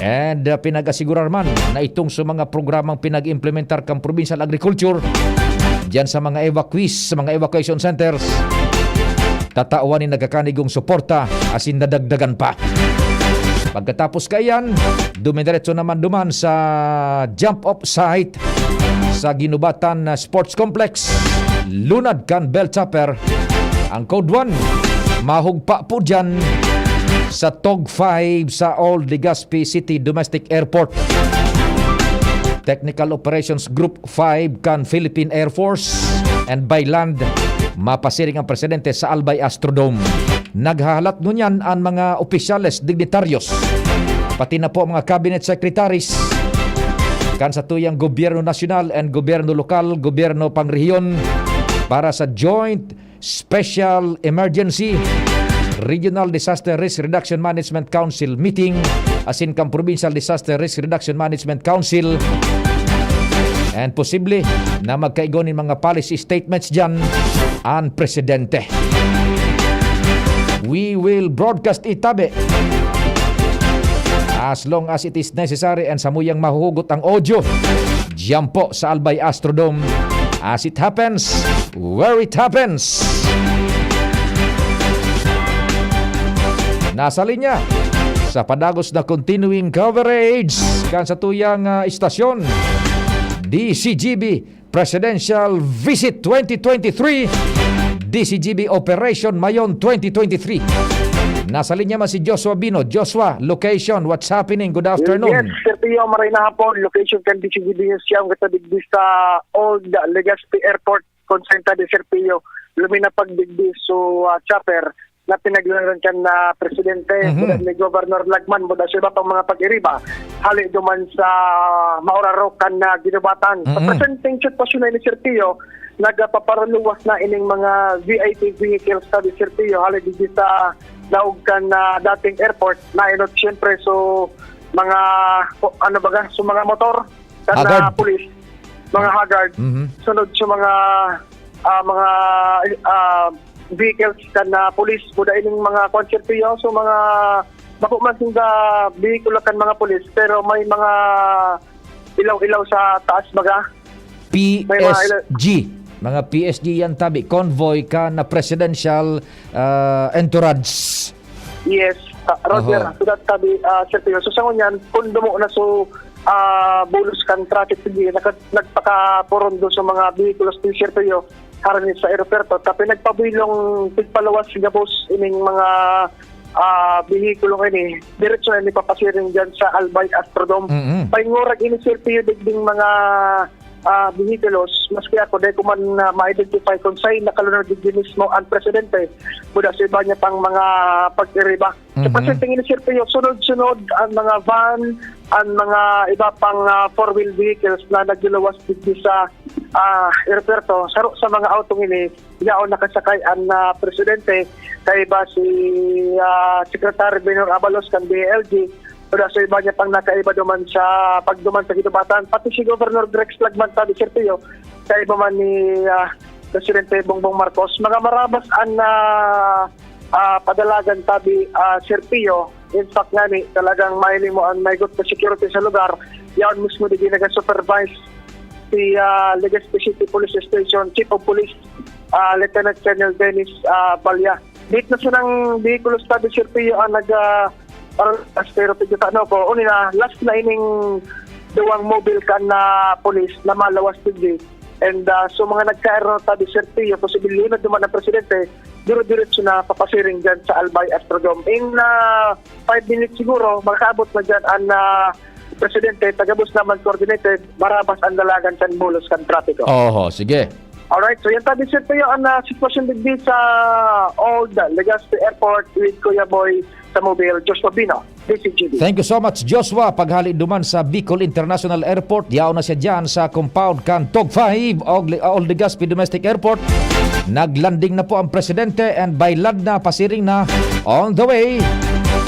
and pinag-asigurar man na itong sa mga programang pinag-implementar kang Provincial Agriculture dyan sa mga evacuees, sa mga evacuation centers, tatawan ni nagkakanigong suporta asin nadagdagan pa. Pagkatapos kayan, dumidiretso naman duman sa jump-off site sa Ginubatan Sports Complex. Lunad kan bell chopper. Ang code 1, mahugpa po dyan sa TOG 5 sa Old Legazpi City Domestic Airport. Technical Operations Group 5 kan Philippine Air Force and by land, mapasiring ang presidente sa Albay Astrodome. Naghahalat ngunyan ang mga opisyales, dignitaryos, pati na po mga cabinet secretaries kan sa tuyang gobyerno nasyonal and gobyerno lokal, gobyerno pangrehiyon para sa Joint Special Emergency Regional Disaster Risk Reduction Management Council meeting asin kang Provincial Disaster Risk Reduction Management Council, and posible na magkaigonin mga policy statements dyan ang presidente. We will broadcast itabi as long as it is necessary and samuyang mahuhugot ang audio diyan po sa Albay Astrodome as it happens, where it happens. Nasa linya sa padagos na continuing coverage kan sa tuyang istasyon DCGB Presidential Visit 2023, DCGB Operation Mayon 2023. Nasa linya man si Joshua Bino. Joshua, location, what's happening? Good afternoon. Yes, Sir Pio, maray na hapon. Location kan DCGB siyang katadigdi sa Old Legazpi Airport, Consenta de Sir Pio. Lumina pagdigdi so chopper na pinaglaran kan na presidente ni Governor Lagman mula sa iba pang mga pag-iriba hali duman sa Maoraro kan na Ginubatan. Sa presenting shoot pa siya ni Sir Pio, nagpaparuluwas na ining mga VIP vehicles sa Sir Pio hali dito sa laog kan na dating airport na inot siyempre so mga so mga motor kan na pulis, mga haggard, sunod sa mga vehicles kan na pulis buda ining mga konserpiyo so mga mapumasin ka vehikulo kan mga pulis pero may mga ilaw-ilaw sa taas baga PSG, mga PSG yan tabi convoy ka na presidential entourage. Yes, Roger, so that tabi serpiyo so sa ngunyan pundumo na so bulus kan traffic sige nagpaka-porondo sa mga vehikulos ng serpiyo karon sa aeroporto tapi nagpabilong pigpalawas gabos ining mga bihikulo ini diretso ni papasiring diyan sa Albay Astrodome. Paingorag ini serpiyo digding mga bihikulos maski ako dahil ko man ma-identify kung sa'y nakalunod din mismo ang presidente mula sa iba niya pang mga pag-iriba. Sa presenting ini serpiyo sunod-sunod ang mga van, ang mga iba pang four-wheel vehicles na nagdilawas digdi sa aeroporto saro sa mga autong ini yaon nakasakay ang presidente kay ba si Secretary Benor Abalos kan DLG Pero sa iba niya pang nakaiba duman sa pagduman sa Ginubatan, pati si Governor Drex Lagman tabi Serpio, sa iba man ni Presidente Bongbong Marcos, mga marabas ang padalagan tabi Serpio. In fact nga ni, talagang mahiling mo ang may good security sa lugar, yaon mismo di nag-supervise si Legazpi City Police Station Chief of Police Lieutenant Colonel Dennis Balya. Dito na siya ng vehicle study sirpiyo ang pero ano po, unina, last na ining duwang mobile kan na police na malawas tigdi. And so mga nagkaroon tabi sirpiyo, posibilidad na duman ng presidente, diro-diretso na papasiring dyan sa Albay Astrodome. In 5 minutes siguro, makakaabot na dyan ang presidente, tagabos naman coordinated, marabas ang dalagan sa bulos kan trapiko. Oho, sige. Alright, so yan tabi sir tayo ang sitwasyon din sa Old Legazpi Airport with Kuya Boy sa mobile, Joshua Bino, DCGB. Thank you so much, Joshua. Paghali duman sa Bicol International Airport, yaw na siya dyan sa compound kan Tog 5 Old Legazpi Domestic Airport. Naglanding na po ang presidente and by land na, pasiring na, on the way.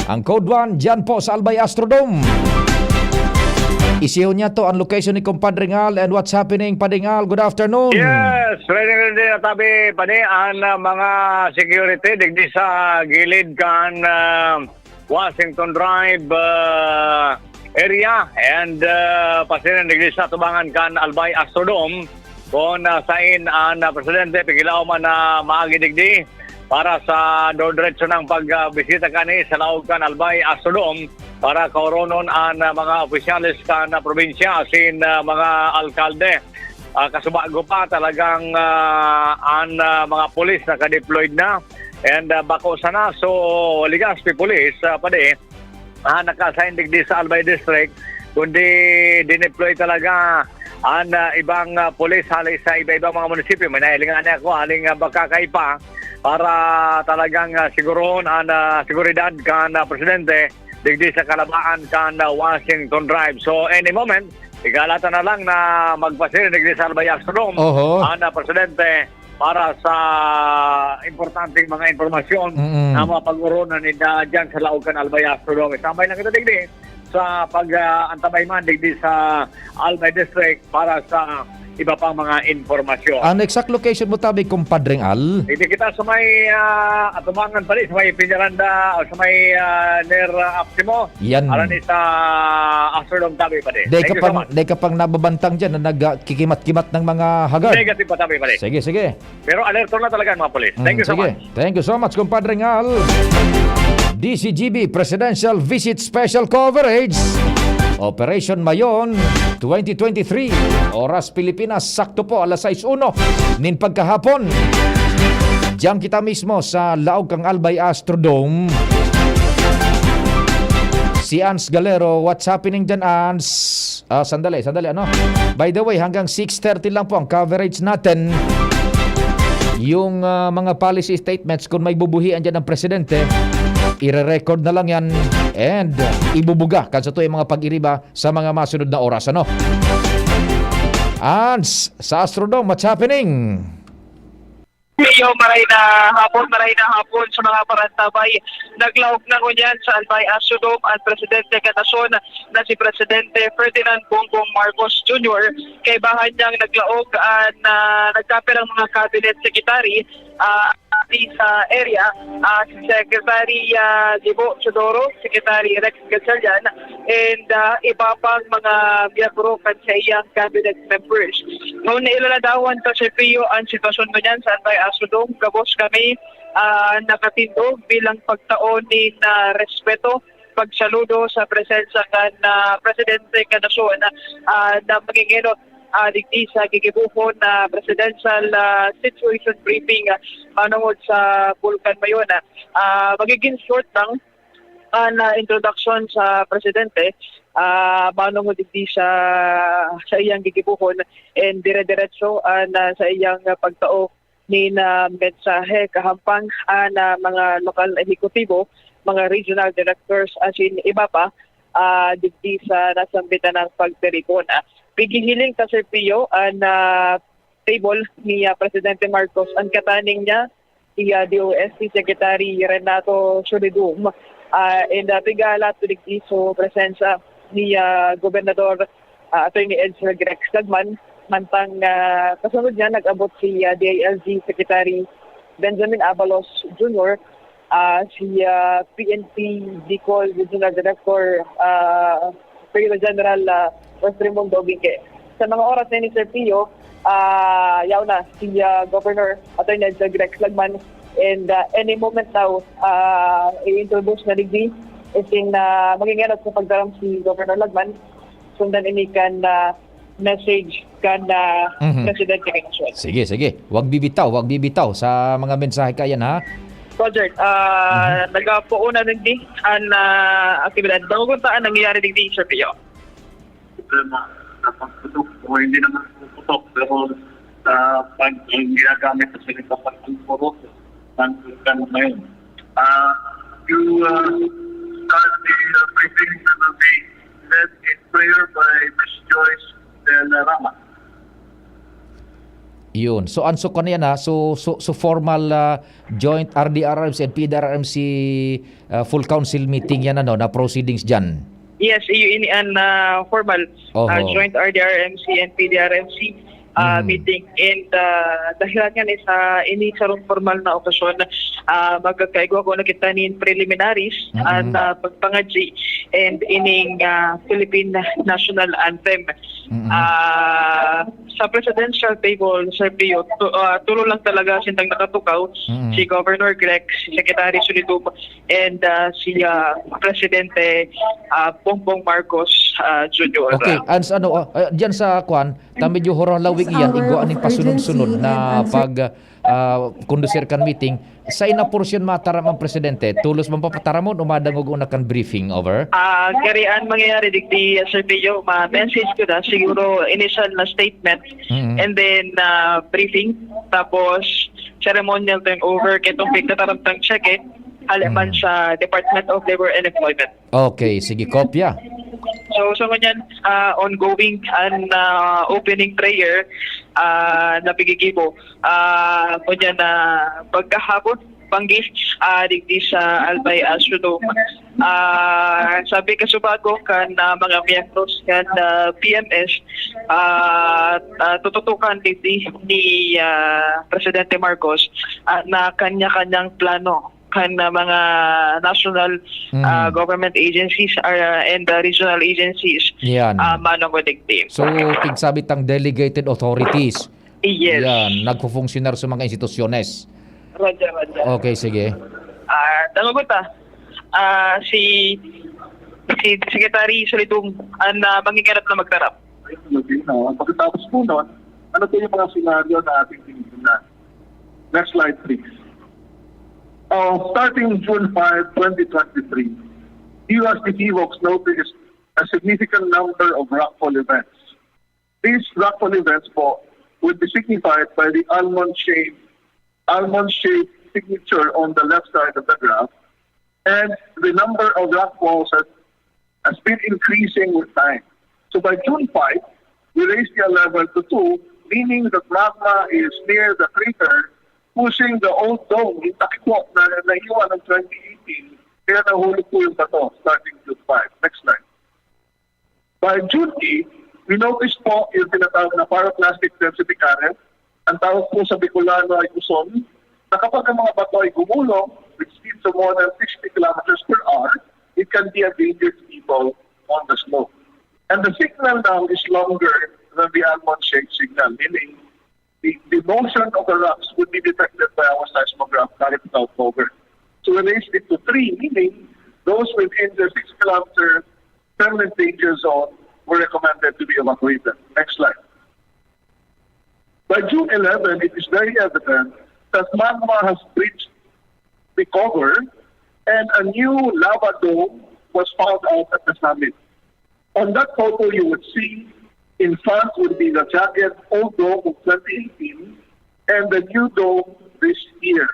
Ang code 1 dyan po sa Albay Astrodome. Isiyo niya to ang location ni Compadre Ngal and what's happening, Padre Ngal? Good afternoon. Yes, ready na tabi pani ang mga security digdi sa gilid kan Washington Drive area and pasirin digdi sa tubangan kan Albay Astrodome kung sain ang presidente pigilaw man na maagi digdi para sa diretso ng pagbisita kani sa laog kan Albay Astrodome para kauronon ang mga opisyalis kan probinsya asin mga alkalde. Kasubago pa talagang ang mga polis na ka-deployed na and bako sana so Legazpi Police pade naka-assign digdi sa Albay District kundi dineploy talaga ang ibang polis halay sa iba-ibang mga munisipyo. May nahilingan ako haling Bakakay pa para talagang siguroon ang seguridad kan presidente digdi sa kalabaan kan Washington Drive. So any moment, igalata na lang na magpasir digdi sa Albay Astrodome ang presidente para sa importanteng mga informasyon na mga pag-uronan dyan sa laog kan Albay Astrodome. Tambay lang ito digdi sa pag-antabay man digdi sa Albay District para sa iba pang mga informasyon. Ang exact location mo tabi, Compadre Al? Hindi kita sa may atumangan pa rin, sa may Piñaranda o sa may near Apsimo. Yan. Alam ni sa Astrodome tabi pa rin. Day ka pang nababantang dyan na nagkikimat-kimat ng mga hagard. Negative pa tabi pa rin. Sige. Pero alerto na talaga ang mga polis. Thank you so much. Thank you so much, Compadre Al. DCGB Presidential Visit Special Coverage. Operation Mayon 2023. Oras Pilipinas, sakto po alas 6:01 nin pagkahapon. Diyan kita mismo sa laog kang Albay Astrodome. Si Ans Galero, what's happening dyan, Ans? Sandali, ano? By the way, hanggang 6:30 lang po ang coverage natin. Yung mga policy statements, kung may bubuhian dyan ng presidente, ire-record na lang yan and ibubuga kansa to yung mga pag-iriba sa mga masunod na oras. Ano? Ans, sa Astrodome, what's happening? Yo, maray na hapon sa mga parantabay. Naglaog na ngunyan sa Albay Astrodome ang Presidente Kanason na si Presidente Ferdinand Bongbong Marcos Jr. Kay bahan niyang naglaog na nagkapir ang mga cabinet secretary sa area, si Secretary Gibo Chodoro, Secretary Rex Gatchalian, and iba pang mga miyembro kan sa iyang cabinet members. Noon na ilaladawan ta sa Pio ang sitwasyon ngunyan sa Albay Astrodome, gabos kami nakatindog bilang pagtaon ni respeto, pagsaludo sa presensya kan Presidente Kanason na magingero digdi sa gigibuhon na presidential situation briefing manungod sa Vulcan Mayon. Magiging short lang na introduction sa presidente manungod digdi sa iyang gigibuhon and dire-diretso sa iyang pagtao ni mensahe kahampang na mga lokal na ehekutibo, mga regional directors asin iba pa digdi sa nasambitan ng pagtirikon. Pigihiling ta Sir Pio ang table ni Presidente Marcos ang kataning niya si DOST Secretary Renato Solidum and pigala to digdi so presensya ni Gobernador Attorney Edsel Grex Dagman mantang kasunod niya nag-abot si DILG Secretary Benjamin Abalos Jr., si PNP Bicol Regional Director General Raymond Domingue. sa mga oras na ni Sir Pio, yaw na si Governor Attorney Grex Lagman, and any moment now, i-introduce na digdi ising maging sa pagdaram si Governor Lagman, sundan ini kan message kan President kay Consuelo. Sige. Wag bibitaw sa mga mensahe kayan ha. Roger, nagapuuna digdi ang aktibidad. Banguntaan nangyayari digdi, Sir Pio. Napagputok o hindi naman puputok pero pag ginagamit sa salita pagpupuro pagpupuro na yun. You start the briefing that will be led in prayer by Ms. Joyce Del Rama. Yun. So anso ko na yan ha. So formal joint RDRMC and PDRMC full council meeting yan na proceedings dyan. Yes, ini an formal joint RDRMC and PDRMC meeting, and dahilan yan is ini sarong formal na okasyon magkakaigwa ko na kita ni preliminaries at pagpangadji and ining Philippine National Anthem. Sa presidential table, Sir Pio, tulo lang talaga sintang nakatukaw si Governor Grex, si Secretary Solidum, and si Presidente Bongbong Marcos Jr. Okay, ans diyan sa kwan, medyo horolawig iyan igwa aning pasunod-sunod na pag kondusir kan meeting. Sa ina porsyon mataram ang presidente, tulos man papataramon o madangog una kan briefing, over? Karian mangyayari digdi, Sir Pio, ma-message ko na siguro initial na statement and then briefing, tapos ceremonial turnover kitong pagtataramtang check halaman sa Department of Labor and Employment. Okay, sige, kopya. So ganyan, ongoing and opening prayer na pigigibo. Ganyan na pagkahapon, panggis, digdi sa Albay Astrodome. Sabi kasubago kan mga miyembros kan PMS, tututukan digdi ni Presidente Marcos na kanya-kanyang plano kan mga national government agencies and regional agencies manongodigdi. So, tigsabit ang delegated authorities. Yes. Yan, nagpo-funksyonar sa mga institusyones. Roger. Okay, sige. Danguguta, si Secretary Solidum ang mangingarap na magtarap. Pagkatapos po nun, ano po yung mga senaryo na ating tinignan? Next slide, please. Starting June 5, 2023, USDT Vox noticed a significant number of rockfall events. These rockfall events would be signified by the almond-shaped signature on the left side of the graph, and the number of rockfalls has been increasing with time. So by June 5, we raised the level to 2, meaning the magma is near the crater, pushing the old dome in Takikwok na naiwan ng 2018, kaya nahulog po yung bato starting June 5. Next slide. By June 8, we noticed po yung tinatawag na pyroclastic density current. Ang tawag po sa Bicolano ay Uson, na kapag ang mga bato ay gumulong with speeds of more than 60 kilometers per hour, it can be a danger to people on the slope. And the signal now is longer than the almond-shaped signal, meaning the motion of the rocks would be detected by our seismograph carried without cover. So we raised it to 3, meaning those within the 6-kilometer permanent danger zone were recommended to be evacuated. Next slide. By June 11, it is very evident that magma has breached the cover and a new lava dome was found out at the summit. On that photo, you would see in front would be the jagged old dome of 2018 and the new dome this year.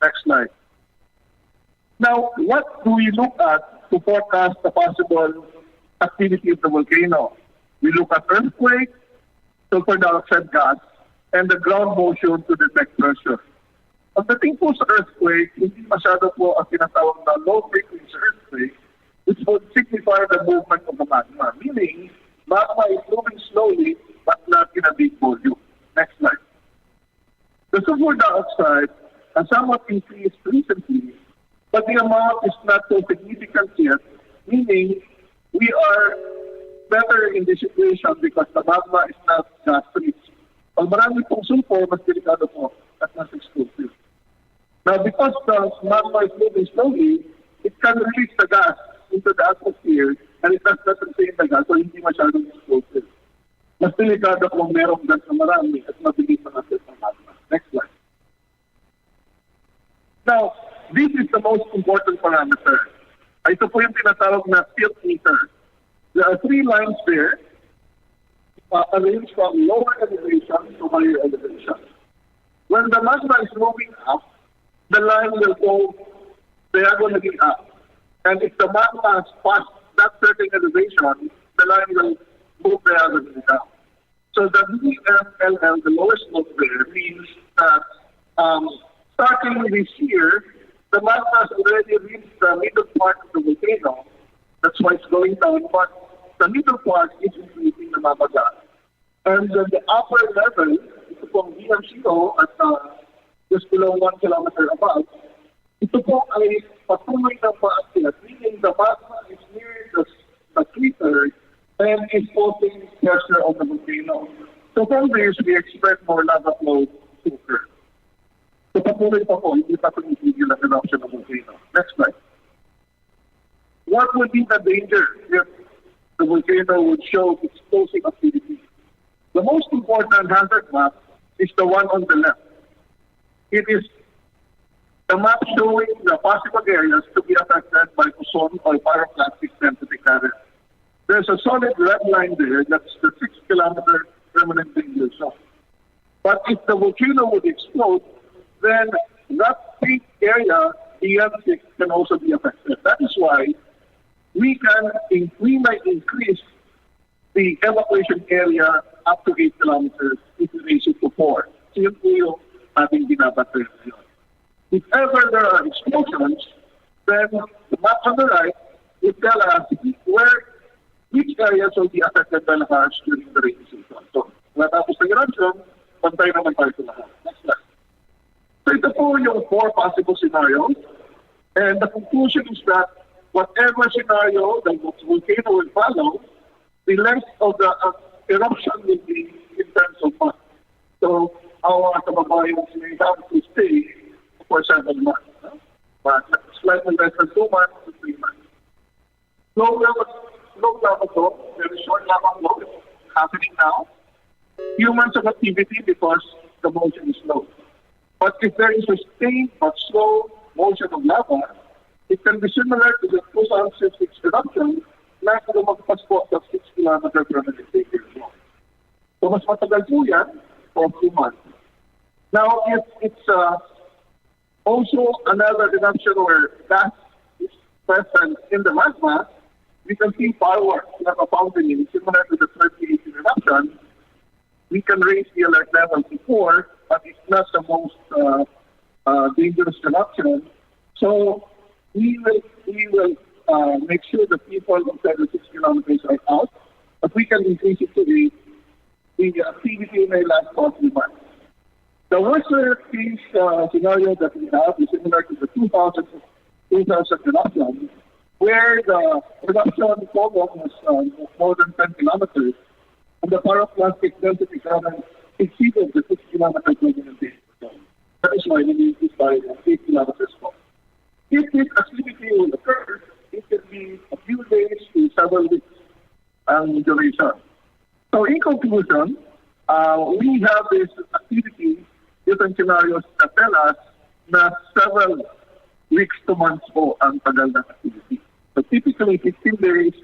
Next slide. Now, what do we look at to forecast the possible activity of the volcano? We look at earthquake, sulfur dioxide gas, and the ground motion to detect pressure. Pagdating po sa earthquake, hindi masyado po ang tinatawag na low-frequency earthquake, which would signify the movement of the magma, meaning magma is moving slowly but not in a big volume. Next slide. The sulfur dioxide has somewhat increased recently, but the amount is not so significant yet, meaning we are better in this situation because the magma is not gas-rich. Pag marami pong sulfur, mas delikado po at mas explosive. Now, because the magma is moving slowly, it can release the gas into the atmosphere and it does not retain the gas, so hindi masyadong explosive. Mas delikado kung merong gas na marami at mabilis ang aset ng magma. Next slide. Now, this is the most important parameter. Ito po yung tinatawag na tilt meter. There are 3 lines there, arranged from lower elevation to higher elevation. When the magma is moving up, the line will go diagonally up. And if the magma has passed that certain elevation, the line will move diagonally down. So the VMLL, the lowest slope there, means that starting this year, the magma has already reached the middle part of the volcano. That's why it's going down, but the middle part is increasing the magma gas. And then the upper level, ito pong VMCO at just below 1 kilometer above, ito po ay patuloy na paakyat, meaning the magma is near the crater and is posing pressure on the volcano. So from this, we expect more lava flow to occur. So patuloy pa po, hindi pa tumitigil ang eruption ng volcano. Next slide. What would be the danger if the volcano would show explosive activity? The most important hazard map is the one on the left. It is the map showing the possible areas to be affected by ozone or pyroclastic density current. There's a solid red line there, that's the 6-kilometer permanent danger zone. But if the volcano would explode, then that pink area, EM6, can also be affected. That is why we might increase the evacuation area up to 8 kilometers if we raise it to 4. So yun po yung ating binabatid ngayon. If ever there are explosions, then the map on the right will tell us which areas will be affected by the harsh during the rainy season. So, matapos ng eruption, pantay naman tayo sa lahat. Next slide. So ito po yung 4 possible scenarios. And the conclusion is that whatever scenario the volcano will follow, the length of the eruption will be in terms of months. So, our kababayans may have to stay for 7 months. But slightly less than 2 months to 3 months. Low lava flow, very short lava flow is happening now. Humans have activity because the motion is slow. But if there is a sustained but slow motion of lava, it can be similar to the 2006 eruption na lumagpas po sa 6 kilometer permanent danger zone. So mas matagal po yan for 2 months. Now, if it's also another eruption where gas is present in the magma, we can see fireworks like a fountain similar to the 38 eruption. We can raise the alert level to 4, but it's not the most dangerous eruption. So we will make sure the people inside the 6 kilometers are out, but we can increase it to the activity may last for 3 months. The worst case scenario that we have is similar to the 2000 eruption, where the eruption volume was more than 10 kilometers, and the pyroclastic density current exceeded the 6 kilometer permanent danger zone. That is why we need this by 8 kilometers more. If this activity will occur, it can be a few days to several weeks duration. So in conclusion, we have this activity, different scenarios that tell us na several weeks to months po ang tagal ng activity. So typically 15 days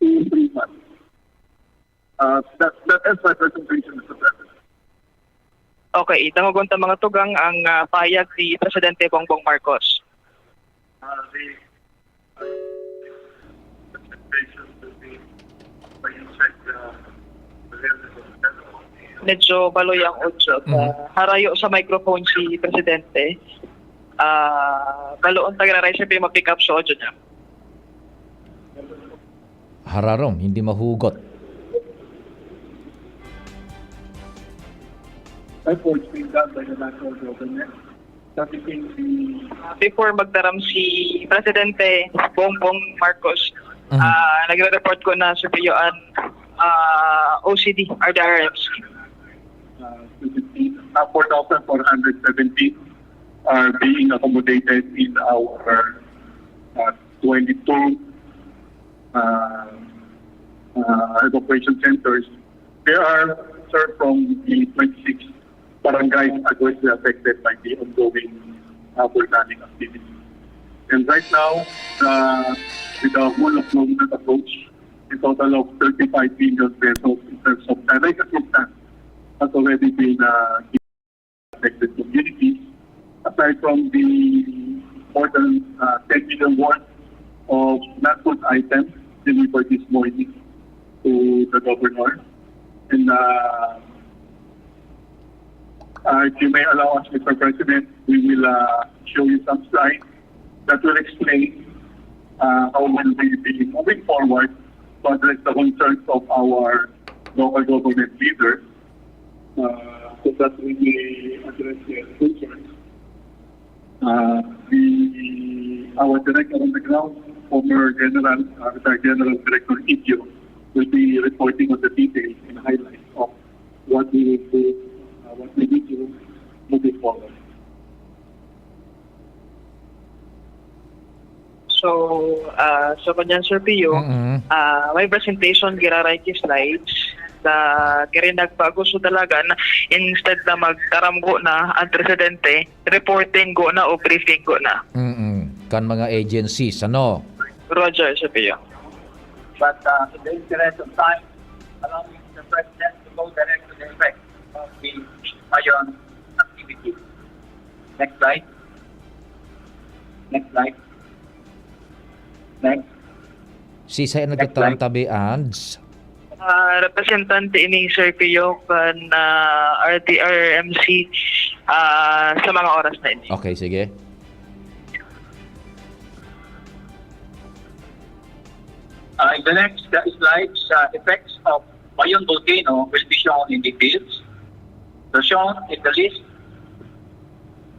to 3 months. That ends my presentation, Mr. President. Okay, itangugon ta mga tugang ang payag ni Presidente Bongbong Marcos. Medyo baloy ang audio. Harayo sa microphone si Presidente. Baloon taga na rin siya ma-pick up sa audio niya. Hararom, hindi mahugot. Efforts being done by the national government. Before magdaram si Presidente Bongbong Marcos, Nagre-report ko na superior OCD, RDRMs. 4,470 are being accommodated in our 22 evacuation centers. They are served from the 26 barangays adversely affected by the ongoing volcanic activity. And right now, with the whole of movement approach, a total of 35 billion pesos in terms of direct assistance has already been affected communities. Aside from the more than 10 million worth of non-food items delivered this morning to the governor. And if you may allow us, Mr. President, we will show you some slides that will explain how we'll be moving forward to address the concerns of our local government leaders so that we may address their concerns. Our director on the ground, former General Director Idjo, will be reporting on the details and highlights of what we will do, what we need to moving forward. So kanyan Sir Pio, may presentation giraray slides na kaya nagbago so talaga na instead na magkaramgo na ang presidente, reporting go na o briefing go na. Kan mga agencies, ano? Roger, Sir Pio. But in the interest of time, allow me the President to go direct to the effect of the Mayon activity. Next slide. Next slide. Next. Si saya nagtatamtabi ads. Representante ini Sir Pio kan RTRMC sa mga oras na ini. Okay, sige. In the next slides, effects of Mayon volcano will be shown in details. So shown in the list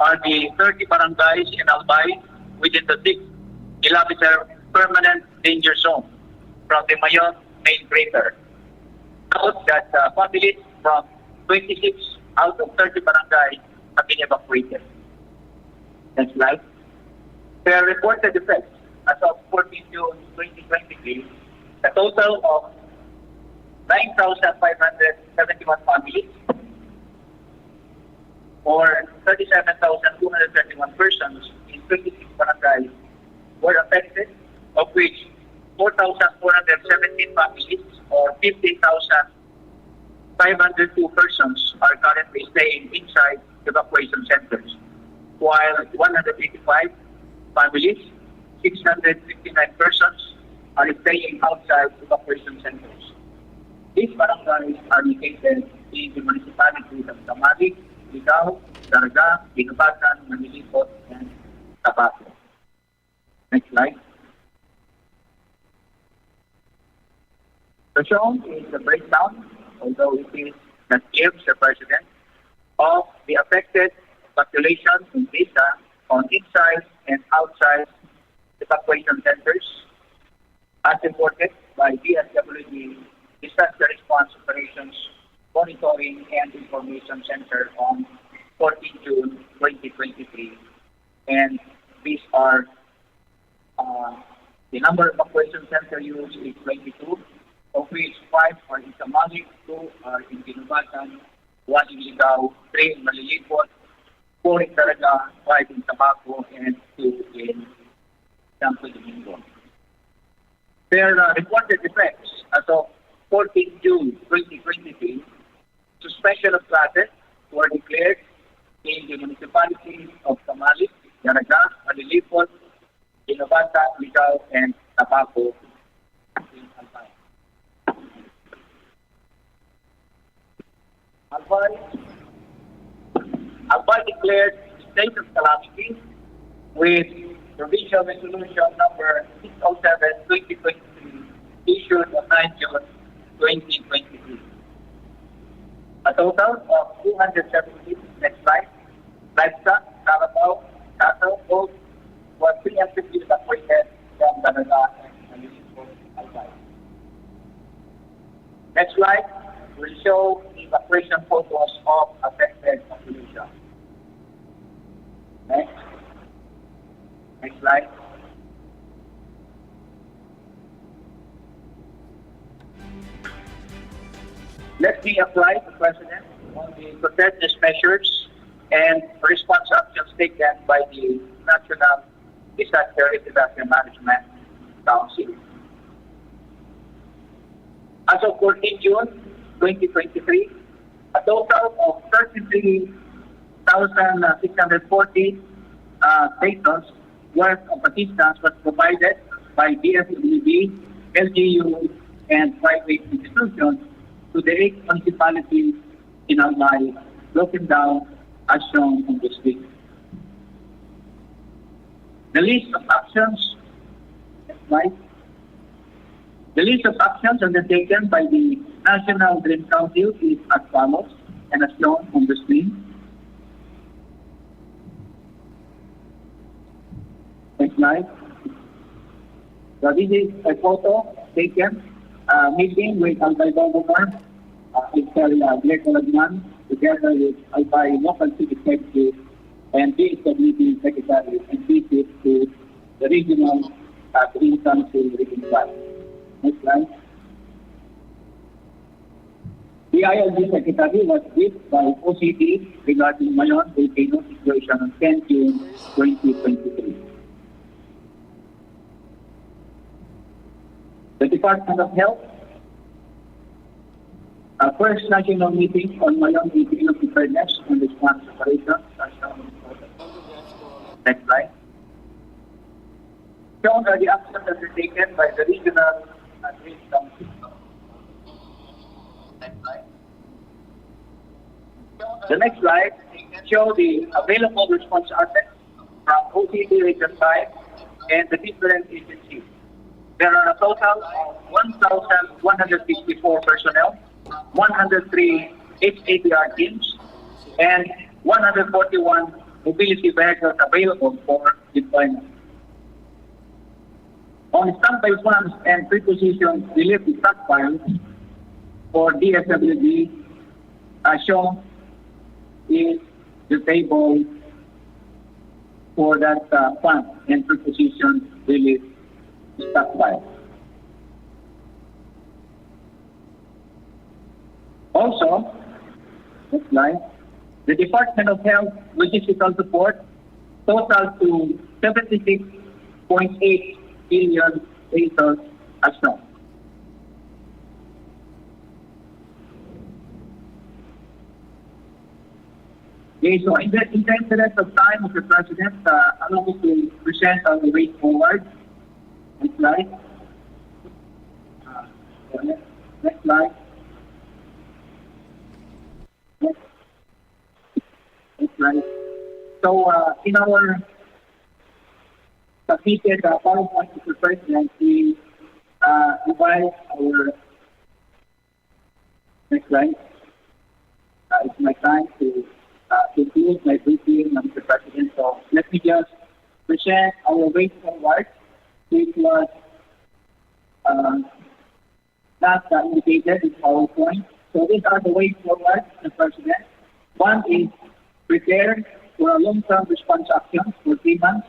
are the 30 barangays in Albay within the 6-kilometer permanent danger zone from the Mayon main crater. Note that families from 26 out of 30 barangays have been evacuated. Next slide. There are reported effects as of 14 June 2023, a total of 9,571 families or 37,231 persons in 26 barangays were affected, of which 4,417 families or 15,502 persons are currently staying inside evacuation centers, while 185 families, 659 persons are staying outside evacuation centers. These barangays are located in the municipalities of Damali, Ligao, Daraga, Binubatan, Manilipot, and Tabaco. Next slide. So shown is the breakdown, although it is not gives the President, of the affected population in data on inside and outside evacuation centers, as reported by DSWD Disaster Response Operations Monitoring and Information Center on 14 June 2023. And these are the number of evacuation center used is 22, of which 5 are in Tamalik, 2 are in Binubatan, 1 in Ligao, 3 in Malilipot, 4 in Daraga, 5 in Tabaco, and 2 in Santo Domingo. Their reported effects as of 14 June 2023, suspension of classes were declared in the municipalities of Tamalik, Daraga, Malilipot, Binubatan, Ligao, and Tabaco in Albay. Albay declared state of calamity with Provincial Resolution number 607/2023 issued on 9 June 2023. A total of 276 livestock, carabao, cattle, goats was preemptively evacuated from Daraga and Malilipot Next slide. Let me apply to President on the preparedness measures and response actions taken by the National Disaster and Disaster Management Council. As of 14 June 2023, a total of 33,640 data worth of assistance was provided by DSWD, LGU, and private institutions to the 8 municipalities in Albay, broken down as shown on this list. The list of actions, right? The list of actions undertaken by the National Green Council is as follows, and as shown on the screen. Next slide. So this is a photo taken meeting with Albay Governor, Mr. Greco Lagman, together with Albay local city executive and DSWD secretary, and visit to the regional Green Council region site. Next slide. The ILG secretary was briefed by OCD regarding Mayon volcano situation on 10 June 2023. The Department of Health, first national meeting on Mayon volcano preparedness and response operations. Next slide. Shown are the actions undertaken by the regional Green Council. Next slide. The next slide shows the available response assets from OCD Region 5 and the different agencies. There are a total of 1,164 personnel, 103 HAPR teams, and 141 mobility vehicles available for deployment. On standby funds and preposition relief stockpiles for DSWD, as shown is the table for that fund and preposition relief stockpile. Also, next slide, the Department of Health logistical support total to 76.8 billion pesos as shown. Okay, so in the interest of time, Mr. President, allow me to present our way forward. Next slide. Next slide. Next slide. So, in our submitted PowerPoint to the President, we revised our next slide. It's my time to conclude my briefing, Mr. President. So, let me just present our way forward, which was not indicated in PowerPoint. So these are the ways forward, Mr. President. One is prepare for a long-term response action for 3 months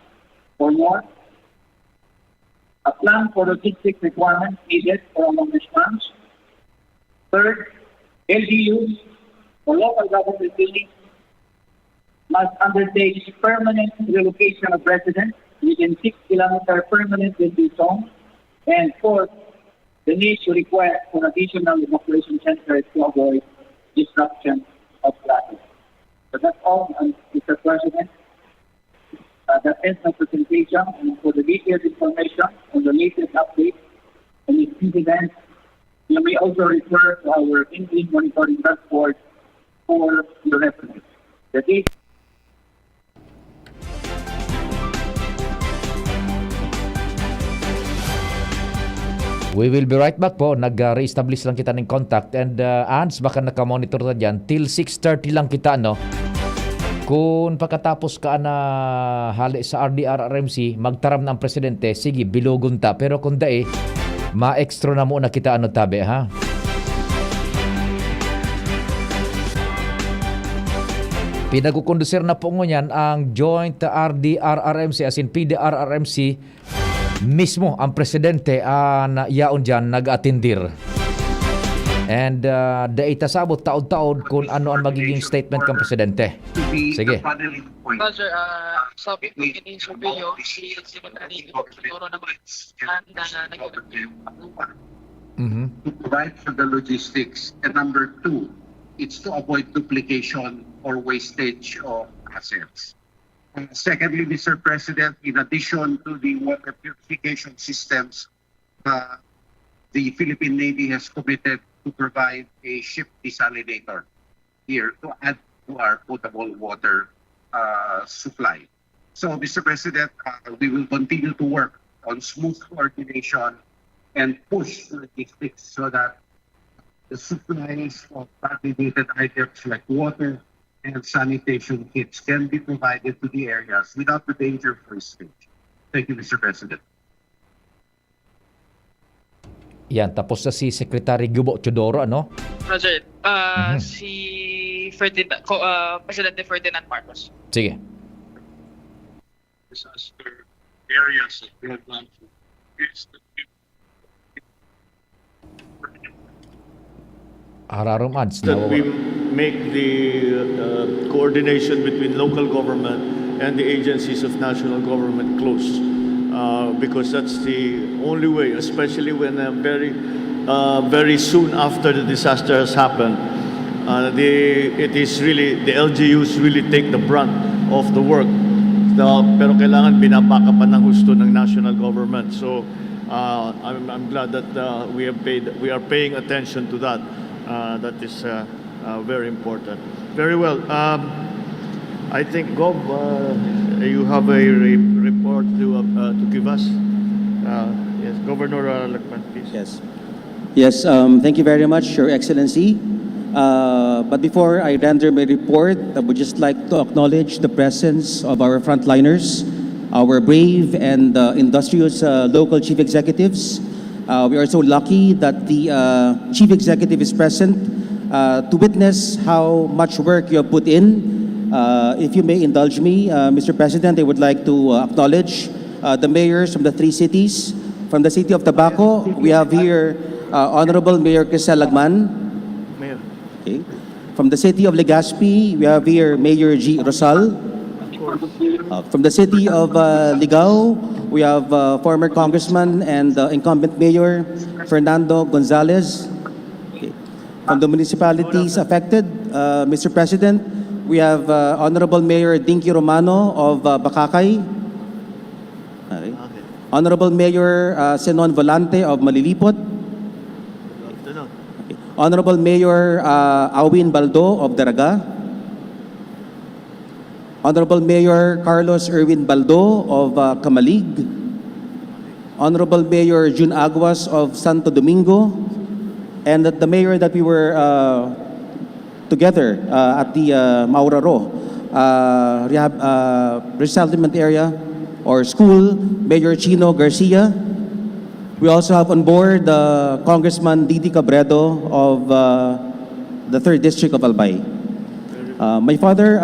or more. A plan for logistics requirements needed for a long response. Third, LGUs or local government buildings must undertake permanent relocation of residents within 6 kilometer permanent building zone. And fourth, the need to request for additional evacuation centers to avoid disruption of traffic. So that's all, Mr. President. That ends my presentation. And for the detailed information on the latest updates and its incidents, you may also refer to our in-team monitoring dashboard for your reference. The date We will be right back po. Nag-re-establish lang kita ng contact. And Ans, baka nakamonitor na dyan. Till 6:30 lang kita, no? Kung pagkatapos ka na hali sa RDRRMC, magtaram ng presidente, sige, bilugon ta. Pero kung dae, ma-extra na muna kita ano tabi, ha? Pinagkukondusir na po ngunyan ang Joint RDRRMC as in PDRRMC mismo ang presidente na yaon dyan nag-atindir. And daita sabot taod-taod kung ano ang magiging statement ng presidente. Sige. Sir, sabi ko in-interview nyo, si Secretary Siguro naman to provide for the logistics. And number two, it's to avoid duplication or wastage of assets. Secondly, Mr. President, in addition to the water purification systems, the Philippine Navy has committed to provide a ship desalinator here to add to our potable water supply. So, Mr. President, we will continue to work on smooth coordination and push logistics so that the supplies of validated items like water and sanitation kits can be provided to the areas without the danger for wastage. Thank you, Mr. President. Yan, tapos na si Secretary Gubo Chodoro, ano? Roger, si Presidente Ferdinand Marcos. Sige. Disaster areas of Vietnam is Hararom ads. That we make the coordination between local government and the agencies of national government close, because that's the only way, especially when very soon after the disaster has happened, it is really the LGUs really take the brunt of the work. Pero kailangan binabaka pa ng husto ng national government. So I'm glad that we are paying attention to that. That is very important. Very well. I think, Gov, you have a report to give us. Yes, Governor Lacman, please. Yes, thank you very much, Your Excellency. But before I render my report, I would just like to acknowledge the presence of our frontliners, our brave and industrious local chief executives. We are so lucky that the chief executive is present to witness how much work you have put in. If you may indulge me, Mr. President, I would like to acknowledge the mayors from the three cities. From the city of Tabaco, we have here Honorable Mayor Crisel Lagman. Okay. From the city of Legazpi, we have here Mayor G. Rosal. From the city of Ligao, we have former Congressman and incumbent Mayor Fernando Gonzalez. Okay. From the municipalities affected, Mr. President, we have Honorable Mayor Dinky Romano of Bakakay. Okay. Honorable Mayor Senon Volante of Malilipot. Honorable Mayor Awin Baldo of Daraga. Honorable Mayor Carlos Erwin Baldo of Kamalig. Honorable Mayor June Aguas of Santo Domingo. And the mayor that we were together at the Mauraro resettlement area or school, Mayor Chino Garcia. We also have on board Congressman Didi Cabredo of the 3rd District of Albay. My father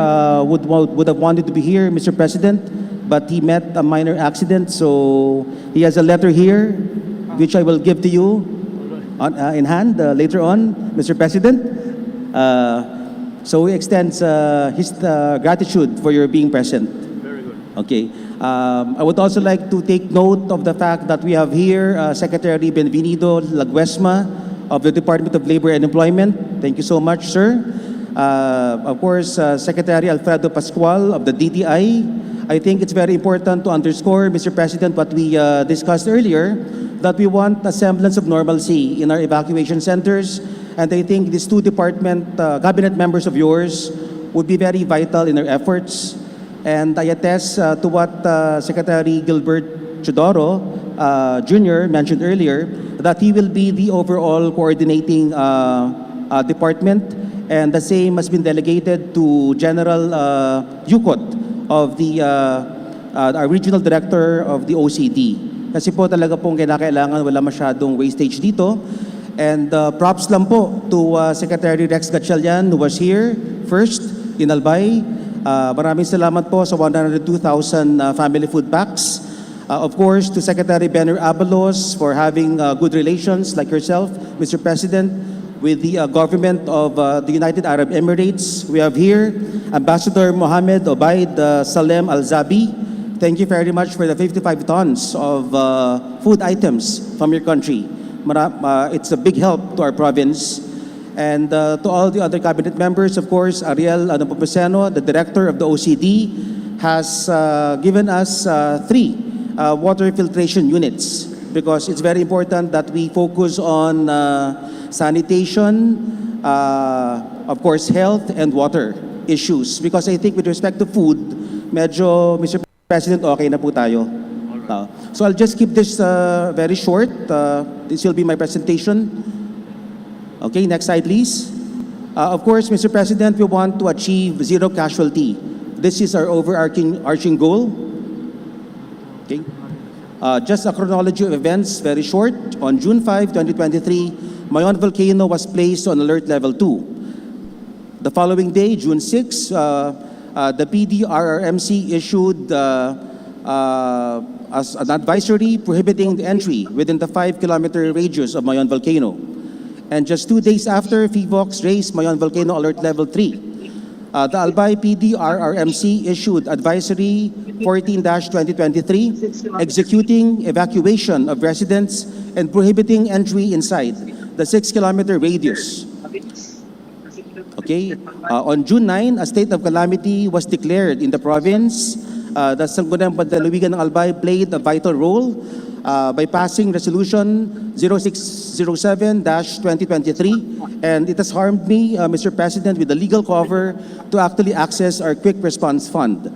would have wanted to be here, Mr. President, but he met a minor accident, so he has a letter here, which I will give to you in hand later on, Mr. President. So he extends his gratitude for your being present. Very good. Okay. I would also like to take note of the fact that we have here Secretary Benvenido Laguesma of the Department of Labor and Employment. Thank you so much, sir. Of course, Secretary Alfredo Pascual of the DTI. I think it's very important to underscore, Mr. President, what we discussed earlier, that we want a semblance of normalcy in our evacuation centers. And I think these two cabinet members of yours would be very vital in our efforts. And I attest to what Secretary Gilbert Chodoro Jr. mentioned earlier, that he will be the overall coordinating department, and the same has been delegated to General Yukot of the our regional director of the OCD. Kasi po talaga pong kinakailangan wala masyadong wastage dito. And props lang po to Secretary Rex Gatchalian, who was here first, in Albay. Maraming salamat po sa 102,000 family food packs. Of course, to Secretary Benner Abalos for having good relations like yourself, Mr. President, with the government of the United Arab Emirates. We have here Ambassador Mohammed Obaid Salem Al-Zabi. Thank you very much for the 55 tons of food items from your country. It's a big help to our province. And to all the other cabinet members, of course, Ariel Nepomuceno, the director of the OCD, has given us 3 water filtration units because it's very important that we focus on sanitation, of course, health and water issues. Because I think with respect to food, medyo, Mr. President, okay na po tayo. So I'll just keep this very short. This will be my presentation. Okay, next slide, please. Of course, Mr. President, we want to achieve zero casualty. This is our overarching goal. Okay. Just a chronology of events, very short. On June 5, 2023, Mayon Volcano was placed on alert level 2. The following day, June 6, the PDRRMC issued as an advisory prohibiting the entry within the 5-kilometer radius of Mayon Volcano. And just 2 days after, FIVOX raised Mayon Volcano alert level 3. The Albay PDRRMC issued advisory 14-2023 executing evacuation of residents and prohibiting entry inside the 6-kilometer radius. Okay. On June 9, a state of calamity was declared in the province. The Sangguniang Pandaluwigan ng Albay played a vital role by passing Resolution 0607-2023, and it has harmed me, Mr. President, with the legal cover to actually access our Quick Response Fund.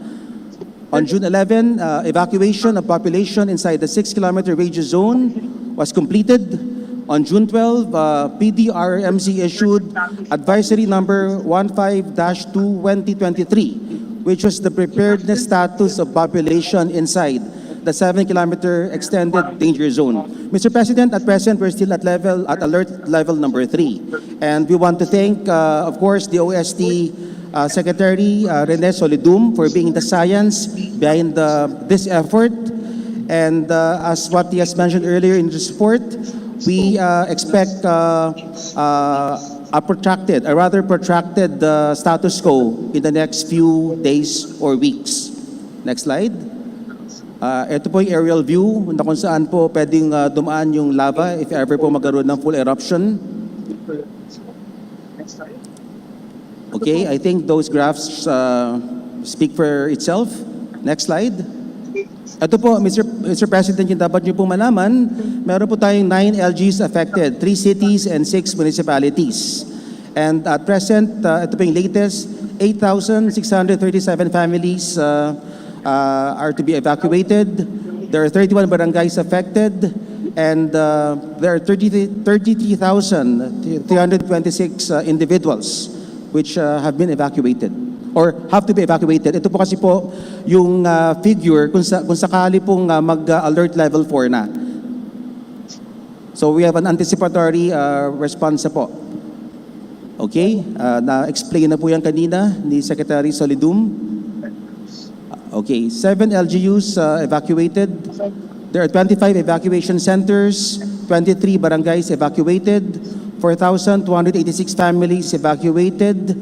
On June 11, evacuation of population inside the 6-kilometer radius zone was completed. On June 12, PDRMC issued advisory number 15-2023, which was the preparedness status of population inside the 7-kilometer extended danger zone. Mr. President, at present, we're still at alert level number 3. And we want to thank, of course, the OST Secretary Rene Solidum for being the science behind this effort. And as what he has mentioned earlier in his report, we expect a rather protracted status quo in the next few days or weeks. Next slide. Ito po yung aerial view na kung saan po pwedeng dumaan yung lava if ever po magkaroon ng full eruption. Okay, I think those graphs speak for itself. Next slide. Ito po, Mr. President, yung dapat nyo pong malaman, meron po tayong 9 LGs affected, 3 cities and 6 municipalities. And at present, ito po yung latest, 8,637 families are to be evacuated. There are 31 barangays affected, and there are 33,326 individuals which have been evacuated or have to be evacuated. Ito po kasi po yung figure kung sakali pong mag-alert level 4 na. So we have an anticipatory response po. Okay? Na-explain na po yan kanina ni Secretary Solidum. Okay, 7 LGUs evacuated. There are 25 evacuation centers, 23 barangays evacuated, 4,286 families evacuated,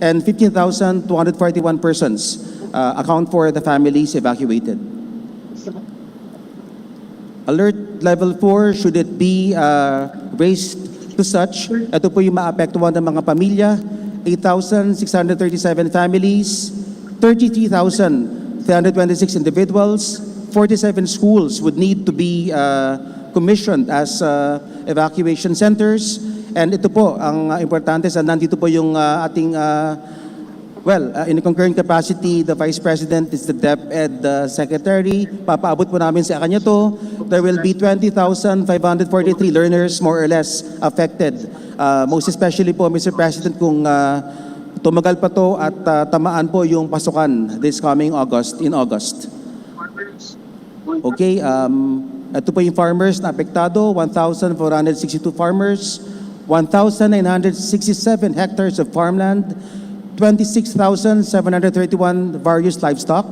and 15,241 persons account for the families evacuated. Alert level 4, should it be raised to such, ito po yung maapektuhan ng mga pamilya, 8,637 families, 33,326 individuals, 47 schools would need to be commissioned as evacuation centers. And ito po, ang importante sa nandito po yung ating, in the concurrent capacity, the Vice President is the DepEd Secretary. Papaabot po namin sa kanya to. There will be 20,543 learners more or less affected. Most especially po, Mr. President, kung tumagal pa to at tamaan po yung pasukan this coming in August. Okay, ito po yung farmers na apektado, 1,462 farmers, 1,967 hectares of farmland, 26,731 various livestock.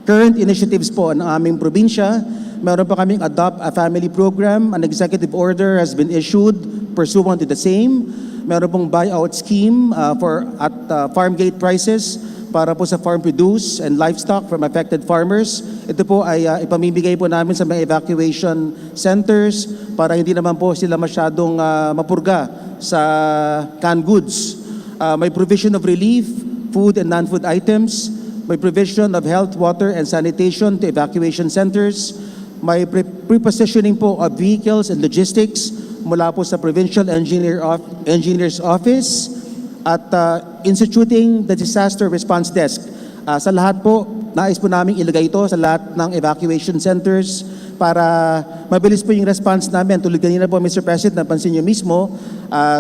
Current initiatives po ng aming probinsya, meron pa kaming Adopt a Family Program. An executive order has been issued pursuant to the same. Meron pong buyout scheme at farm gate prices para po sa farm produce and livestock from affected farmers. Ito po ay ipamimigay po namin sa mga evacuation centers para hindi naman po sila masyadong mapurga sa canned goods. May provision of relief, food and non-food items. May provision of health, water, and sanitation to evacuation centers. May prepositioning po of vehicles and logistics mula po sa Provincial Engineer's Office at instituting the Disaster Response Desk. Sa lahat po, nais po namin ilagay ito sa lahat ng evacuation centers para mabilis po yung response namin. Tulad kanina po, Mr. President, napansin niyo mismo,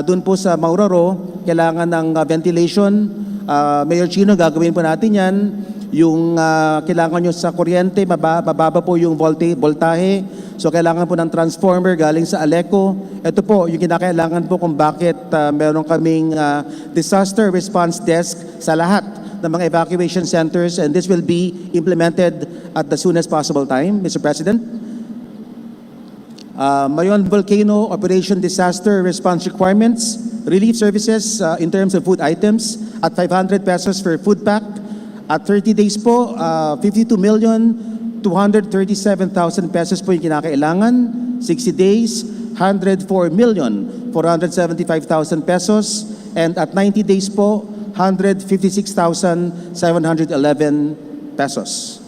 doon po sa Mauroro, kailangan ng ventilation. Mayor Chino, gagawin po natin yan. Yung kailangan nyo sa kuryente, mababa po yung voltahe. So kailangan po ng transformer galing sa Aleco. Ito po yung kinakailangan po kung bakit meron kaming disaster response desk sa lahat ng mga evacuation centers, and this will be implemented at the soonest possible time, Mr. President. Mayon Volcano Operation Disaster Response Requirements, relief services in terms of food items at 500 pesos per food pack. At 30 days po, 52,237,000 pesos po yung kinakailangan. 60 days, 104,475,000 pesos. And at 90 days po, 156,711 pesos.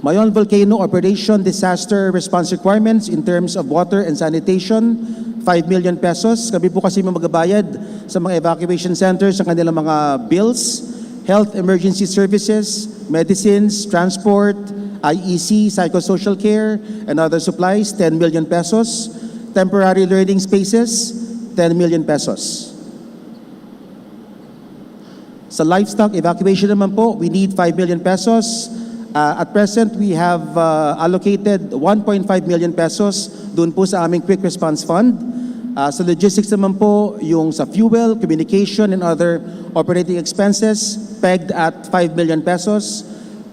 Mayon Volcano Operation Disaster Response Requirements in terms of water and sanitation, 5 million pesos. Kami po kasi magbabayad sa mga evacuation centers sa kanilang mga bills, health emergency services, medicines, transport, IEC, psychosocial care, and other supplies, 10 million pesos. Temporary learning spaces, 10 million pesos. Sa livestock evacuation naman po, we need 5 million pesos. At present, we have allocated 1.5 million pesos doon po sa aming Quick Response Fund. Sa logistics naman po, yung sa fuel, communication, and other operating expenses, pegged at 5 million pesos.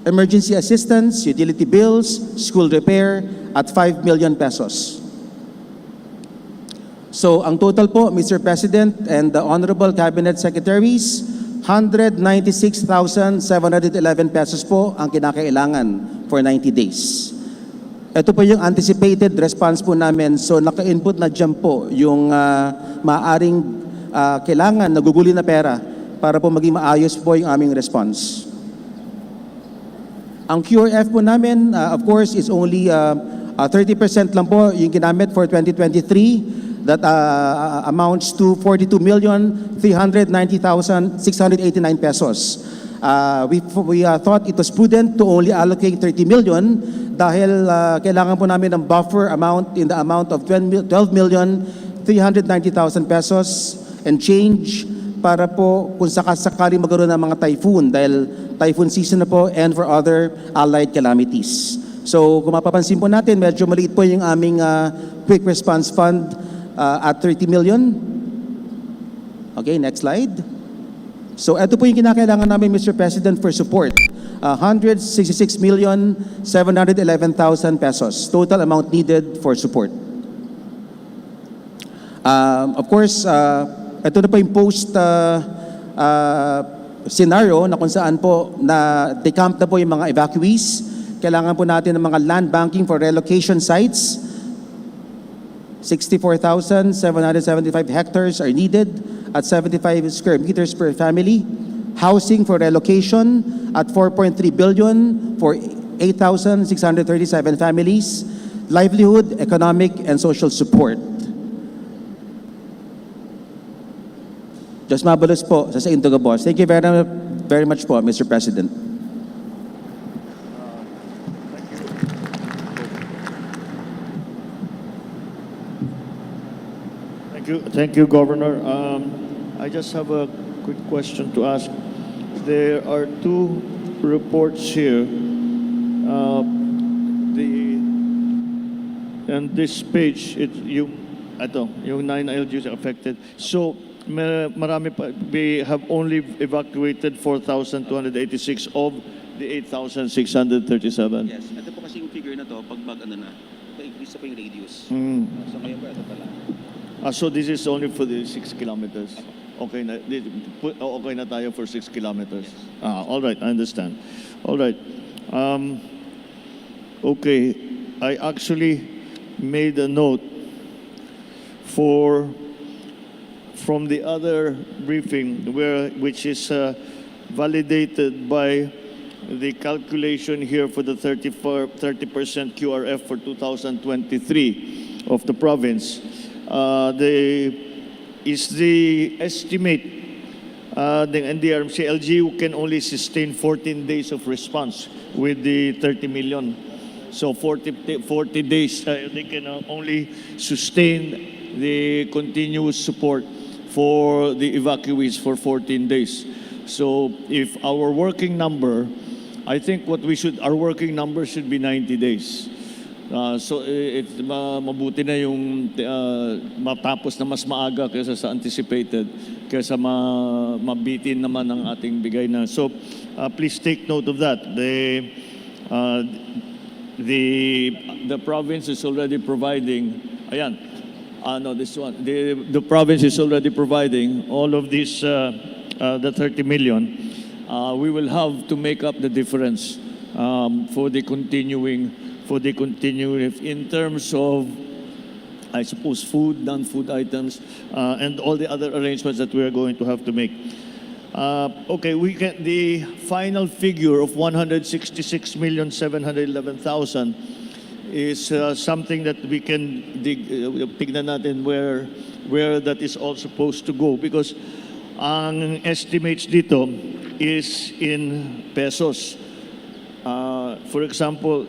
Emergency assistance, utility bills, school repair, at 5 million pesos. So, ang total po, Mr. President and the Honorable Cabinet Secretaries, 196,711 pesos po ang kinakailangan for 90 days. Ito po yung anticipated response po namin. So naka-input na dyan po yung maaaring kailangan, naguguli na pera para po maging maayos po yung aming response. Ang QRF po namin, of course, is only 30% lang po yung ginamit for 2023. That amounts to 42,390,689 pesos. We thought it was prudent to only allocate 30 million dahil kailangan po namin ng buffer amount in the amount of 12,390,000 pesos and change para po kung sakasakali magkaroon ng mga typhoon dahil typhoon season na po and for other allied calamities. So kung mapapansin po natin, medyo maliit po yung aming Quick Response Fund at 30 million. Okay, next slide. So ito po yung kinakailangan namin, Mr. President, for support. 166,711,000 pesos. Total amount needed for support. Of course, ito na po yung post scenario na kung saan po na decamp na po yung mga evacuees. Kailangan po natin ng mga land banking for relocation sites. 64,775 hectares are needed at 75 square meters per family. Housing for relocation at 4.3 billion for 8,637 families. Livelihood, economic, and social support. Just mabalos po sa Intuga Boss. Thank you very much po, Mr. President. Thank you, Governor. I just have a quick question to ask. There are two reports here. And this page, ito, yung 9 LGUs affected. So, marami pa, we have only evacuated 4,286 of the 8,637. Yes, ito po kasi yung figure na to, pag increase pa yung radius. So ngayon ba, ito pala. So this is only for the 6 kilometers. Okay na tayo for 6 kilometers. All right, I understand. All right. Okay, I actually made a note from the other briefing which is validated by the calculation here for the 30% QRF for 2023 of the province. The estimate the NDRMC LGU can only sustain 14 days of response with the 30 million. So 40 days, they can only sustain the continuous support for the evacuees for 14 days. So if our working number, I think our working number should be 90 days. So mabuti na yung matapos na mas maaga kaysa sa anticipated, kaysa mabitin naman ang ating bigay na. So please take note of that. The province is already providing, the province is already providing all of this, the 30 million. We will have to make up the difference for the continuing in terms of, I suppose, food, non-food items, and all the other arrangements that we are going to have to make. Okay, the final figure of 166,711,000 is something that we can tignan natin where that is all supposed to go, because ang estimates dito is in pesos. For example,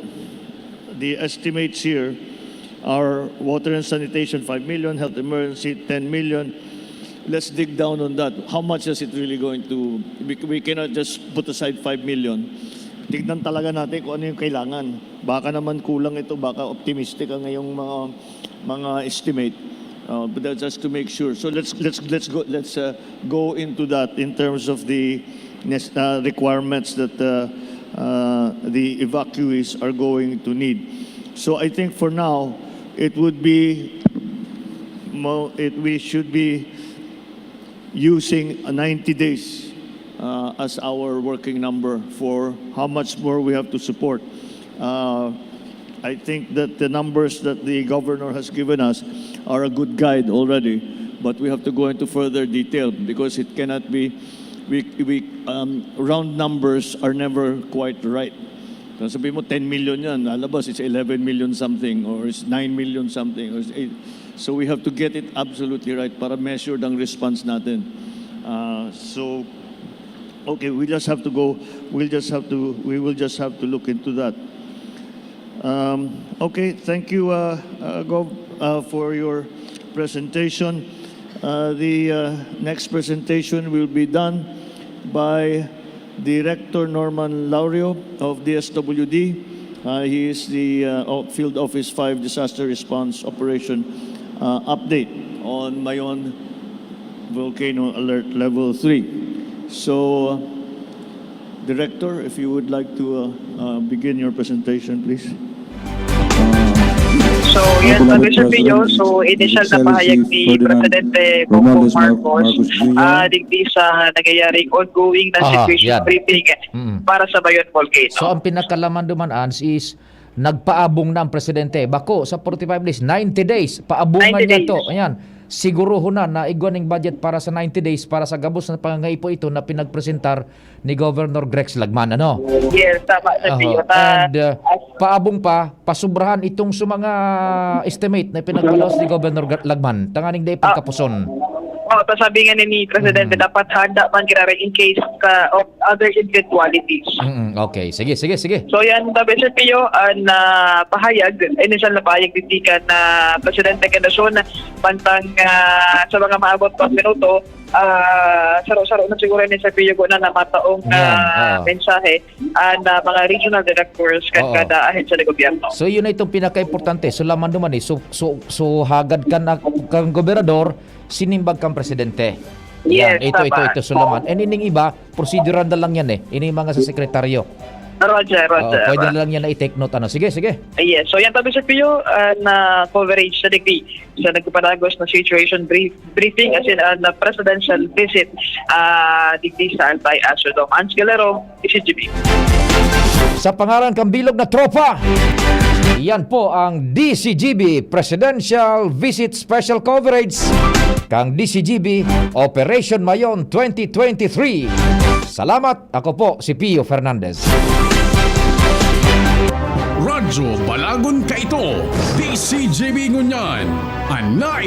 the estimates here are water and sanitation 5 million, health emergency 10 million. Let's dig down on that. How much is it really going to, we cannot just put aside 5 million. Tignan talaga natin kung ano yung kailangan. Baka naman kulang ito, baka optimistic ang ngayong mga estimate. But that's just to make sure. So let's go into that in terms of the requirements that the evacuees are going to need. So I think for now, we should be using 90 days as our working number for how much more we have to support. I think that the numbers that the governor has given us are a good guide already, but we have to go into further detail because it cannot be, round numbers are never quite right. Kung sabihin mo 10 million yan, lalabas it's 11 million something or it's 9 million something. Or it's 8. So we have to get it absolutely right para measure ang response natin. So, okay, we will just have to look into that. Okay, thank you, Gov, for your presentation. The next presentation will be done by Director Norman Laurio of DSWD. He is the Field Office 5 Disaster Response Operation update on Mayon Volcano Alert Level 3. So, Director, if you would like to begin your presentation, please. So, yan, Mr. Pio, so initial na pahayag ni Presidente Bongbong Marcos digdi sa nangyayaring ongoing na situation briefing para sa Mayon Volcano. So, ang pinakalaman duman, Ans, is nagpaabong na ang Presidente. Bako, sa 45 days, 90 days, paabungan niya to. Ayan, siguruho na igwan ng budget para sa 90 days para sa gabos na pangangaipo ito na pinagpresentar ni Governor Grex Lagman, ano? Yes, tama sa Pio. And paabong pa, pasubrahan itong sa mga estimate na pinagpalos ni Governor Lagman. Tanganing day pagkapuson. Sabi nga ni Presidente, dapat handa man kinara in case of other eventualities. Okay, sige. So yan, Mr. Pio, na pahayag, initial na pahayag ditikan na Presidente Quezon bantang sa mga maabot pang minuto, saro-saro na siguro ni sa Pio na mataong mensahe na mga regional directors kan kada ahensya ng gobyerno. So yun na itong pinaka-importante. So laman naman so hagad ka na kang gobernador, sinimbag kang presidente. Yes, ito sulaman. And ining iba, procedural na lang yan Ini mga sa sekretaryo. Roger. Pwede na lang yan na i-take note. Sige. Yes, so yan tabi sa Pio na coverage sa digdi sa nagpapadagos na situation briefing as in na presidential visit digdi sa Albay Asodong. Hans Galero, DCGB. Sa pangalan kang bilog na tropa, yan po ang DCGB Presidential Visit Special Coverage kang DCGB Operation Mayon 2023. Salamat, ako po si Pio Fernandez. Radyo Balagon Kaito, DCGB Ngunyan, Anay